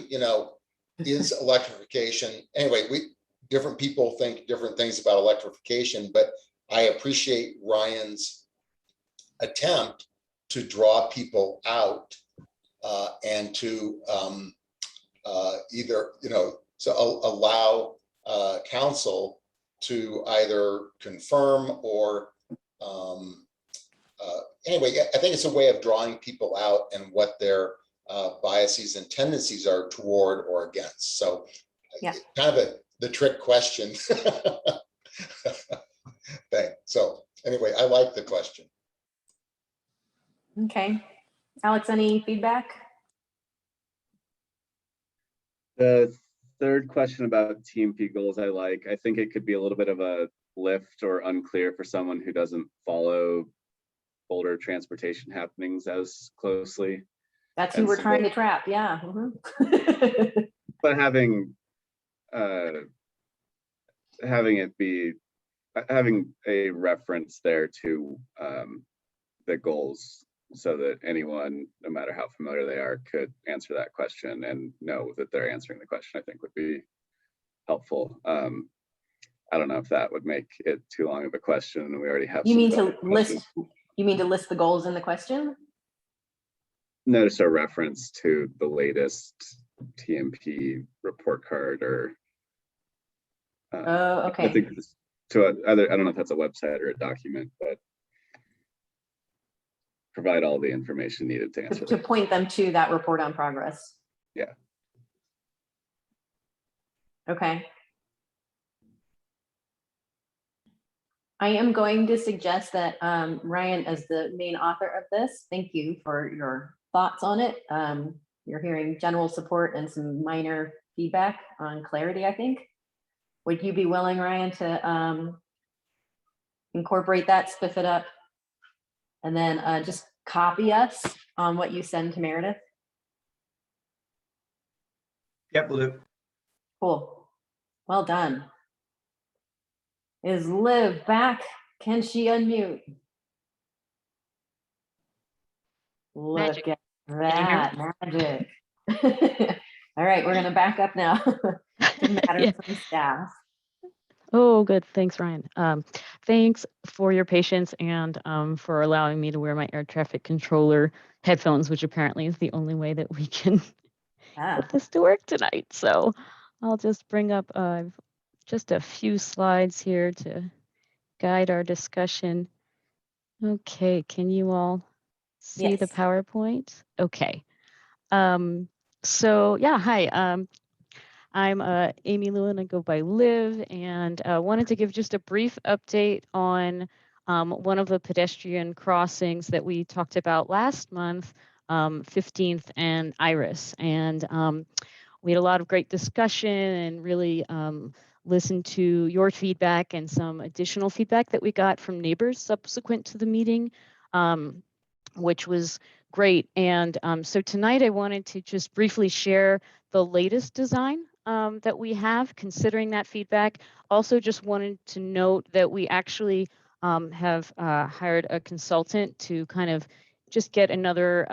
is electrification, anyway, different people think different things about electrification, but I appreciate Ryan's attempt to draw people out and to either, allow council to either confirm or anyway, I think it's a way of drawing people out and what their biases and tendencies are toward or against. So yeah, kind of the trick question thing. So anyway, I like the question. Okay. Alex, any feedback? The third question about TMP goals I like. I think it could be a little bit of a lift or unclear for someone who doesn't follow Boulder transportation happenings as closely. That's who we're trying to trap, yeah. But having a reference there to the goals so that anyone, no matter how familiar they are, could answer that question and know that they're answering the question, I think would be helpful. I don't know if that would make it too long of a question, and we already have. You mean to list the goals in the question? Notice a reference to the latest TMP report card or. Okay. I think I don't know if that's a website or a document, but provide all the information needed to answer. To point them to that report on progress. Yeah. Okay. I am going to suggest that Ryan, as the main author of this, thank you for your thoughts on it. You're hearing general support and some minor feedback on clarity, I think. Would you be willing, Ryan, to incorporate that, spiff it up, and then just copy us on what you send to Meredith? Yep, we'll do. Cool. Well done. Is Liv back? Can she unmute? Look Magic. at that magic. All right, we're going to back up now to matters from staff. Oh, good. Thanks, Ryan. Thanks for your patience and for allowing me to wear my air traffic controller headphones, which apparently is the only way that we can put this to work tonight. So I'll just bring up just a few slides here to guide our discussion. Okay, can you all see the PowerPoint? Okay. So yeah, hi. I'm Amy Lewin, I go by Liv, and wanted to give just a brief update on one of the pedestrian crossings that we talked about last month, 15th and Iris. And we had a lot of great discussion and really listened to your feedback and some additional feedback that we got from neighbors subsequent to the meeting, which was great. And so tonight I wanted to just briefly share the latest design that we have, considering that feedback. Also just wanted to note that we actually have hired a consultant to kind of just get another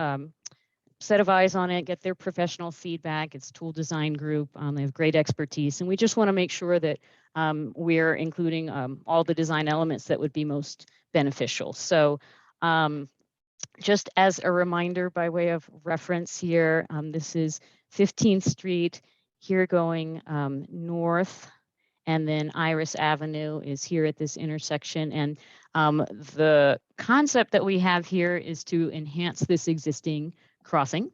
set of eyes on it, get their professional feedback. It's Tool Design Group. They have great expertise, and we just want to make sure that we're including all the design elements that would be most beneficial. So just as a reminder, by way of reference here, this is 15th Street here going north, and then Iris Avenue is here at this intersection. And the concept that we have here is to enhance this existing crossing.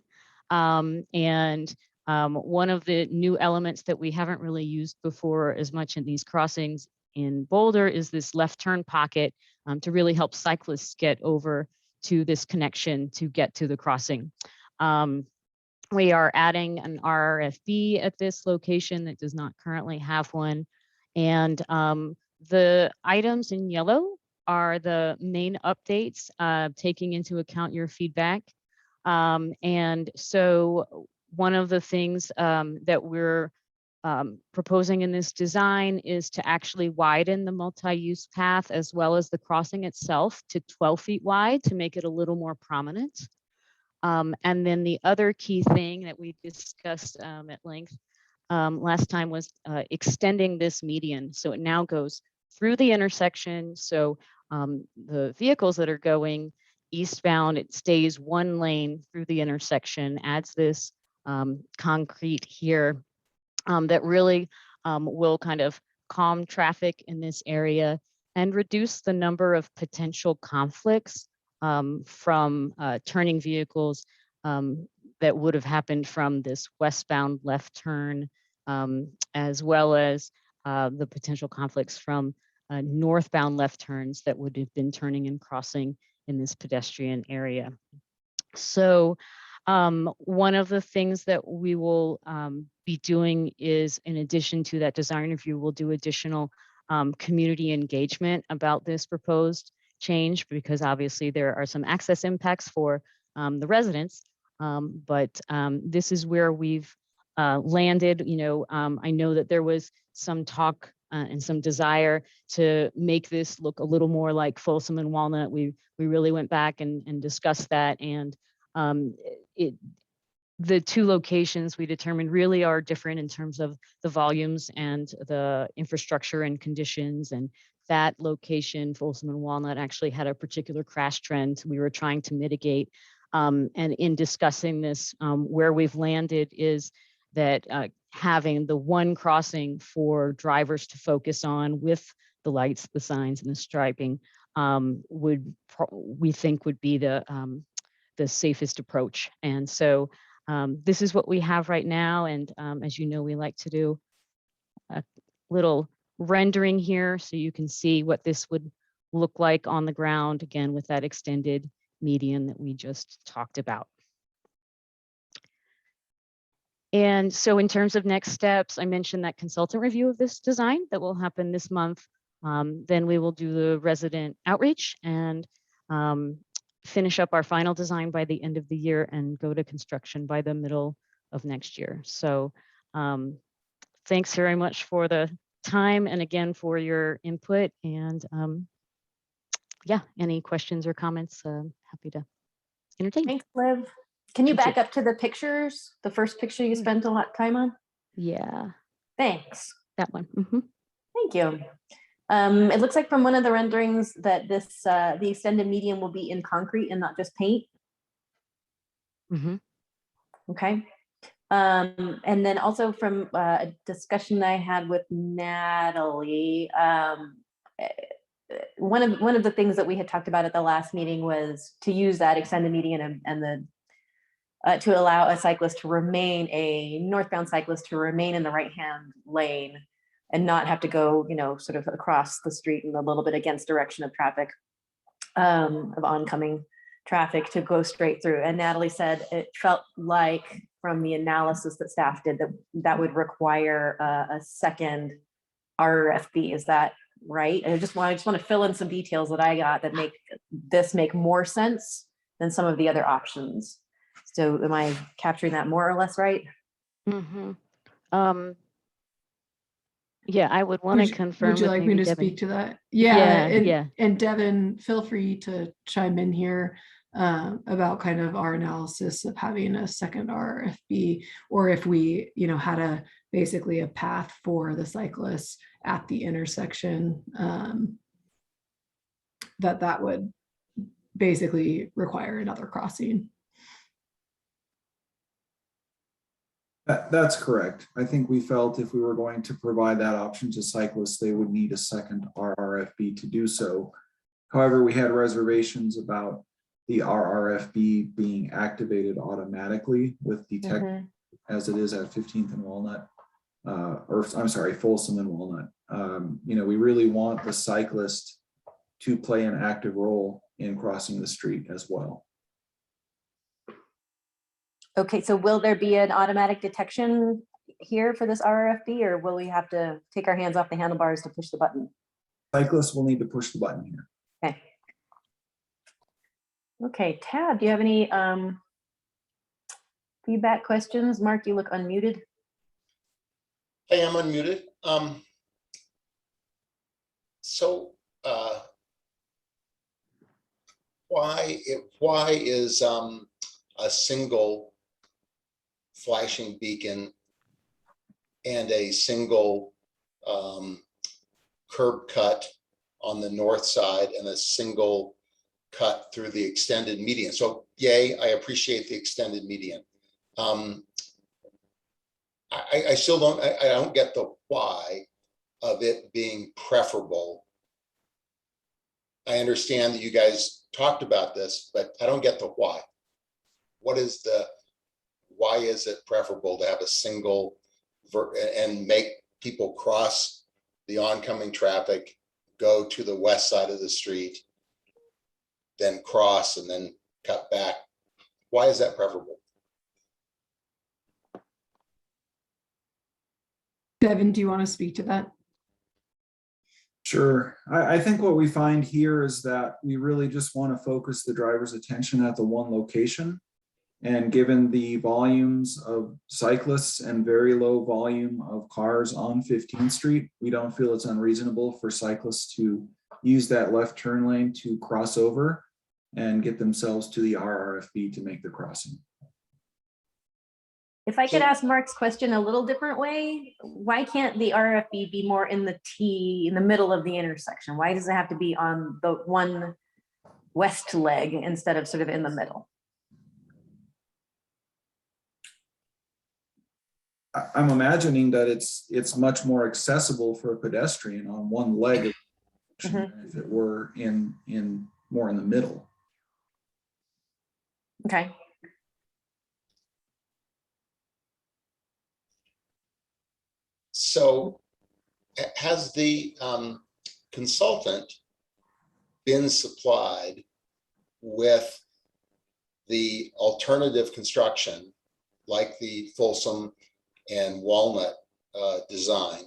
And one of the new elements that we haven't really used before as much in these crossings in Boulder is this left turn pocket to really help cyclists get over to this connection to get to the crossing. We are adding an RRFB at this location that does not currently have one. And the items in yellow are the main updates, taking into account your feedback. And so one of the things that we're proposing in this design is to actually widen the multi-use path as well as the crossing itself to 12 feet wide to make it a little more prominent. And then the other key thing that we discussed at length last time was extending this median. So it now goes through the intersection. So the vehicles that are going eastbound, it stays one lane through the intersection, adds this concrete here that really will kind of calm traffic in this area and reduce the number of potential conflicts from turning vehicles that would have happened from this westbound left turn, as well as the potential conflicts from northbound left turns that would have been turning and crossing in this pedestrian area. So one of the things that we will be doing is, in addition to that design review, we'll do additional community engagement about this proposed change, because obviously there are some access impacts for the residents. But this is where we've landed. I know that there was some talk and some desire to make this look a little more like Folsom and Walnut. We really went back and discussed that, and the two locations we determined really are different in terms of the volumes and the infrastructure and conditions. And that location, Folsom and Walnut, actually had a particular crash trend we were trying to mitigate. And in discussing this, where we've landed is that having the one crossing for drivers to focus on with the lights, the signs, and the striping we think would be the safest approach. And so this is what we have right now. And as you know, we like to do a little rendering here so you can see what this would look like on the ground, again, with that extended median that we just talked about. And so in terms of next steps, I mentioned that consultant review of this design that will happen this month. Then we will do the resident outreach and finish up our final design by the end of the year and go to construction by the middle of next year. So thanks very much for the time and again for your input. And yeah, any questions or comments, happy to entertain. Thanks, Liv. Can you Thank back up to the pictures? The first picture you spent a lot of time on? Yeah. Thanks. That one. Thank you. It looks like from one of the renderings that this the extended median will be in concrete and not just paint. Okay. And then also from a discussion I had with Natalie, one of the things that we had talked about at the last meeting was to use that extended median and the to allow a cyclist to remain, a northbound cyclist to remain in the right-hand lane and not have to go, sort of across the street and a little bit against direction of traffic, of oncoming traffic, to go straight through. And Natalie said it felt like from the analysis that staff did that would require a second RFB. Is that right? And I just want to fill in some details that I got that make this make more sense than some of the other options. So am I capturing that more or less right? Yeah, I would want to confirm. Would you like me to Devin. speak to that? Yeah. And Devin, feel free to chime in here about kind of our analysis of having a second RFB, or if we, had basically a path for the cyclists at the intersection, that would basically require another crossing. That's correct. I think we felt if we were going to provide that option to cyclists, they would need a second RRFB to do so. However, we had reservations about the RRFB being activated automatically with detect as it is at 15th and Walnut, or I'm sorry, Folsom and Walnut. We really want the cyclist to play an active role in crossing the street as well. Okay, so will there be an automatic detection here for this RRFB, or will we have to take our hands off the handlebars to push the button? Cyclists will need to push the button here. Okay. Okay, Tab, do you have any feedback, questions? Mark, you look unmuted. Hey, I'm unmuted. So why is a single flashing beacon and a single curb cut on the north side and a single cut through the extended median? So yay, I appreciate the extended median. I still don't, I don't get the why of it being preferable. I understand that you guys talked about this, but I don't get the why. Why is it preferable to have a single and make people cross the oncoming traffic, go to the west side of the street, then cross and then cut back? Why is that preferable? Devin, do you want to speak to that? Sure. I think what we find here is that we really just want to focus the driver's attention at the one location. And given the volumes of cyclists and very low volume of cars on 15th Street, we don't feel it's unreasonable for cyclists to use that left turn lane to cross over and get themselves to the RRFB to make the crossing. If I could ask Mark's question a little different way, why can't the RFB be more in the T, in the middle of the intersection? Why does it have to be on the one west leg instead of sort of in the middle? I'm imagining that it's much more accessible for a pedestrian on one leg than if it were in more in the middle. Okay. So has the consultant been supplied with the alternative construction like the Folsom and Walnut design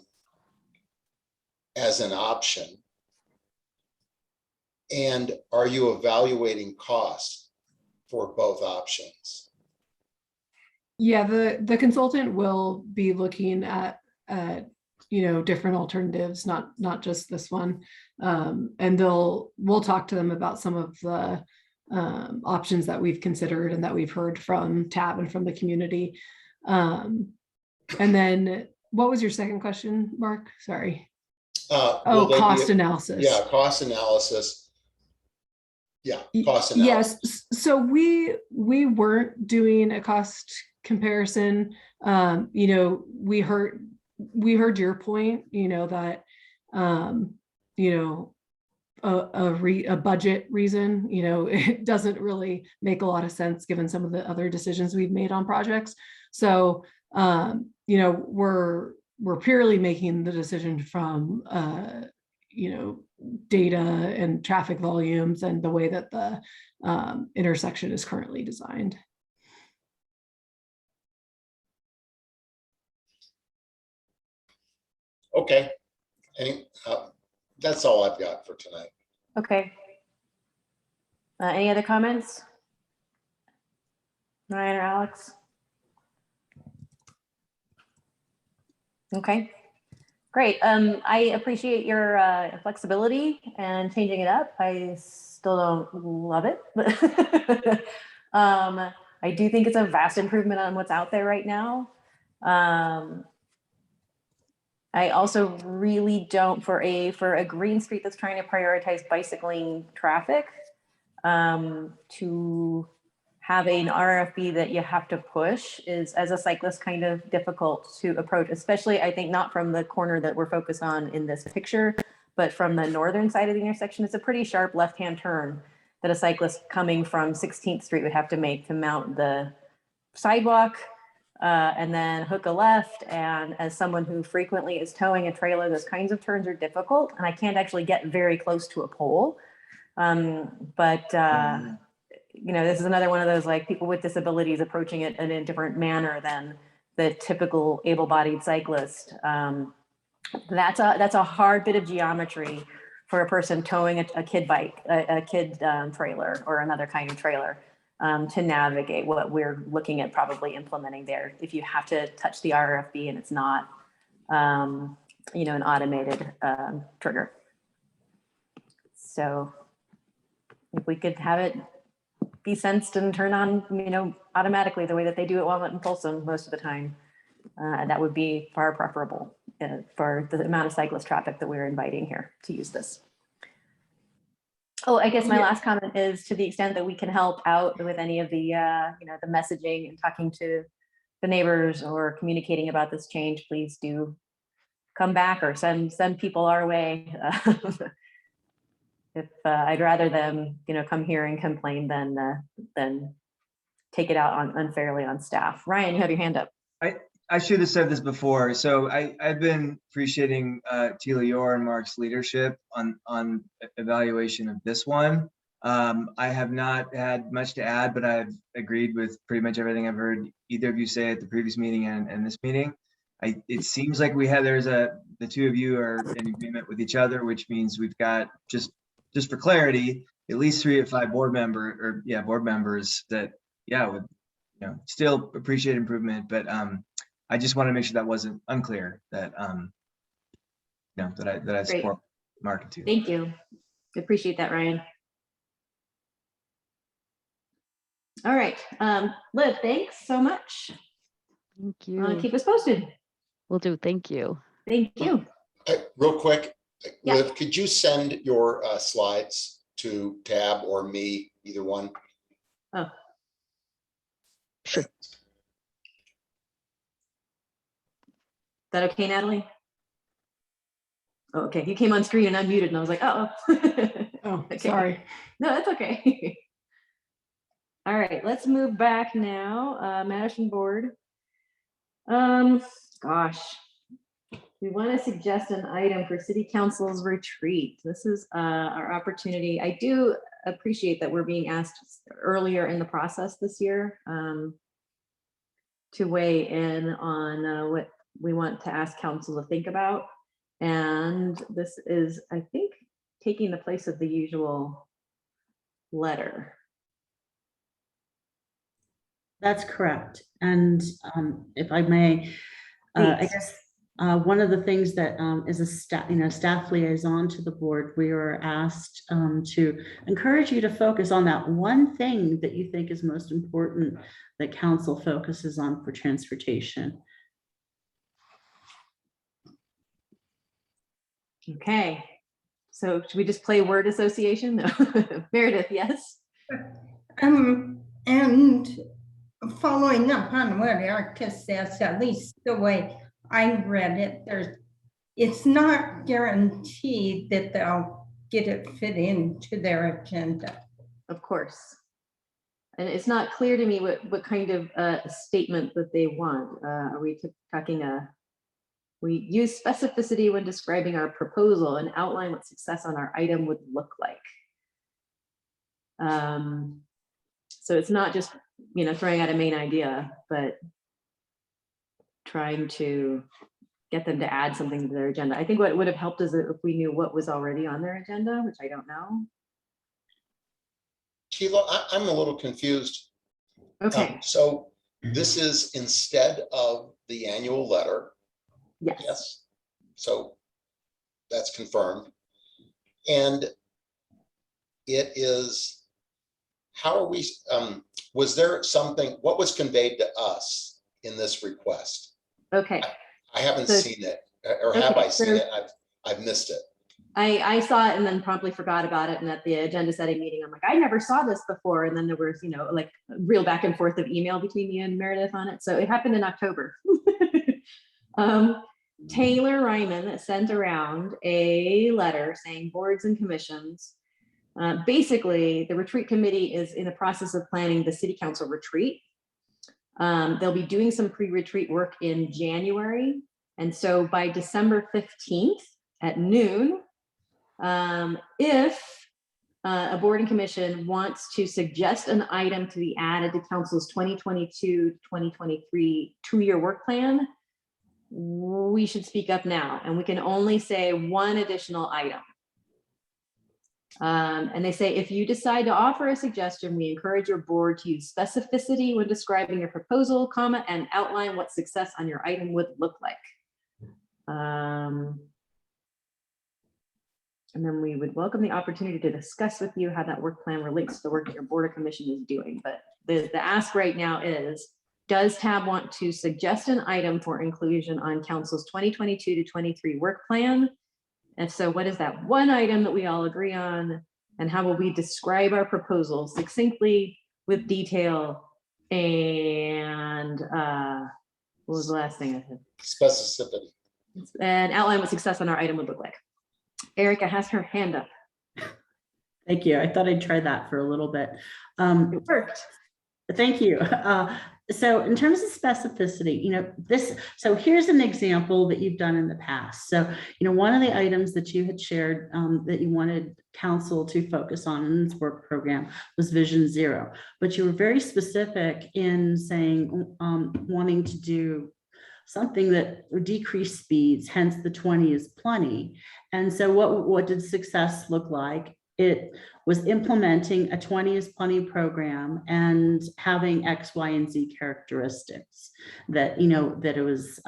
as an option? And are you evaluating costs for both options? Yeah, the consultant will be looking at different alternatives, not just this one, and we'll talk to them about some of the options that we've considered and that we've heard from TAB and from the community. And then what was your second question, Mark? Sorry. Cost analysis. Yeah, cost analysis. Yeah, cost analysis. Yes. So we weren't doing a cost comparison. We heard your point, that a budget reason, it doesn't really make a lot of sense given some of the other decisions we've made on projects. So we're purely making the decision from data and traffic volumes and the way that the intersection is currently designed. Okay, that's all I've got for tonight. Okay. Any other comments? Ryan or Alex? Okay, great. I appreciate your flexibility and changing it up. I still don't love it, but I do think it's a vast improvement on what's out there right now. I also really don't, for a green street that's trying to prioritize bicycling traffic, to have an RFB that you have to push is, as a cyclist, kind of difficult to approach, especially I think not from the corner that we're focused on in this picture, but from the northern side of the intersection. It's a pretty sharp left-hand turn that a cyclist coming from 16th Street would have to make to mount the sidewalk and then hook a left. And as someone who frequently is towing a trailer, those kinds of turns are difficult, and I can't actually get very close to a pole. this is another one of those like people with disabilities approaching it in a different manner than the typical able-bodied cyclist. That's a hard bit of geometry for a person towing a kid bike, a kid trailer or another kind of trailer to navigate what we're looking at probably implementing there. If you have to touch the RFB and it's not, an automated trigger. So if we could have it be sensed and turn on, automatically the way that they do at Walnut and Folsom most of the time, that would be far preferable for the amount of cyclist traffic that we're inviting here to use this. Oh, I guess my last comment is to the extent that we can help out with any of the, the messaging and talking to the neighbors or communicating about this change, please do come back or send people our way. If I'd rather them, come here and complain than take it out unfairly on staff. Ryan, you have your hand up. I should have said this before. So I've been appreciating Tila Yor and Mark's leadership on evaluation of this one. I have not had much to add, but I've agreed with pretty much everything I've heard either of you say at the previous meeting and this meeting. It seems like the two of you are in agreement with each other, which means we've got just for clarity, at least 3 of 5 board members that would still appreciate improvement, but I just want to make sure that wasn't unclear that that I support Mark and Tila. Thank you. Appreciate that, Ryan. All right, Liv, thanks so much. Thank you. Keep us posted. Will do. Thank you. Thank you. Real quick, Yeah. Liv, could you send your slides to Tab or me, either one? Oh. Sure. Is that okay, Natalie? Oh, okay, you came on screen and unmuted and I was like, oh. Oh, Okay. sorry. No, that's okay. All right, let's move back now. Madison board. Gosh, we want to suggest an item for city council's retreat. This is our opportunity. I do appreciate that we're being asked earlier in the process this year to weigh in on what we want to ask council to think about. And this is, I think, taking the place of the usual letter. That's correct. And if I may, I guess one of the things that is a staff liaison to the board, we were asked to encourage you to focus on that one thing that you think is most important that council focuses on for transportation. Okay, so should we just play word association? No. Meredith, yes? And following up on what Erica says, at least the way I read it, it's not guaranteed that they'll get it fit into their agenda. Of course. And it's not clear to me what kind of statement that they want. Are we talking we use specificity when describing our proposal and outline what success on our item would look like. So it's not just, throwing out a main idea, but trying to get them to add something to their agenda. I think what would have helped is if we knew what was already on their agenda, which I don't know. Sheila, I'm a little confused. Okay. So this is instead of the annual letter. Yes. So that's confirmed. And it is, how are we, was there something, what was conveyed to us in this request? Okay. I haven't seen it, or have I seen it? I've missed it. I saw it and then promptly forgot about it. And at the agenda setting meeting, I'm like, I never saw this before. And then there was, like real back and forth of email between me and Meredith on it. So it happened in October. Taylor Ryman sent around a letter saying boards and commissions. Basically, the retreat committee is in the process of planning the city council retreat. They'll be doing some pre-retreat work in January. And so by December 15th at noon, if a board and commission wants to suggest an item to be added to council's 2022-2023 two-year work plan, we should speak up now, and we can only say one additional item. And they say, if you decide to offer a suggestion, we encourage your board to use specificity when describing your proposal, comma, and outline what success on your item would look like. And then we would welcome the opportunity to discuss with you how that work plan relates to the work your board or commission is doing. But the ask right now is, does TAB want to suggest an item for inclusion on council's 2022 to 23 work plan? And so what is that one item that we all agree on? And how will we describe our proposal succinctly with detail? And what was the last thing I said? Specificity. And outline what success on our item would look like. Erica has her hand up. Thank you. I thought I'd try that for a little bit. It worked. Thank you. So in terms of specificity, so here's an example that you've done in the past. So, one of the items that you had shared that you wanted council to focus on in this work program was Vision Zero, but you were very specific in saying wanting to do something that would decrease speeds, hence the 20 is plenty. And so what did success look like? It was implementing a 20 is plenty program and having X, Y, and Z characteristics that, that it was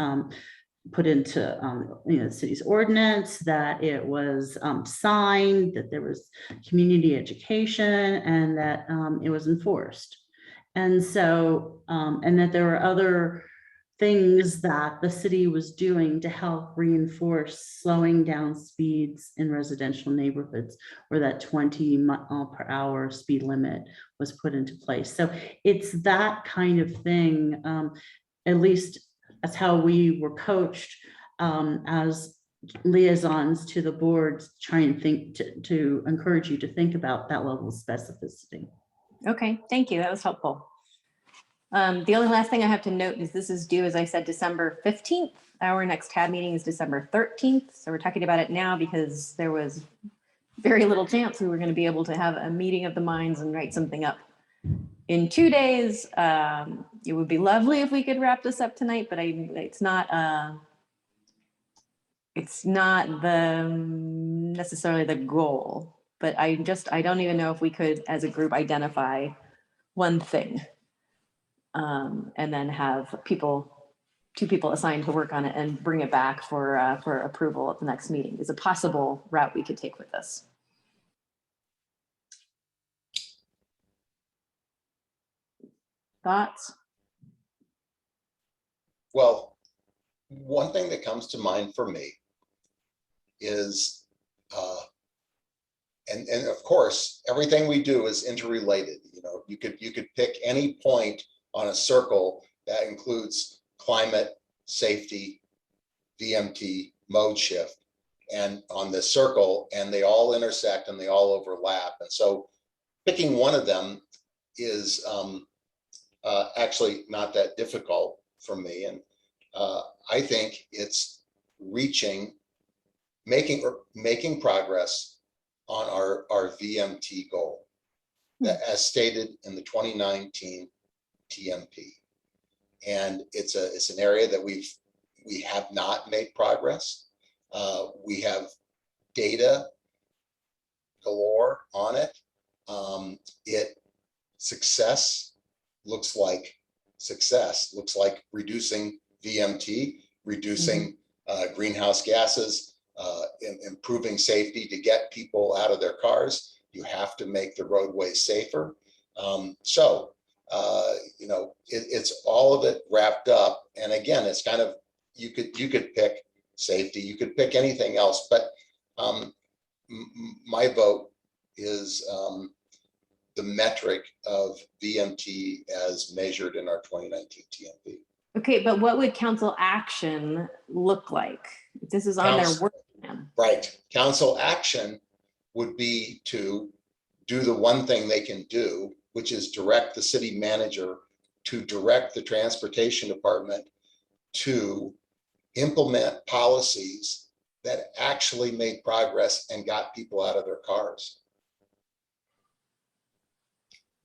put into, the city's ordinance, that it was signed, that there was community education, and that it was enforced. And so, and that there were other things that the city was doing to help reinforce slowing down speeds in residential neighborhoods, where that 20 mile per hour speed limit was put into place. So it's that kind of thing, at least that's how we were coached as liaisons to the board, try and think to encourage you to think about that level of specificity. Okay, thank you. That was helpful. The only last thing I have to note is this is due, as I said, December 15th. Our next TAB meeting is December 13th. So we're talking about it now because there was very little chance we were going to be able to have a meeting of the minds and write something up in 2 days. It would be lovely if we could wrap this up tonight, but it's not necessarily the goal. But I don't even know if we could, as a group, identify one thing. And then have two people assigned to work on it and bring it back for approval at the next meeting is a possible route we could take with this. Thoughts? Well, one thing that comes to mind for me is, and of course, everything we do is interrelated. You could pick any point on a circle that includes climate, safety, VMT, mode shift, and on the circle, and they all intersect and they all overlap. And so picking one of them is actually not that difficult for me. And I think it's making progress on our VMT goal that, as stated in the 2019 TMP. And it's an area that we have not made progress. We have data galore on it. Success looks like reducing VMT, reducing greenhouse gases, improving safety to get people out of their cars. You have to make the roadways safer. It's all of it wrapped up. And again, it's kind of, you could pick safety, you could pick anything else, but my vote is the metric of VMT as measured in our 2019 TMP. Okay, but what would council action look like? This is on their work plan. Right. Council action would be to do the one thing they can do, which is direct the city manager to direct the transportation department to implement policies that actually made progress and got people out of their cars.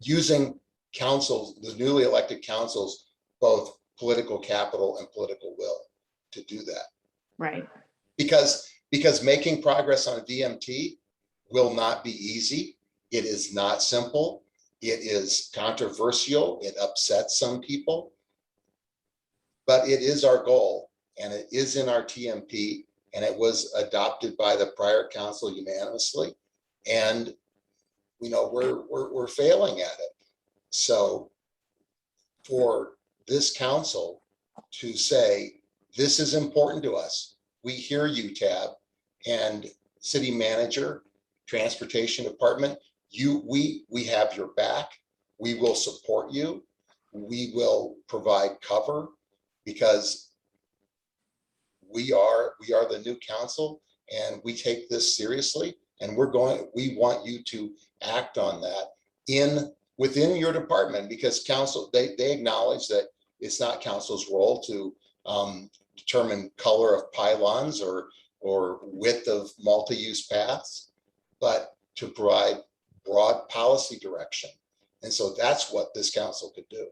using councils, the newly elected councils, both political capital and political will to do that. Right. Because making progress on VMT will not be easy. It is not simple. It is controversial. It upsets some people. But it is our goal, and it is in our TMP, and it was adopted by the prior council unanimously. And we're failing at it. So for this council to say, this is important to us, we hear you, Tab, and city manager, transportation department, we have your back. We will support you. We will provide cover, because we are the new council, and we take this seriously, and we want you to act on that within your department, because council, they acknowledge that it's not council's role to determine color of pylons or width of multi-use paths, but to provide broad policy direction. And so that's what this council could do,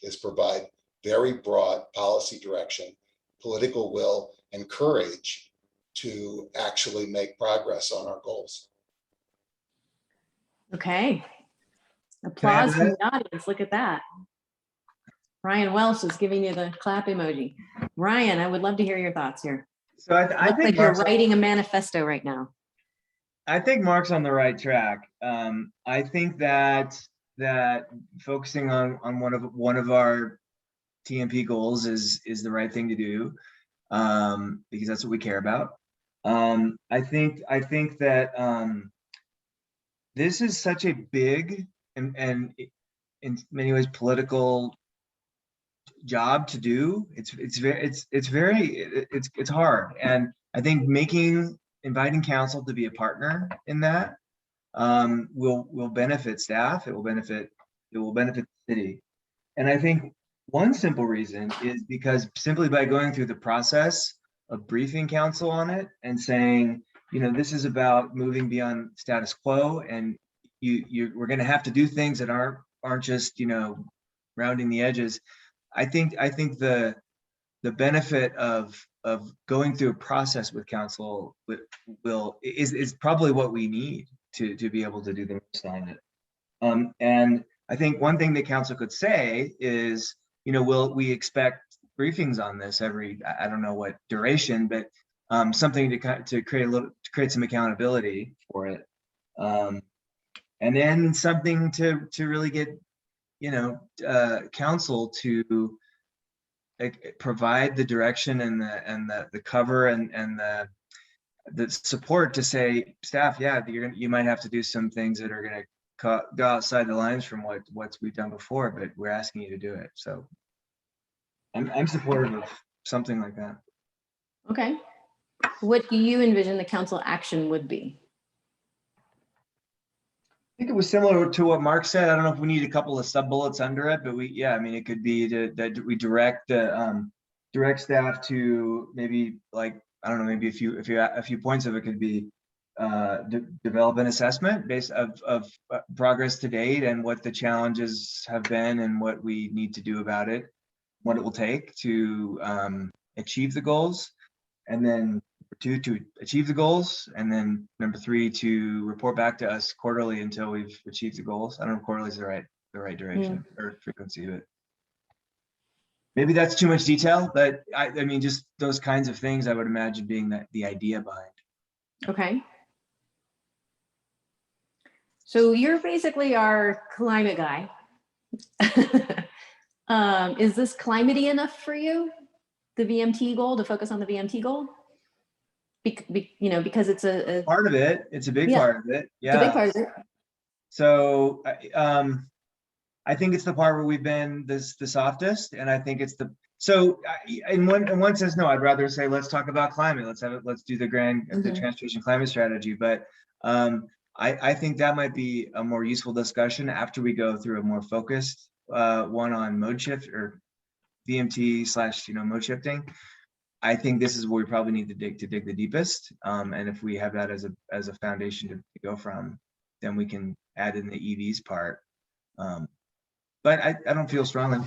is provide very broad policy direction, political will, and courage to actually make progress on our goals. Okay. Applause from the audience. Look at that. Ryan Welsh is giving you the clap emoji. Ryan, I would love to hear your thoughts here. So I Looks think like you're writing a manifesto right now. I think Mark's on the right track. I think that focusing on one of our TMP goals is the right thing to do, because that's what we care about. I think that this is such a big and in many ways political job to do. It's hard, and I think inviting council to be a partner in that will benefit staff. It will benefit the city. And I think one simple reason is because simply by going through the process of briefing council on it and saying, this is about moving beyond status quo, and we're going to have to do things that aren't just rounding the edges. I think the benefit of going through a process with council is probably what we need to be able to do the most on it. And I think one thing that council could say is, we expect briefings on this every, I don't know what duration, but something to create some accountability for it. And then something to really get, council to provide the direction and the cover and the support to say, staff, yeah, you might have to do some things that are going to go outside the lines from what we've done before, but we're asking you to do it. So I'm supportive of something like that. Okay. What do you envision the council action would be? I think it was similar to what Mark said. I don't know if we need a couple of sub bullets under it, but it could be that we direct staff to maybe, like, I don't know, maybe a few points of it could be develop an assessment based of progress to date and what the challenges have been and what we need to do about it, what it will take to achieve the goals, and then 2, to achieve the goals, and then number 3, to report back to us quarterly until we've achieved the goals. I don't know if quarterly is the right duration or frequency of it. Maybe that's too much detail, but I mean, just those kinds of things I would imagine being the idea behind. Okay. So you're basically our climate guy. Is this climate-y enough for you? The VMT goal, to focus on the VMT goal? Because it's a part of it. It's a big part of it. Yeah. It's a big part of it. So I think it's the part where we've been the softest, and I think it's in one sense, no, I'd rather say, let's talk about climate. Let's do the transportation climate strategy. But I think that might be a more useful discussion after we go through a more focused one on mode shift or VMT / mode shifting. I think this is where we probably need to dig the deepest. And if we have that as a foundation to go from, then we can add in the EVs part. But I don't feel strongly.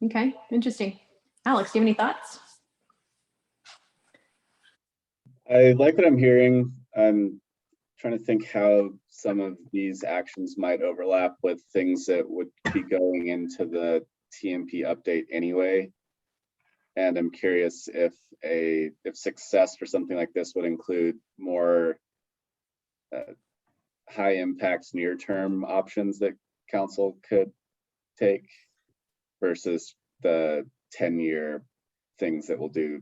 Okay, interesting. Alex, do you have any thoughts? I like what I'm hearing. I'm trying to think how some of these actions might overlap with things that would be going into the TMP update anyway. And I'm curious if success for something like this would include more high impact near-term options that council could take versus the 10-year things that we'll do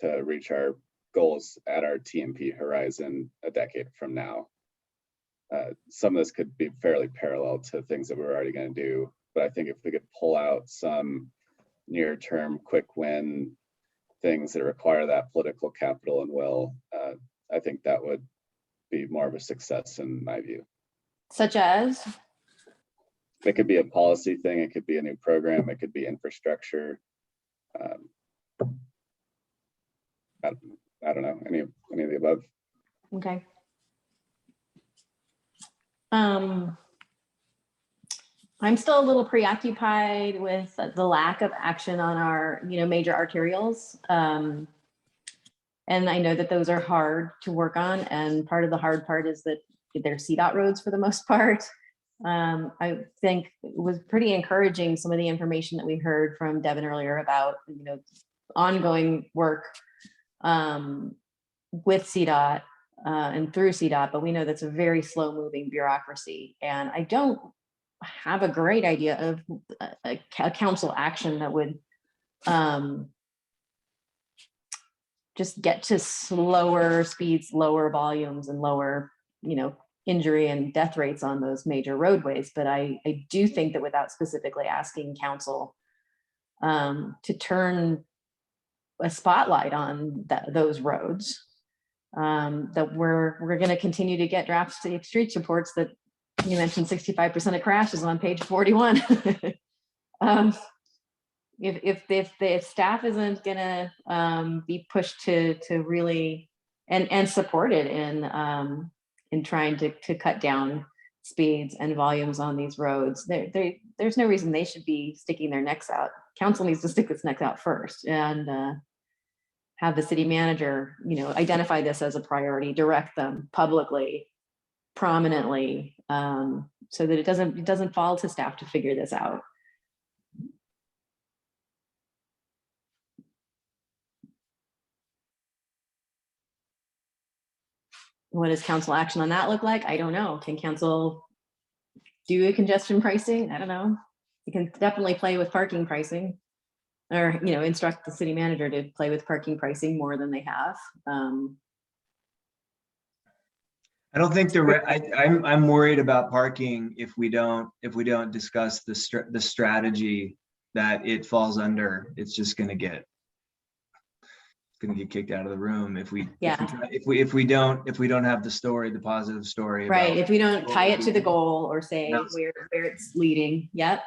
to reach our goals at our TMP horizon a decade from now. Some of this could be fairly parallel to things that we're already going to do, but I think if we could pull out some near-term quick win things that require that political capital and will, I think that would be more of a success in my view. Such as? It could be a policy thing, it could be a new program, it could be infrastructure. I don't know, any of the above. Okay. I'm still a little preoccupied with the lack of action on our, major arterials. And I know that those are hard to work on. And part of the hard part is that they're CDOT roads for the most part. I think it was pretty encouraging, some of the information that we heard from Devin earlier about, ongoing work with CDOT and through CDOT, but we know that's a very slow moving bureaucracy. And I don't have a great idea of a council action that would just get to slower speeds, lower volumes, and lower, injury and death rates on those major roadways. But I do think that without specifically asking council to turn a spotlight on those roads, that we're going to continue to get draft street reports that you mentioned 65% of crashes on page 41. If staff isn't going to be pushed to really and supported in trying to cut down speeds and volumes on these roads, there's no reason they should be sticking their necks out. Council needs to stick its neck out first and have the city manager, identify this as a priority, direct them publicly, prominently, so that it doesn't fall to staff to figure this out. What does council action on that look like? I don't know. Can council do a congestion pricing? I don't know. You can definitely play with parking pricing, or instruct the city manager to play with parking pricing more than they have. I don't think I'm worried about parking if we don't discuss the strategy that it falls under. It's just going to get kicked out of the room if we don't have the story, the positive story. Right. If we don't tie it to the goal or say where it's leading. Yep.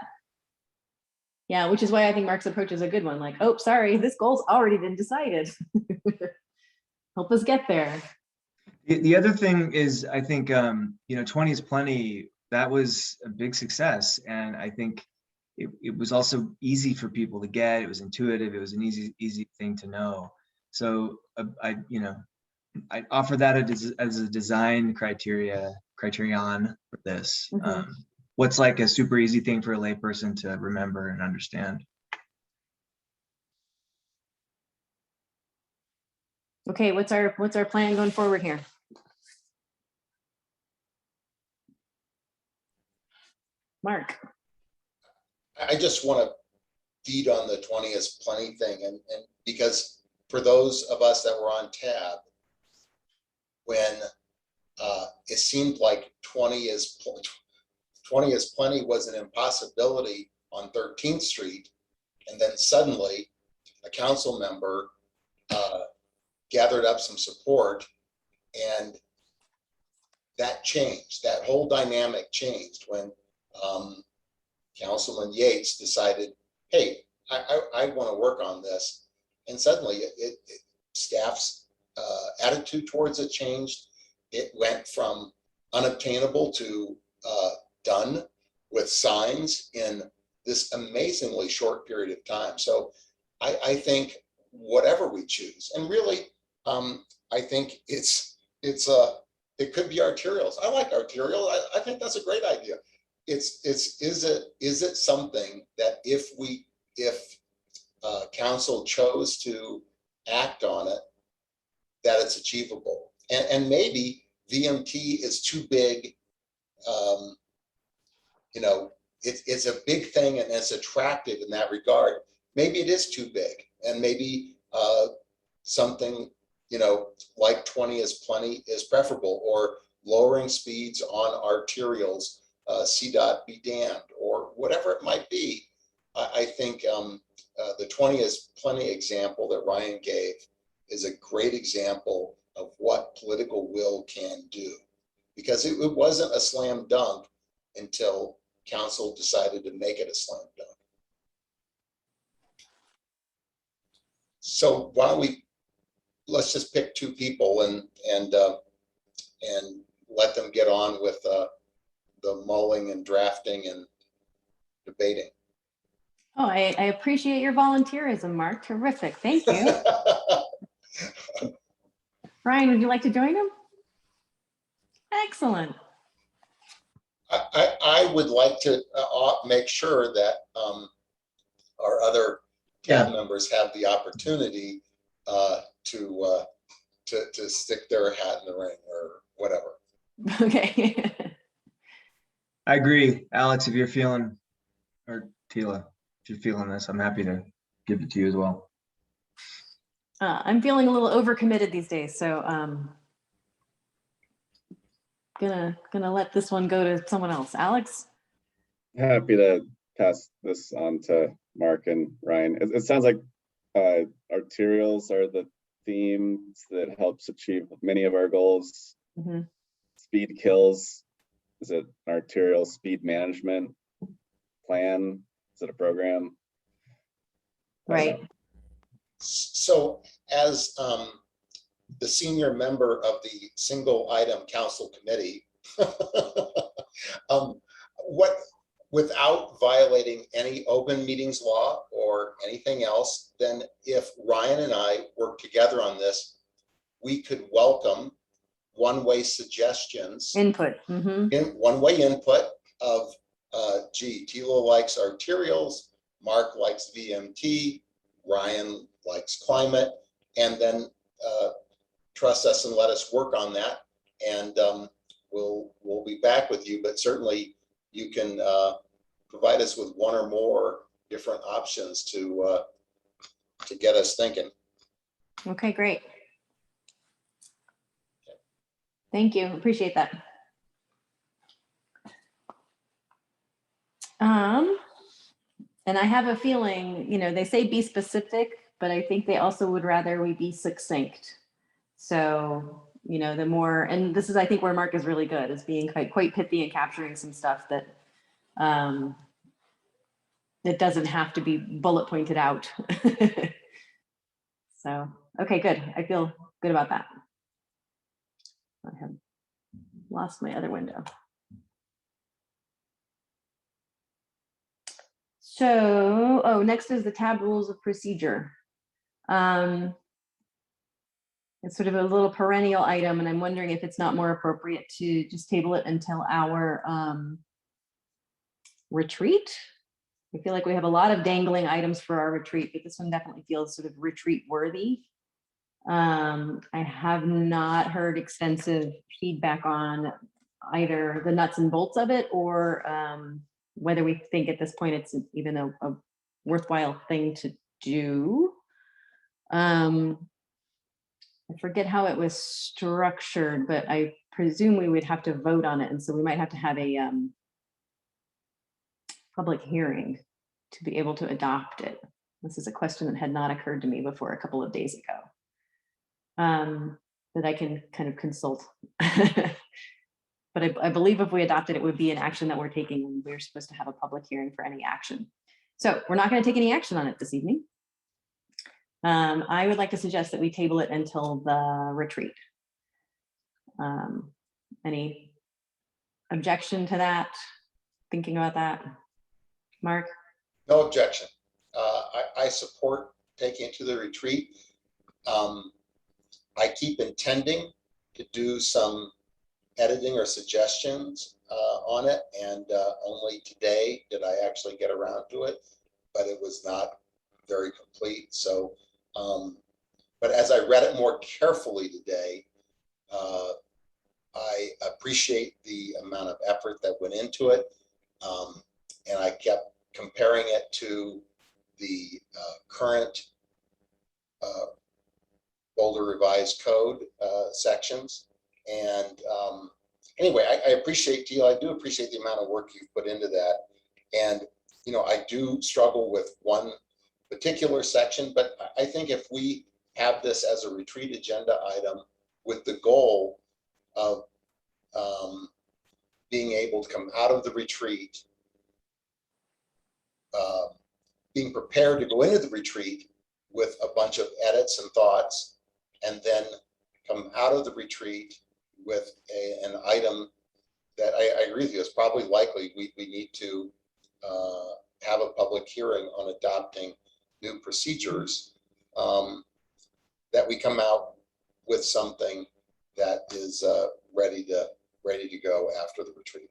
Yeah, which is why I think Mark's approach is a good one. Like, oh, sorry, this goal's already been decided. Help us get there. The other thing is, I think, 20 is plenty. That was a big success. And I think it was also easy for people to get. It was intuitive. It was an easy thing to know. So I offer that as a design criterion for this. Mm-hmm. What's like a super easy thing for a layperson to remember and understand. Okay, what's our plan going forward here? Mark. I just want to feed on the 20 is plenty thing, and because for those of us that were on tab, when it seemed like 20 is plenty was an impossibility on 13th Street, and then suddenly a council member gathered up some support, and that changed. That whole dynamic changed when Councilman Yates decided, hey, I want to work on this. And suddenly staff's attitude towards it changed. It went from unobtainable to done. with signs in this amazingly short period of time. So I think whatever we choose, and really, I think it could be arterials. I like arterial. I think that's a great idea. Is it something that if council chose to act on it, that it's achievable? And maybe VMT is too big. You know, it's a big thing and it's attractive in that regard. Maybe it is too big, and maybe something, you know, like 20 is plenty is preferable, or lowering speeds on arterials, CDOT be damned, or whatever it might be. I think the 20 is plenty example that Ryan gave is a great example of what political will can do, because it wasn't a slam dunk until council decided to make it a slam dunk. So why don't let's just pick two people and let them get on with the mulling and drafting and debating. Oh, I appreciate your volunteerism, Mark. Terrific. Thank you. Ryan, would you like to join him? Excellent. I would like to make sure that our other tab members have the opportunity to stick their hat in the ring or whatever. Okay. I agree, Alex. If you're feeling, or Tila, if you're feeling this, I'm happy to give it to you as well. I'm feeling a little overcommitted these days, so gonna let this one go to someone else. Alex? Happy to pass this on to Mark and Ryan. It sounds like arterials are the themes that helps achieve many of our goals. Mm-hmm. Speed kills. Is it an arterial speed management plan? Is it a program? Right. So as the senior member of the single item council committee, without violating any open meetings law or anything else, then if Ryan and I work together on this, we could welcome one-way suggestions. Input. Mm-hmm. One-way input of, gee, Tilo likes arterials, Mark likes VMT, Ryan likes climate, and then trust us and let us work on that. And we'll be back with you, but certainly you can provide us with one or more different options to get us thinking. Okay, great. Thank you. Appreciate that. And I have a feeling, you know, they say be specific, but I think they also would rather we be succinct. So, you know, the more, and this is, I think, where Mark is really good, is being quite pithy and capturing some stuff that that doesn't have to be bullet pointed out. So, okay, good. I feel good about that. I have lost my other window. So, oh, next is the tab rules of procedure. It's sort of a little perennial item, and I'm wondering if it's not more appropriate to just table it until our retreat. I feel like we have a lot of dangling items for our retreat, but this one definitely feels sort of retreat worthy. I have not heard extensive feedback on either the nuts and bolts of it, or whether we think at this point it's even a worthwhile thing to do. I forget how it was structured, but I presume we would have to vote on it. And so we might have to have a public hearing to be able to adopt it. This is a question that had not occurred to me before a couple of days ago, that I can kind of consult. But I believe if we adopted it, would be an action that we're taking when we're supposed to have a public hearing for any action. So we're not going to take any action on it this evening. I would like to suggest that we table it until the retreat. Any objection to that? thinking about that? Mark? No objection. I support taking it to the retreat. I keep intending to do some editing or suggestions on it, and only today did I actually get around to it, but it was not very complete. So, but as I read it more carefully today, I appreciate the amount of effort that went into it, and I kept comparing it to the current Boulder Revised Code sections. And anyway, I appreciate, Teal, I do appreciate the amount of work you've put into that. And, you know, I do struggle with one particular section, but I think if we have this as a retreat agenda item with the goal of being able to come out of the retreat, being prepared to go into the retreat with a bunch of edits and thoughts, and then come out of the retreat with an item that I agree with you, it's probably likely we need to have a public hearing on adopting new procedures, that we come out with something that is ready to go after the retreat.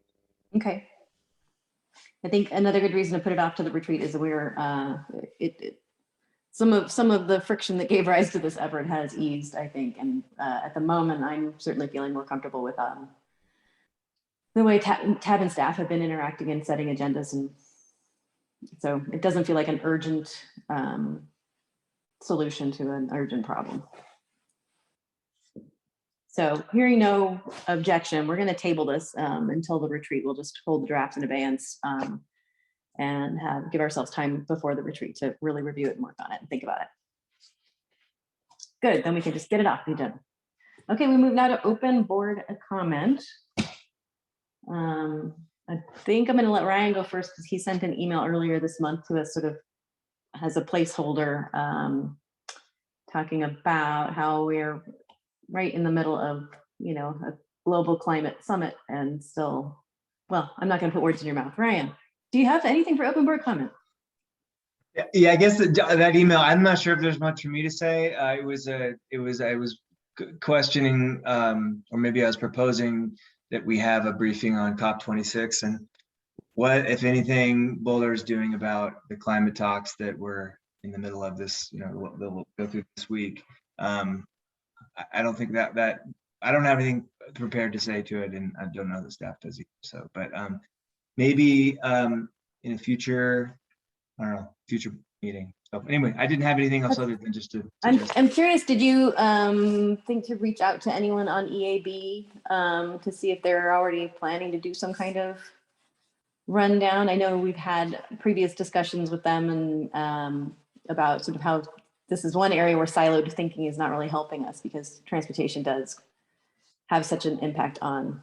Okay. I think another good reason to put it off to the retreat is that we're some of the friction that gave rise to this effort has eased, I think, and at the moment I'm certainly feeling more comfortable with the way Tab and staff have been interacting and setting agendas, and so it doesn't feel like an urgent solution to an urgent problem. So hearing no objection, we're going to table this until the retreat. We'll just hold the drafts in abeyance and give ourselves time before the retreat to really review it and work on it and think about it. Good, then we can just get it off the agenda. Okay, we move now to open board comment. I think I'm going to let Ryan go first because he sent an email earlier this month to us, sort of as a placeholder, talking about how we're right in the middle of, you know, a global climate summit and still, well, I'm not going to put words in your mouth. Ryan, do you have anything for open board comment? Yeah, I guess that email, I'm not sure if there's much for me to say. I was questioning, or maybe I was proposing that we have a briefing on COP26 and what, if anything, Boulder is doing about the climate talks that we're in the middle of this, you know, they'll go through this week. I don't think that I don't have anything prepared to say to it, and I don't know the staff does either. So, but maybe in a future, I don't know, future meeting. So anyway, I didn't have anything else other than just to. I'm curious, did you think to reach out to anyone on EAB to see if they're already planning to do some kind of rundown? I know we've had previous discussions with them and about sort of how this is one area where siloed thinking is not really helping us because transportation does have such an impact on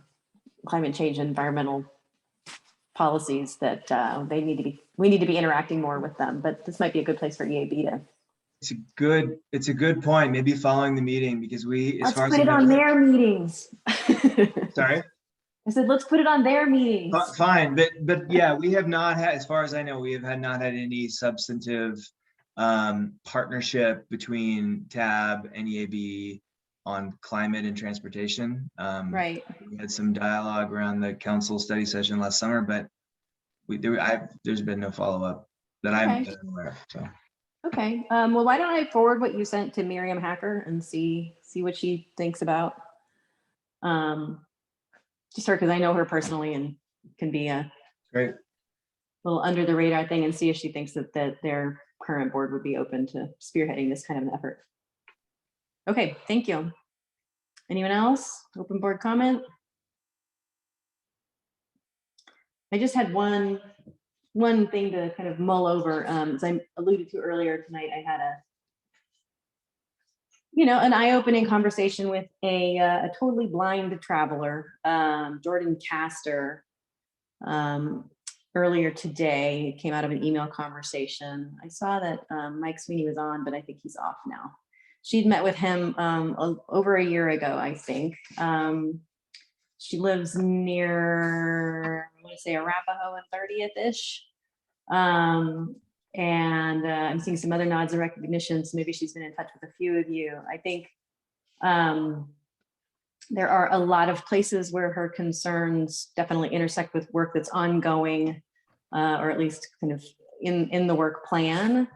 climate change and environmental policies that we need to be interacting more with them. But this might be a good place for EAB to. It's a good point. Maybe following the meeting, because Let's put it on their meetings. Sorry. I said, let's put it on their meetings. Fine, but yeah, we have not had, as far as I know, we have not had any substantive partnership between TAB and EAB on climate and transportation. Right. We had some dialogue around the council study session last summer, but there's been no follow-up that I'm aware of. So. Okay. Well, why don't I forward what you sent to Miriam Hacker and see what she thinks about. Just her, because I know her personally and can be a great little under the radar thing, and see if she thinks that their current board would be open to spearheading this kind of an effort. Okay, thank you. Anyone else? Open board comment? I just had one thing to kind of mull over. As I alluded to earlier tonight, I had an eye-opening conversation with a totally blind traveler, Jordan Castor, earlier today. It came out of an email conversation. I saw that Mike Sweeney was on, but I think he's off now. She'd met with him over a year ago, I think. She lives near want to say Arapahoe and 30th-ish. And I'm seeing some other nods of recognition, so maybe she's been in touch with a few of you. I think there are a lot of places where her concerns definitely intersect with work that's ongoing, or at least kind of in the work plan.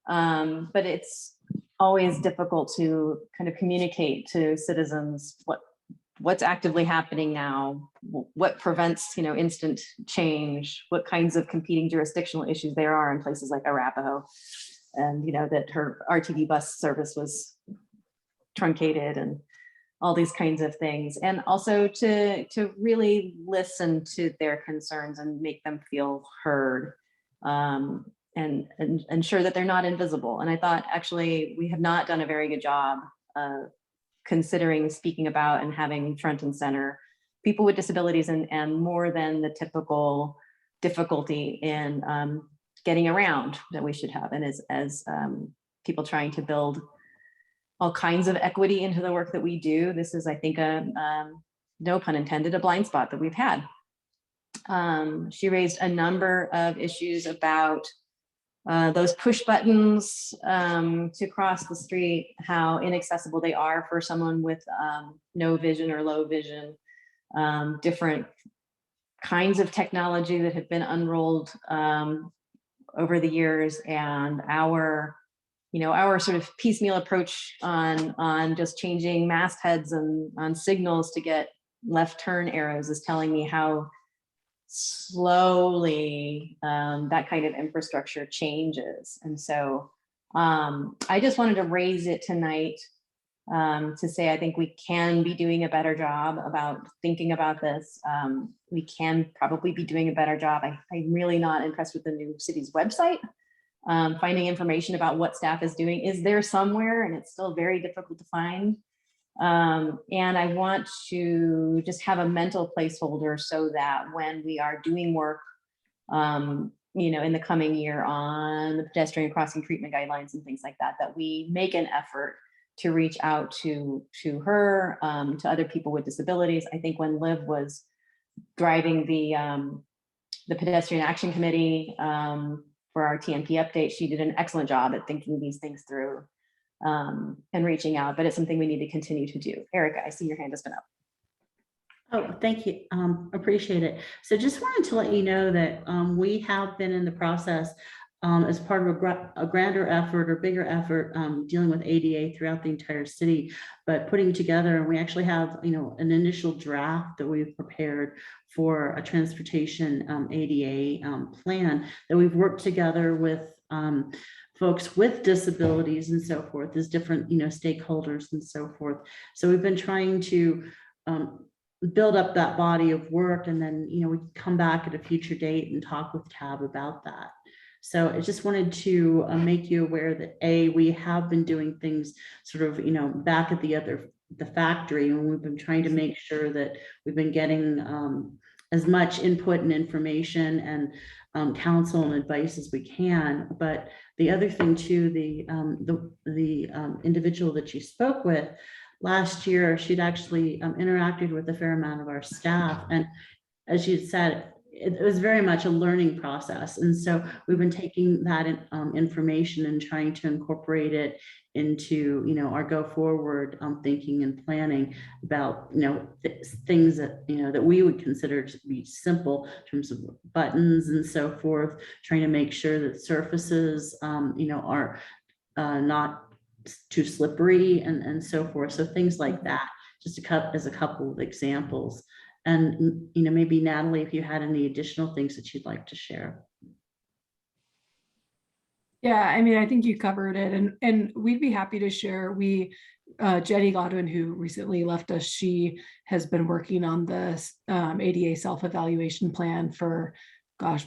But it's always difficult to kind of communicate to citizens what's actively happening now, what prevents, instant change, what kinds of competing jurisdictional issues there are in places like Arapahoe, and that her RTD bus service was truncated and all these kinds of things, and also to really listen to their concerns and make them feel heard, and ensure that they're not invisible. And I thought actually we have not done a very good job considering speaking about and having front and center people with disabilities and more than the typical difficulty in getting around that we should have. And as people trying to build all kinds of equity into the work that we do, this is, I think, no pun intended, a blind spot that we've had. She raised a number of issues about those push buttons to cross the street, how inaccessible they are for someone with no vision or low vision, different kinds of technology that have been unrolled over the years, and our sort of piecemeal approach on just changing mastheads and on signals to get left turn arrows is telling me how slowly that kind of infrastructure changes. And so I just wanted to raise it tonight to say I think we can be doing a better job about thinking about this. We can probably be doing a better job. I'm really not impressed with the new city's website. Finding information about what staff is doing is there somewhere, and it's still very difficult to find. And I want to just have a mental placeholder so that when we are doing work, in the coming year on the pedestrian crossing treatment guidelines and things like that, that we make an effort to reach out to her, to other people with disabilities. I think when Liv was driving the Pedestrian Action Committee for our TNP update, she did an excellent job at thinking these things through and reaching out, but it's something we need to continue to do. Erica, I see your hand has been up. Oh, thank you. Appreciate it. So just wanted to let you know that we have been in the process as part of a grander effort or bigger effort dealing with ADA throughout the entire city, but putting together, and we actually have, an initial draft that we've prepared for a transportation ADA plan that we've worked together with folks with disabilities and so forth, as different, stakeholders and so forth. So we've been trying to build up that body of work, and then, we can come back at a future date and talk with Tab about that. So I just wanted to make you aware that we have been doing things sort of, back at the factory, and we've been trying to make sure that we've been getting as much input and information and counsel and advice as we can. But the other thing too, the individual that you spoke with last year, she'd actually interacted with a fair amount of our staff, and as you said, it was very much a learning process. And so we've been taking that information and trying to incorporate it into, our go forward thinking and planning about, things that, that we would consider to be simple in terms of buttons and so forth, trying to make sure that surfaces, are not too slippery and so forth. So things like that, just as a couple of examples. And, maybe Natalie, if you had any additional things that you'd like to share. Yeah, I mean, I think you covered it, and we'd be happy to share. Jenny Godwin, who recently left us, she has been working on this ADA self-evaluation plan for,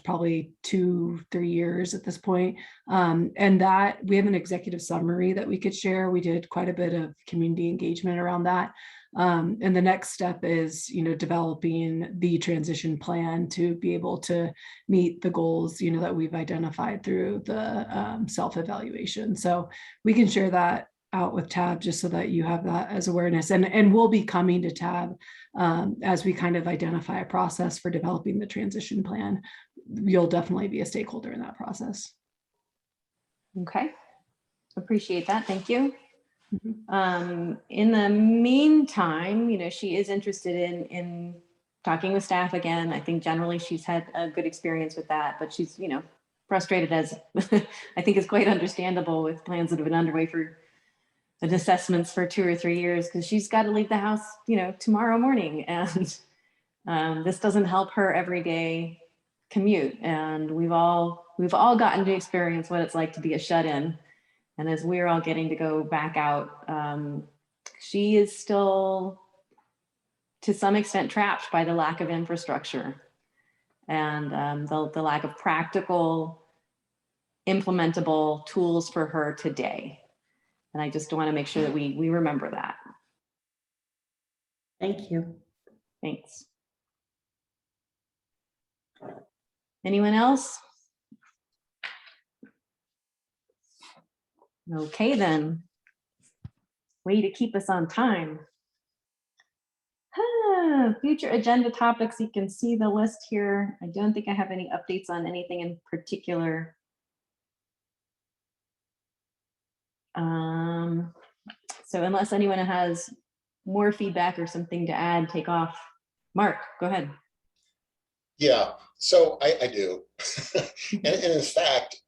probably 2-3 years at this point. And that we have an executive summary that we could share. We did quite a bit of community engagement around that. And the next step is, developing the transition plan to be able to meet the goals, that we've identified through the self-evaluation. So we can share that out with TAB just so that you have that as awareness. And we'll be coming to TAB as we kind of identify a process for developing the transition plan. You'll definitely be a stakeholder in that process. Okay, appreciate that. Thank you. In the meantime, you know, she is interested in talking with staff again. I think generally she's had a good experience with that, but she's, you know, frustrated, as I think is quite understandable, with plans that have been underway for the assessments for 2 or 3 years, because she's got to leave the house, you know, tomorrow morning. And this doesn't help her everyday commute. And we've all gotten to experience what it's like to be a shut-in. And as we're all getting to go back out, she is still, to some extent, trapped by the lack of infrastructure and the lack of practical, implementable tools for her today. And I just want to make sure that we remember that. Thank you. Thanks. Anyone else? Okay, then. Way to keep us on time. Future agenda topics, you can see the list here. I don't think I have any updates on anything in particular. So unless anyone has more feedback or something to add, take off. Mark, go ahead. Yeah, so I do. and in fact,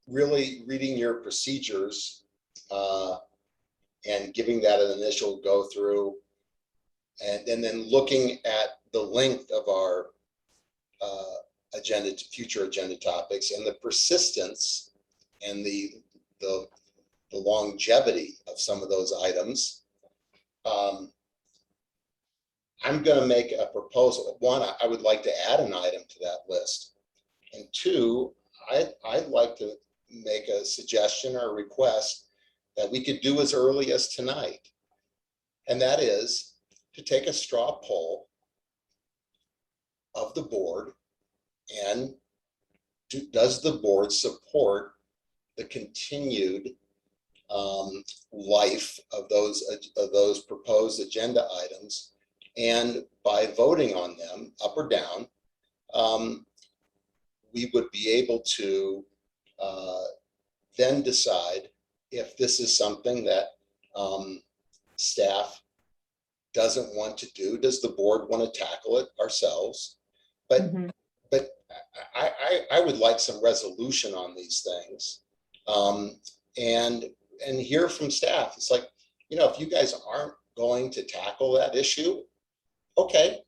really reading your procedures and giving that an initial go through, and then looking at the length of our future agenda topics, and the persistence and the longevity of some of those items. I'm going to make a proposal. One, I would like to add an item to that list. And two, I'd like to make a suggestion or a request that we could do as early as tonight. And that is to take a straw poll of the board, and does the board support the continued life of those proposed agenda items? And by voting on them up or down, we would be able to then decide if this is something that staff doesn't want to do. Does the board want to tackle it ourselves? But but I would like some resolution on these things, and hear from staff. It's like, you know, if you guys aren't going to tackle that issue, okay,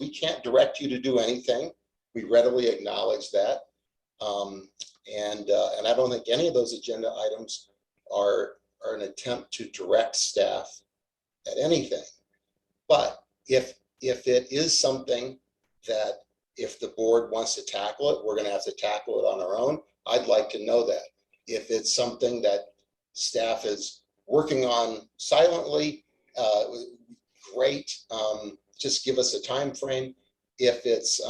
we can't direct you to do anything. We readily acknowledge that. And I don't think any of those agenda items are an attempt to direct staff at anything. But if it is something that, if the board wants to tackle it, we're going to have to tackle it on our own, I'd like to know that. If it's something that staff is working on silently, great. Just give us a time frame. If it's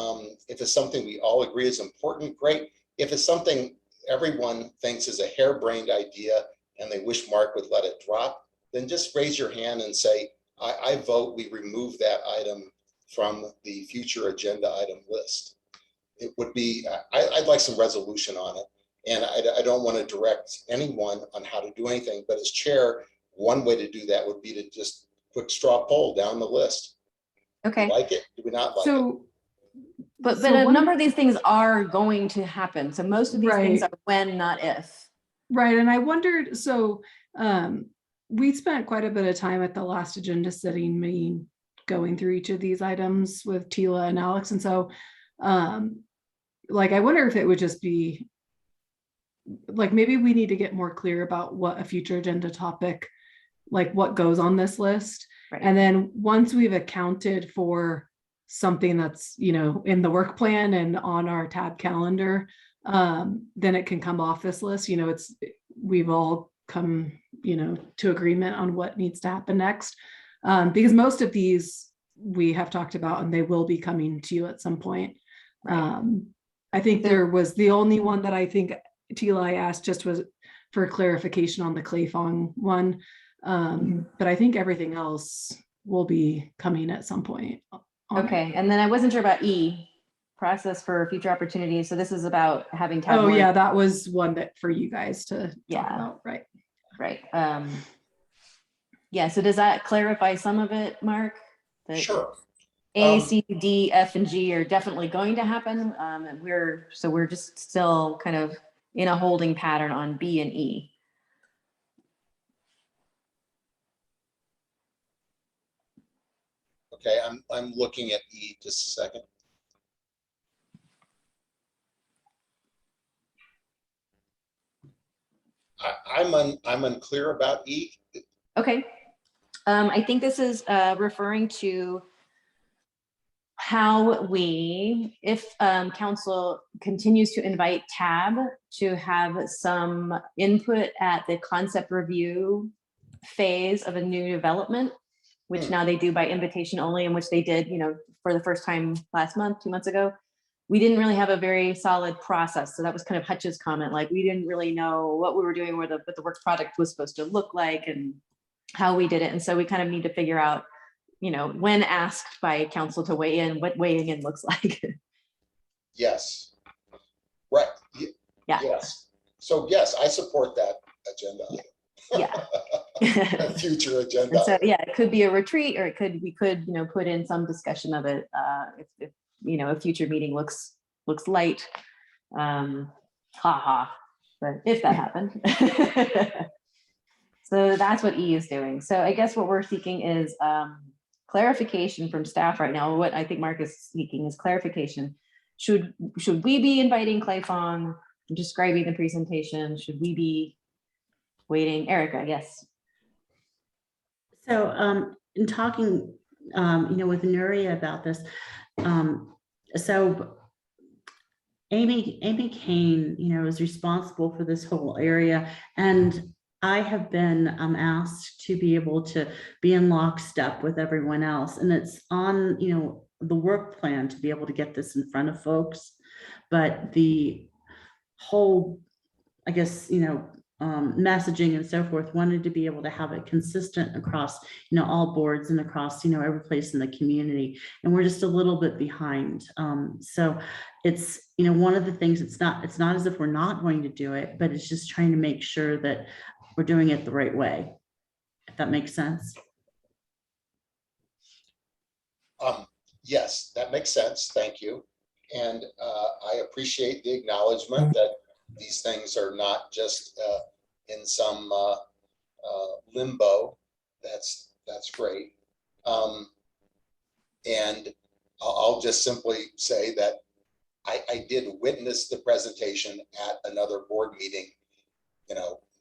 something we all agree is important, great. If it's something everyone thinks is a harebrained idea and they wish Mark would let it drop, then just raise your hand and say, I vote we remove that item from the future agenda item list. It would be, I'd like some resolution on it. And I don't want to direct anyone on how to do anything, but as chair, one way to do that would be to just quick straw poll down the list. Okay. Like it? Do we not like it? But a number of these things are going to happen. So most of these things are when, not if. Right. And I wondered, so we spent quite a bit of time at the last agenda setting meeting going through each of these items with Tila and Alex. And so like, I wonder if it would just be like, maybe we need to get more clear about what a future agenda topic, like what goes on this list. Right. And then once we've accounted for something that's, you know, in the work plan and on our tab calendar, then it can come off this list. You know, we've all come, you know, to agreement on what needs to happen next. Because most of these we have talked about and they will be coming to you at some point. Right. I think there was the only one that I think Tila asked just was for clarification on the Clayfong one. But I think everything else will be coming at some point. Okay, and then I wasn't sure about E, process for future opportunities. So this is about having tab Oh one. yeah, that was one that for you guys to talk Yeah. about, right? Right. Yeah, so does that clarify some of it, Mark? That Sure. A, C, D, F, and G are definitely going to happen. And we're just still kind of in a holding pattern on B and E. Okay, I'm looking at E just a second. I'm unclear about E. Okay. I think this is referring to how we, if council continues to invite TAB to have some input at the concept review phase of a new development, which now they do by invitation only, and which they did, for the first time last month, 2 months ago. We didn't really have a very solid process. So that was kind of Hutch's comment. Like, we didn't really know what we were doing, what the work product was supposed to look like and how we did it. And so we kind of need to figure out, when asked by council to weigh in, what weighing in looks like. Yes. Right. Yeah. Yes. So yes, I support that agenda. Yeah. Future agenda. And so, yeah, it could be a retreat, or we could, put in some discussion of it. If a future meeting looks light, but if that happened. So that's what E is doing. So I guess what we're seeking is clarification from staff right now. What I think Mark is seeking is clarification. Should we be inviting Clayfong, describing the presentation? Should we be waiting? Erica, yes. So in talking, with Nuria about this, so Amy Kane, is responsible for this whole area, and I have been asked to be able to be in lockstep with everyone else, and it's on, the work plan to be able to get this in front of folks. But the whole, I guess, messaging and so forth, wanted to be able to have it consistent across, all boards and across, every place in the community. And we're just a little bit behind. So it's, one of the things, it's not as if we're not going to do it, but it's just trying to make sure that we're doing it the right way, if that makes sense. Yes, that makes sense. Thank you. And I appreciate the acknowledgement that these things are not just in some limbo. That's great. And I'll just simply say that I did witness the presentation at another board meeting,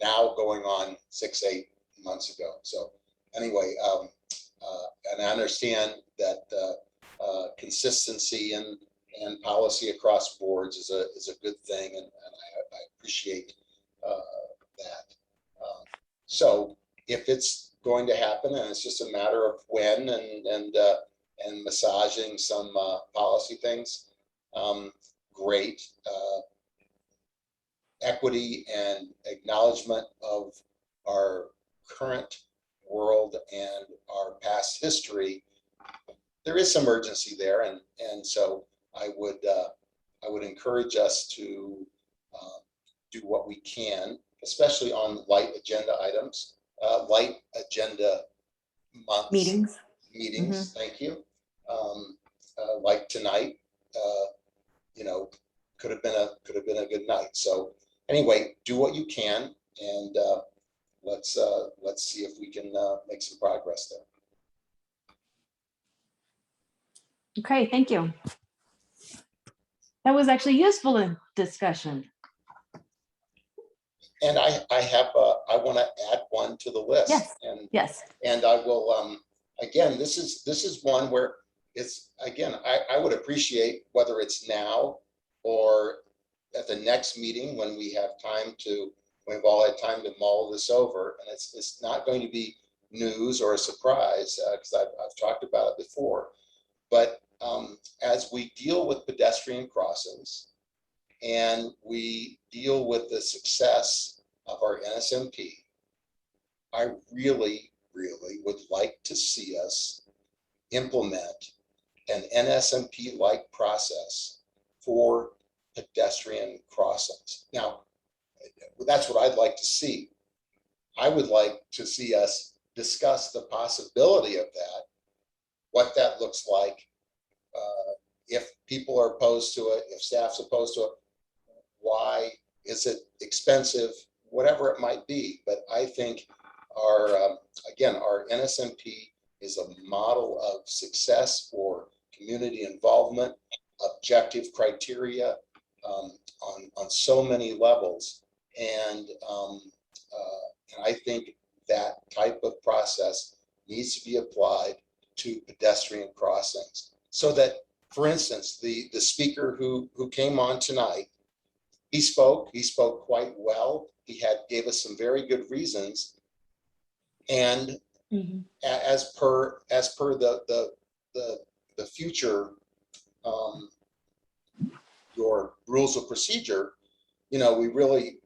now going on 6-8 months ago. So anyway, and I understand that consistency and policy across boards is a good thing, and I appreciate that. So if it's going to happen, and it's just a matter of when and massaging some policy things, great. Equity and acknowledgement of our current world and our past history, there is some urgency there, and so I would encourage us to do what we can, especially on light agenda items, light agenda months. Meetings. Mm-hmm. Thank you. Like tonight, could have been a good night. So anyway, do what you can, and let's see if we can make some progress there. Okay, thank you. That was actually useful in discussion. And I want to add one to the list. Yes. And yes. And I will again, this is one where it's, again, I would appreciate whether it's now or at the next meeting when we've all had time to mull this over, and it's not going to be news or a surprise because I've talked about it before. But as we deal with pedestrian crossings and we deal with the success of our NSMP, I really would like to see us implement an NSMP-like process for pedestrian crossings. Now, that's what I'd like to see. I would like to see us discuss the possibility of that, what that looks like, if people are opposed to it, if staff's opposed to it, why is it expensive, whatever it might be. But I think our, again, our NSMP is a model of success for community involvement, objective criteria on so many levels. And I think that type of process needs to be applied to pedestrian crossings. So that, for instance, the speaker who came on tonight, he spoke quite well. He gave us some very good reasons. And as per the future, your rules of procedure, you know, we really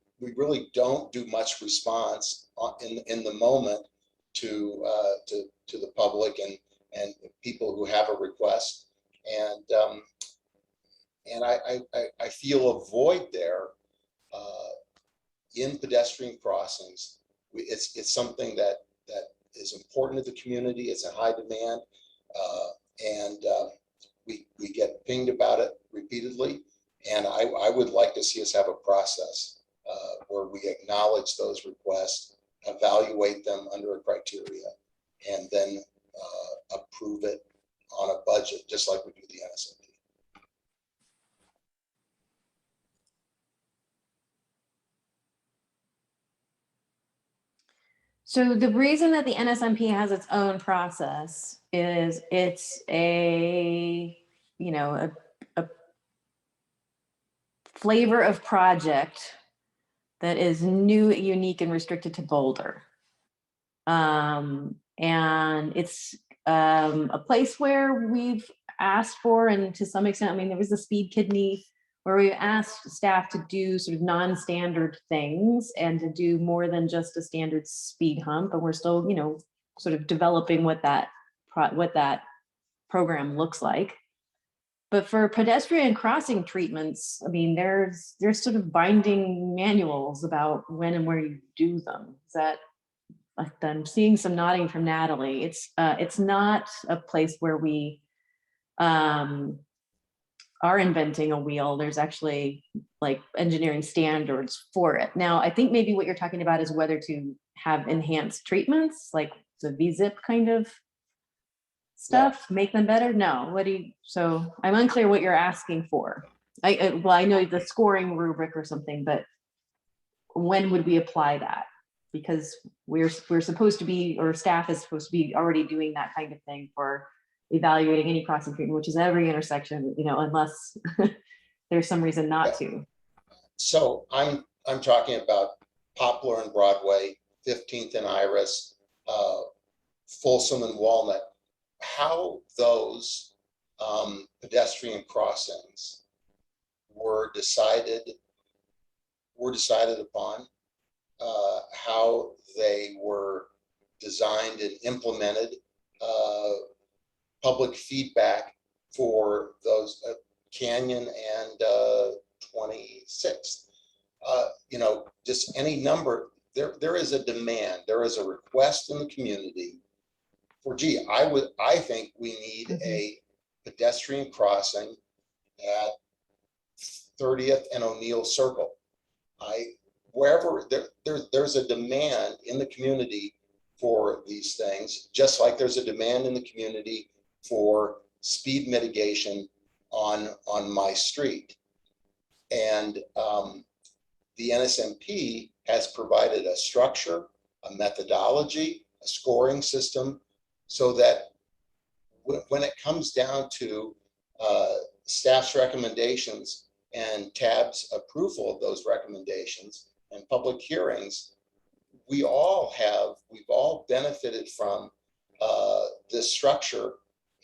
don't do much response in the moment to the public and people who have a request, and I feel a void there in pedestrian crossings. It's something that is important to the community. It's in high demand, and we get pinged about it repeatedly. And I would like to see us have a process where we acknowledge those requests, evaluate them under a criteria, and then approve it on a budget, just like we do the NSMP. So the reason that the NSMP has its own process is it's a flavor of project that is new, unique, and restricted to Boulder. And it's a place where we've asked for, and to some extent, I mean, there was a speed kidney where we asked staff to do sort of non-standard things and to do more than just a standard speed hump. And we're still, sort of developing what that program looks like. But for pedestrian crossing treatments, I mean, there's sort of binding manuals about when and where you do them. Is that, I'm seeing some nodding from Natalie. It's not a place where we are inventing a wheel. There's actually like engineering standards for it. Now, I think maybe what you're talking about is whether to have enhanced treatments, like the V-zip kind of stuff, make them better. No, so I'm unclear what you're asking for. I know the scoring rubric or something, but when would we apply that? Because we're supposed to be, or staff is supposed to be already doing that kind of thing for evaluating any crossing treatment, which is every intersection, unless there's some reason not to. So I'm talking about Poplar and Broadway, 15th and Iris, Folsom and Walnut. How those pedestrian crossings were decided upon, how they were designed and implemented, public feedback for those Canyon and 26th, just any number. There is a demand, there is a request in the community for, I think we need a pedestrian crossing at 30th and O'Neill Circle. Wherever there's a demand in the community for these things, just like there's a demand in the community for speed mitigation on my street. And the NSMP has provided a structure, a methodology, a scoring system, so that when it comes down to staff's recommendations and TAB's approval of those recommendations and public hearings, we've all benefited from this structure,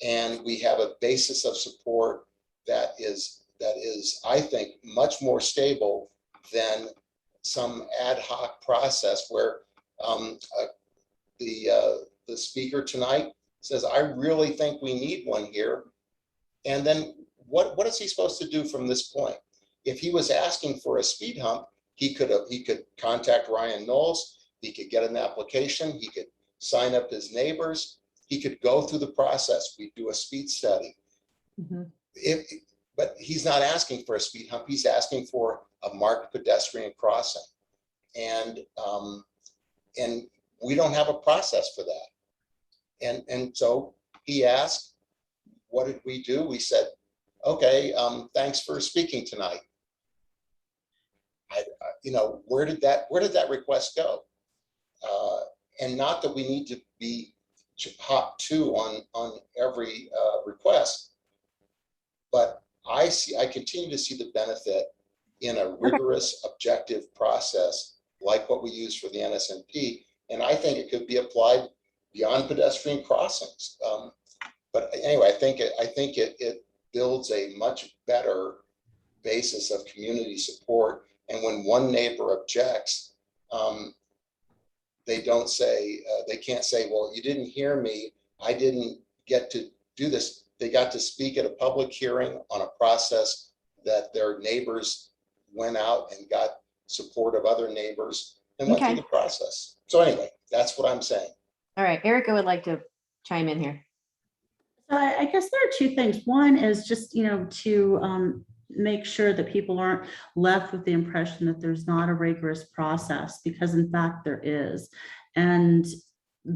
and we have a basis of support that is, I think, much more stable than some ad hoc process where the speaker tonight says, I really think we need one here. And then what is he supposed to do from this point? If he was asking for a speed hump, he could contact Ryan Knowles, he could get an application, he could sign up his neighbors, he could go through the process. We do a speed study. But he's not asking for a speed hump, he's asking for a marked pedestrian crossing. And we don't have a process for that. And so he asked, what did we do? We said, okay, thanks for speaking tonight. Where did that request go? And not that we need to be hot too on every request, but I continue to see the benefit in a rigorous, objective process like what we use for the NSMP, and I think it could be applied beyond pedestrian crossings. But anyway, I think it builds a much better basis of community support. And when one neighbor objects, they don't say, they can't say, well, you didn't hear me, I didn't get to do this. They got to speak at a public hearing on a process that their neighbors went out and got support of other neighbors and went through the process. So anyway, that's what I'm saying. All right, Erica would like to chime in here. So I guess there are two things. One is just, to make sure that people aren't left with the impression that there's not a rigorous process, because in fact there is. And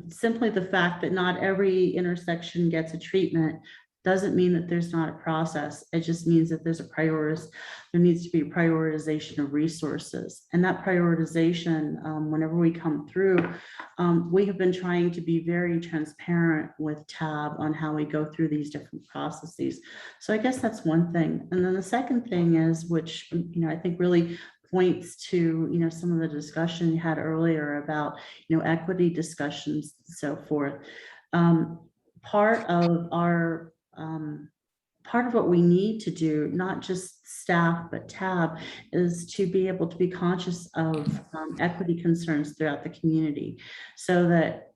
simply the fact that not every intersection gets a treatment doesn't mean that there's not a process. It just means that there needs to be a prioritization of resources. And that prioritization, whenever we come through, we have been trying to be very transparent with TAB on how we go through these different processes. So I guess that's one thing. And then the second thing is, which, I think really points to, some of the discussion you had earlier about, equity discussions and so forth. Part of what we need to do, not just staff, but TAB, is to be able to be conscious of equity concerns throughout the community, so that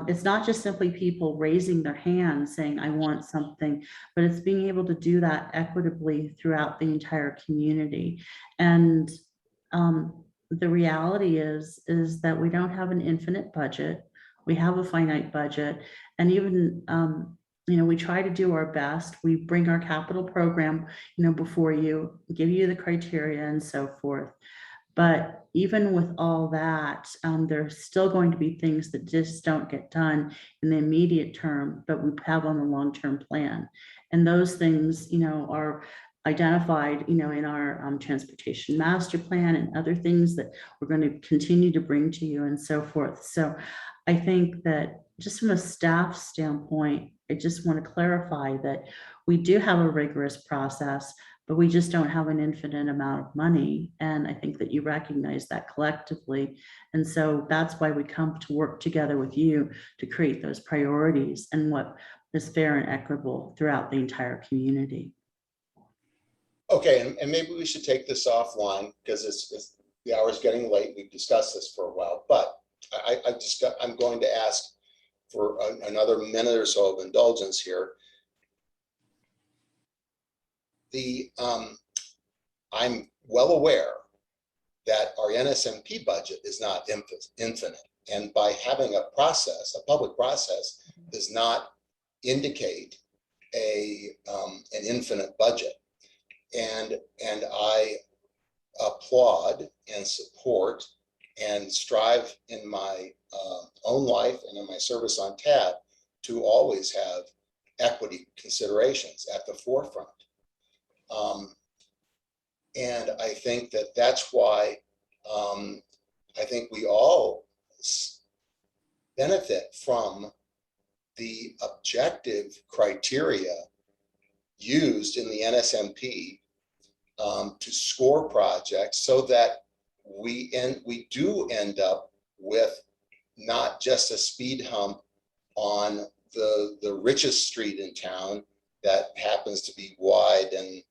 it's not just simply people raising their hands saying, I want something, but it's being able to do that equitably throughout the entire community. And the reality is that we don't have an infinite budget. We have a finite budget. And even, we try to do our best. We bring our capital program, before you, give you the criteria and so forth. But even with all that, there's still going to be things that just don't get done in the immediate term, but we have on the long-term plan. And those things, are identified, in our transportation master plan and other things that we're going to continue to bring to you and so forth. So I think that just from a staff standpoint, I just want to clarify that we do have a rigorous process, but we just don't have an infinite amount of money. And I think that you recognize that collectively. And so that's why we come to work together with you to create those priorities and what is fair and equitable throughout the entire community. Okay, and maybe we should take this offline because the hour's getting late. We've discussed this for a while, but I'm going to ask for another minute or so of indulgence here. I'm well aware that our NSMP budget is not infinite, and by having a process, a public process, does not indicate an infinite budget. And I applaud and support and strive in my own life and in my service on TAB to always have equity considerations at the forefront. And I think that's why I think we all benefit from the objective criteria used in the NSMP to score projects, so that we do end up with not just a speed hump on the richest street in town that happens to be wide and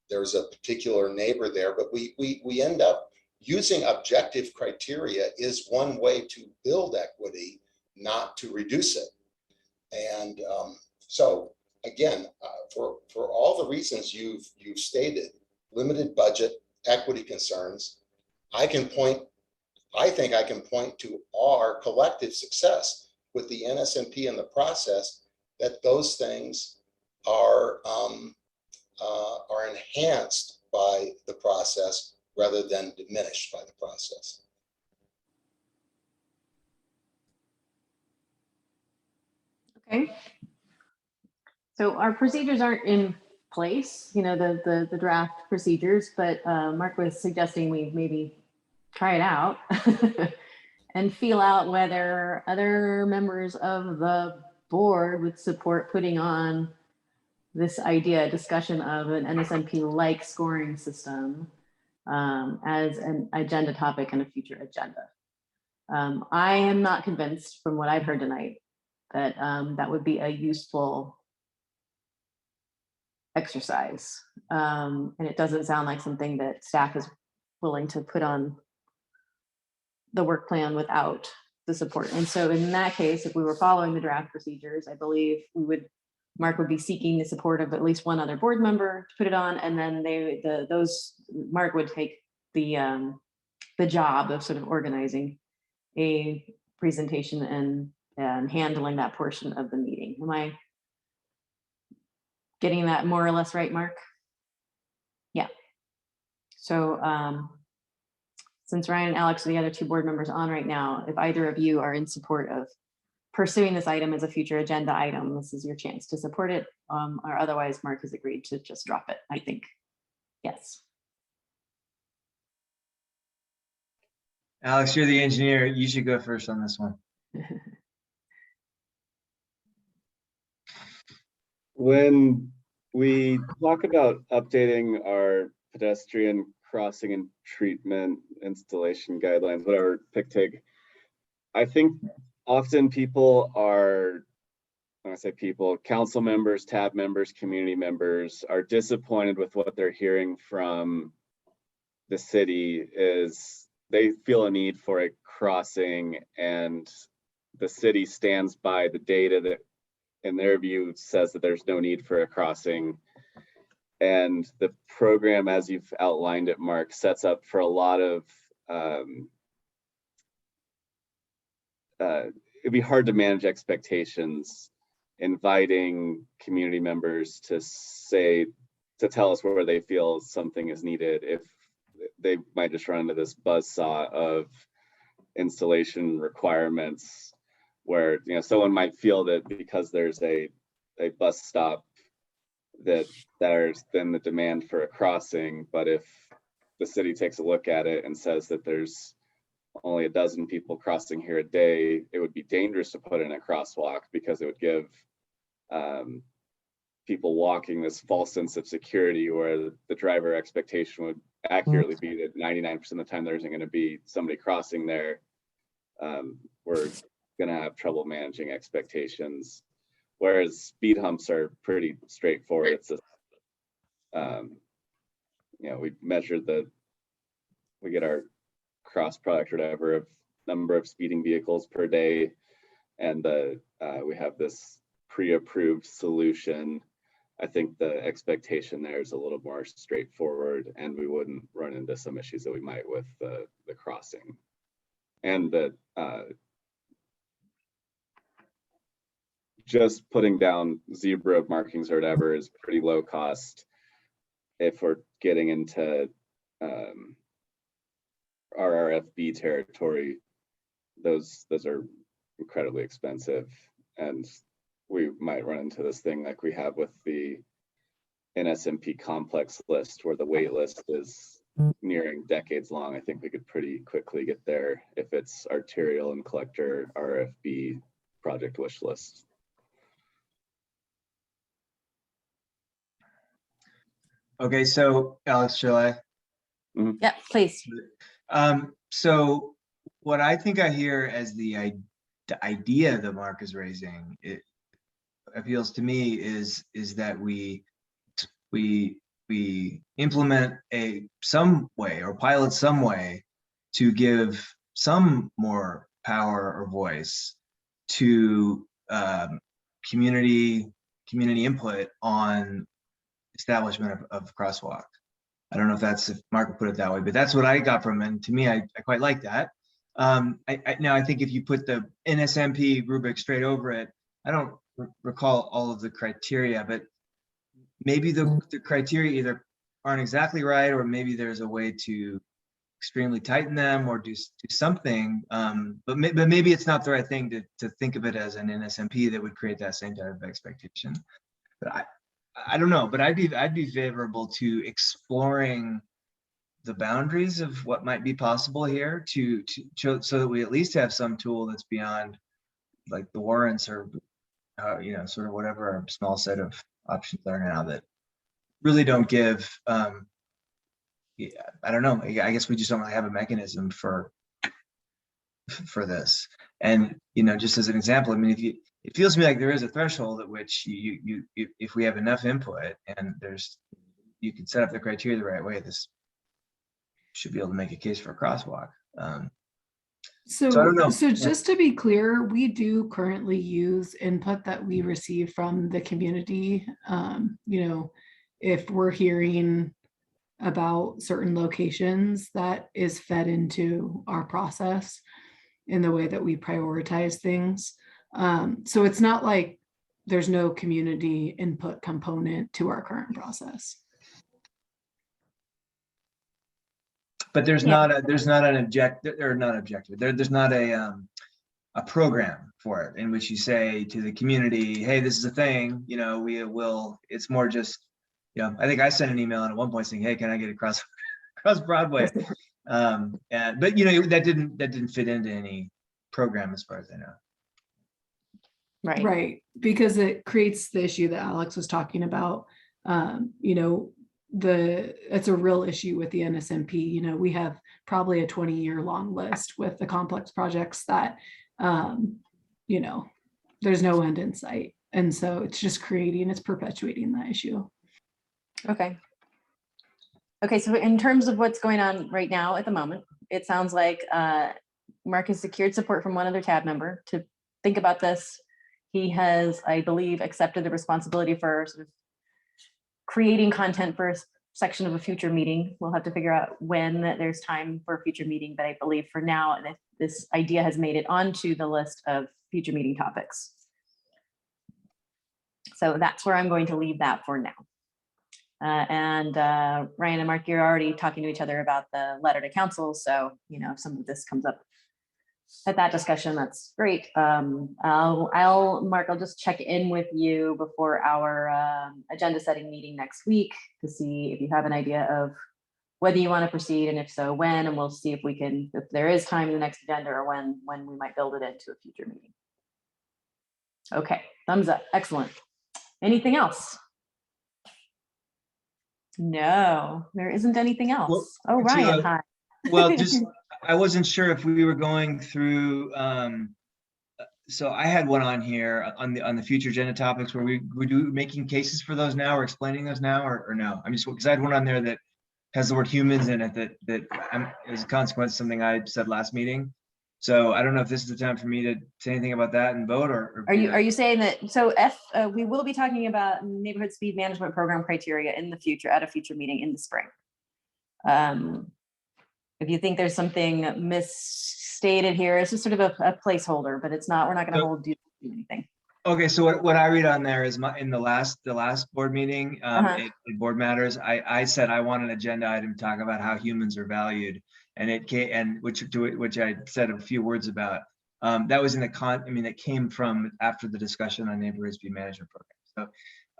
there's a particular neighbor there, but we end up using objective criteria is one way to build equity, not to reduce it. And so again, for all the reasons you've stated, limited budget, equity concerns, I think I can point to our collective success with the NSMP and the process, that those things are enhanced by the process rather than diminished by the process. Okay. So our procedures aren't in place, you know, the draft procedures, but Mark was suggesting we maybe try it out and feel out whether other members of the board would support putting on this discussion of an NSMP-like scoring system as an agenda topic and a future agenda. I am not convinced from what I've heard tonight that that would be a useful exercise. And it doesn't sound like something that staff is willing to put on the work plan without the support. And so in that case, if we were following the draft procedures, I believe Mark would be seeking the support of at least one other board member to put it on, and then Mark would take the job of sort of organizing a presentation and handling that portion of the meeting. Am I getting that more or less right, Mark? Yeah. So since Ryan and Alex are the other two board members on right now, if either of you are in support of pursuing this item as a future agenda item, this is your chance to support it, or otherwise Mark has agreed to just drop it, I think. Yes. Alex, you're the engineer. You should go first on this one. When we talk about updating our pedestrian crossing and treatment installation guidelines, whatever, pick, I think often people are, when I say people, council members, tab members, community members are disappointed with what they're hearing from the city. Is they feel a need for a crossing, and the city stands by the data that in their view says that there's no need for a crossing. And the program, as you've outlined it, Mark, sets up for a lot of it'd be hard to manage expectations, inviting community members to tell us where they feel something is needed, if they might just run into this buzzsaw of installation requirements, where someone might feel that because there's a bus stop that there's then the demand for a crossing. But if the city takes a look at it and says that there's only a dozen people crossing here a day, it would be dangerous to put in a crosswalk, because it would give people walking this false sense of security, where the driver expectation would accurately be that 99% of the time there isn't going to be somebody crossing there. We're going to have trouble managing expectations, whereas speed humps are pretty straightforward. It's we measure we get our cross product or whatever of number of speeding vehicles per day, and we have this pre-approved solution. I think the expectation there is a little more straightforward, and we wouldn't run into some issues that we might with the crossing. And that just putting down zebra markings or whatever is pretty low cost. If we're getting into RRFB territory, those are incredibly expensive, and we might run into this thing like we have with the NSMP complex list, where the wait list is nearing decades long. I think we could pretty quickly get there if it's arterial and collector RFB project wish list. Okay, so Alex, shall I? Yeah, please. So what I think I hear as the idea that Mark is raising, it appeals to me is that we implement some way or pilot some way to give some more power or voice to community input on establishment of crosswalk. I don't know if Mark would put it that way, but that's what I got from it. And to me, I quite like that. Now I think if you put the NSMP rubric straight over it, I don't recall all of the criteria, but maybe the criteria either aren't exactly right, or maybe there's a way to extremely tighten them or do something. But maybe it's not the right thing to think of it as an NSMP that would create that same type of expectation. But I don't know, but I'd be favorable to exploring the boundaries of what might be possible here to so that we at least have some tool that's beyond like the warrants or sort of whatever our small set of options are now that really don't give yeah, I don't know, I guess we just don't really have a mechanism for this. And just as an example, I mean, it feels to me like there is a threshold at which you if we have enough input and you can set up the criteria the right way, this should be able to make a case for a crosswalk. So I don't know. So just to be clear, we do currently use input that we receive from the community. If we're hearing about certain locations, that is fed into our process in the way that we prioritize things. So it's not like there's no community input component to our current process. But there's not an objective, or not objective. There's not a program for it in which you say to the community, hey, this is a thing, we will, it's more just, I think I sent an email at one point saying, hey, can I get across Broadway? But that didn't fit into any program as far as I know. Right. Because it creates the issue that Alex was talking about. It's a real issue with the NSMP. We have probably a 20-year long list with the complex projects that, there's no end in sight. And so it's just it's perpetuating that issue. Okay. So in terms of what's going on right now at the moment, it sounds like Mark has secured support from one other tab member to think about this. He has, I believe, accepted the responsibility for sort of creating content for a section of a future meeting. We'll have to figure out when there's time for a future meeting, but I believe for now, this idea has made it onto the list of future meeting topics. So that's where I'm going to leave that for now. And Ryan and Mark, you're already talking to each other about the letter to council. So, if some of this comes up at that discussion, that's great. Mark, I'll just check in with you before our agenda setting meeting next week to see if you have an idea of whether you want to proceed, and if so, when, and we'll see if there is time in the next agenda or when we might build it into a future meeting. Okay, thumbs up, excellent. Anything else? No, there isn't anything else. Well, Ryan, hi. Well, I wasn't sure if we were going through, so I had one on here on the future agenda topics where we do making cases for those now or explaining those now or no? I'm just, because I had one on there that has the word humans in it that is a consequence of something I said last meeting. So I don't know if this is the time for me to say anything about that and vote or are you saying that, so we will be talking about neighborhood speed management program criteria in the future at a future meeting in the spring. If you think there's something misstated here, it's just sort of a placeholder, but it's not, we're not going to hold you to anything. Okay, so what I read on there is in the last board meeting, in Board Matters, I said I want an agenda item to talk about how humans are valued, and which I said a few words about. That was that came from after the discussion on neighborhood speed management program.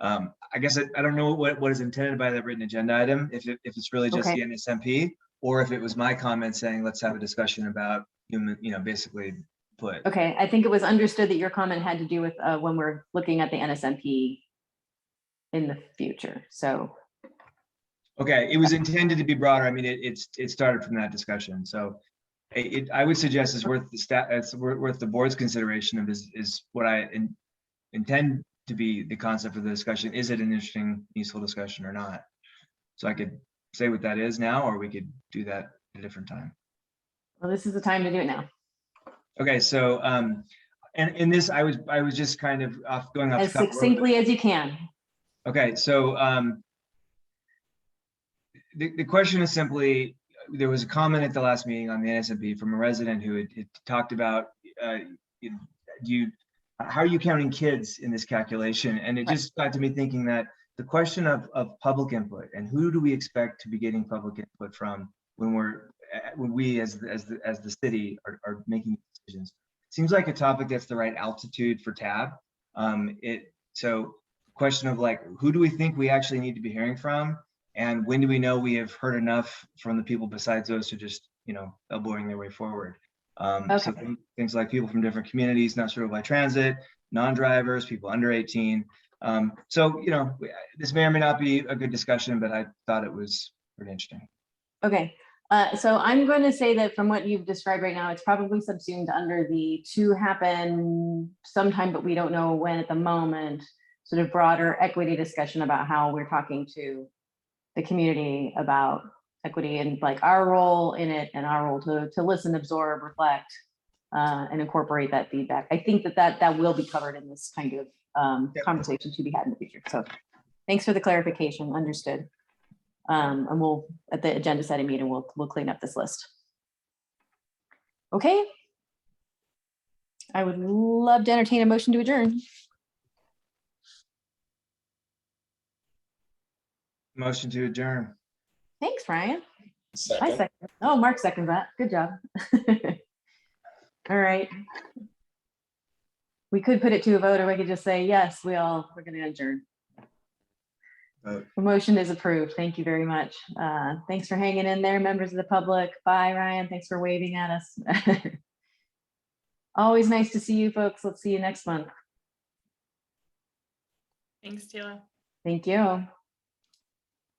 So I guess I don't know what is intended by that written agenda item, if it's really just the NSMP, or if it was my comment saying let's have a discussion about human, basically. Okay, I think it was understood that your comment had to do with when we're looking at the NSMP in the future. So. Okay, it was intended to be broader. I mean, it started from that discussion. So I would suggest it's worth the board's consideration of is what I intend to be the concept of the discussion. Is it an interesting, useful discussion or not? So I could say what that is now, or we could do that at a different time. Well, this is the time to do it now. Okay, so, and in this, I was just kind of going off. As the cuff. succinctly as you can. Okay, so the question is simply, there was a comment at the last meeting on the NSMP from a resident who had talked about, how are you counting kids in this calculation? And it just got to me thinking that the question of public input and who do we expect to be getting public input from when we as the city are making decisions, seems like a topic that's the right altitude for TAB. So question of like, who do we think we actually need to be hearing from? And when do we know we have heard enough from the people besides those who just, elbowing their way forward? So things like people from different communities, not served by transit, non-drivers, people under 18. So, this may or may not be a good discussion, but I thought it was pretty interesting. Okay, so I'm going to say that from what you've described right now, it's probably subsumed under the to happen sometime, but we don't know when at the moment, sort of broader equity discussion about how we're talking to the community about equity and like our role in it and our role to listen, absorb, reflect, and incorporate that feedback. I think that will be covered in this kind of conversation to be had in the future. So thanks for the clarification, understood. And we'll, at the agenda setting meeting, we'll clean up this list. Okay. I would love to entertain a motion to adjourn. Motion to adjourn. Thanks, Ryan. Second. I second. Oh, Mark seconds that. Good job. All right. We could put it to a vote, or we could just say, yes, we're going to adjourn. The motion is approved. Thank you very much. Thanks for hanging in there, members of the public. Bye, Ryan. Thanks for waving at us. Always nice to see you folks. Let's see you next month. Thanks, Taylor. Thank you.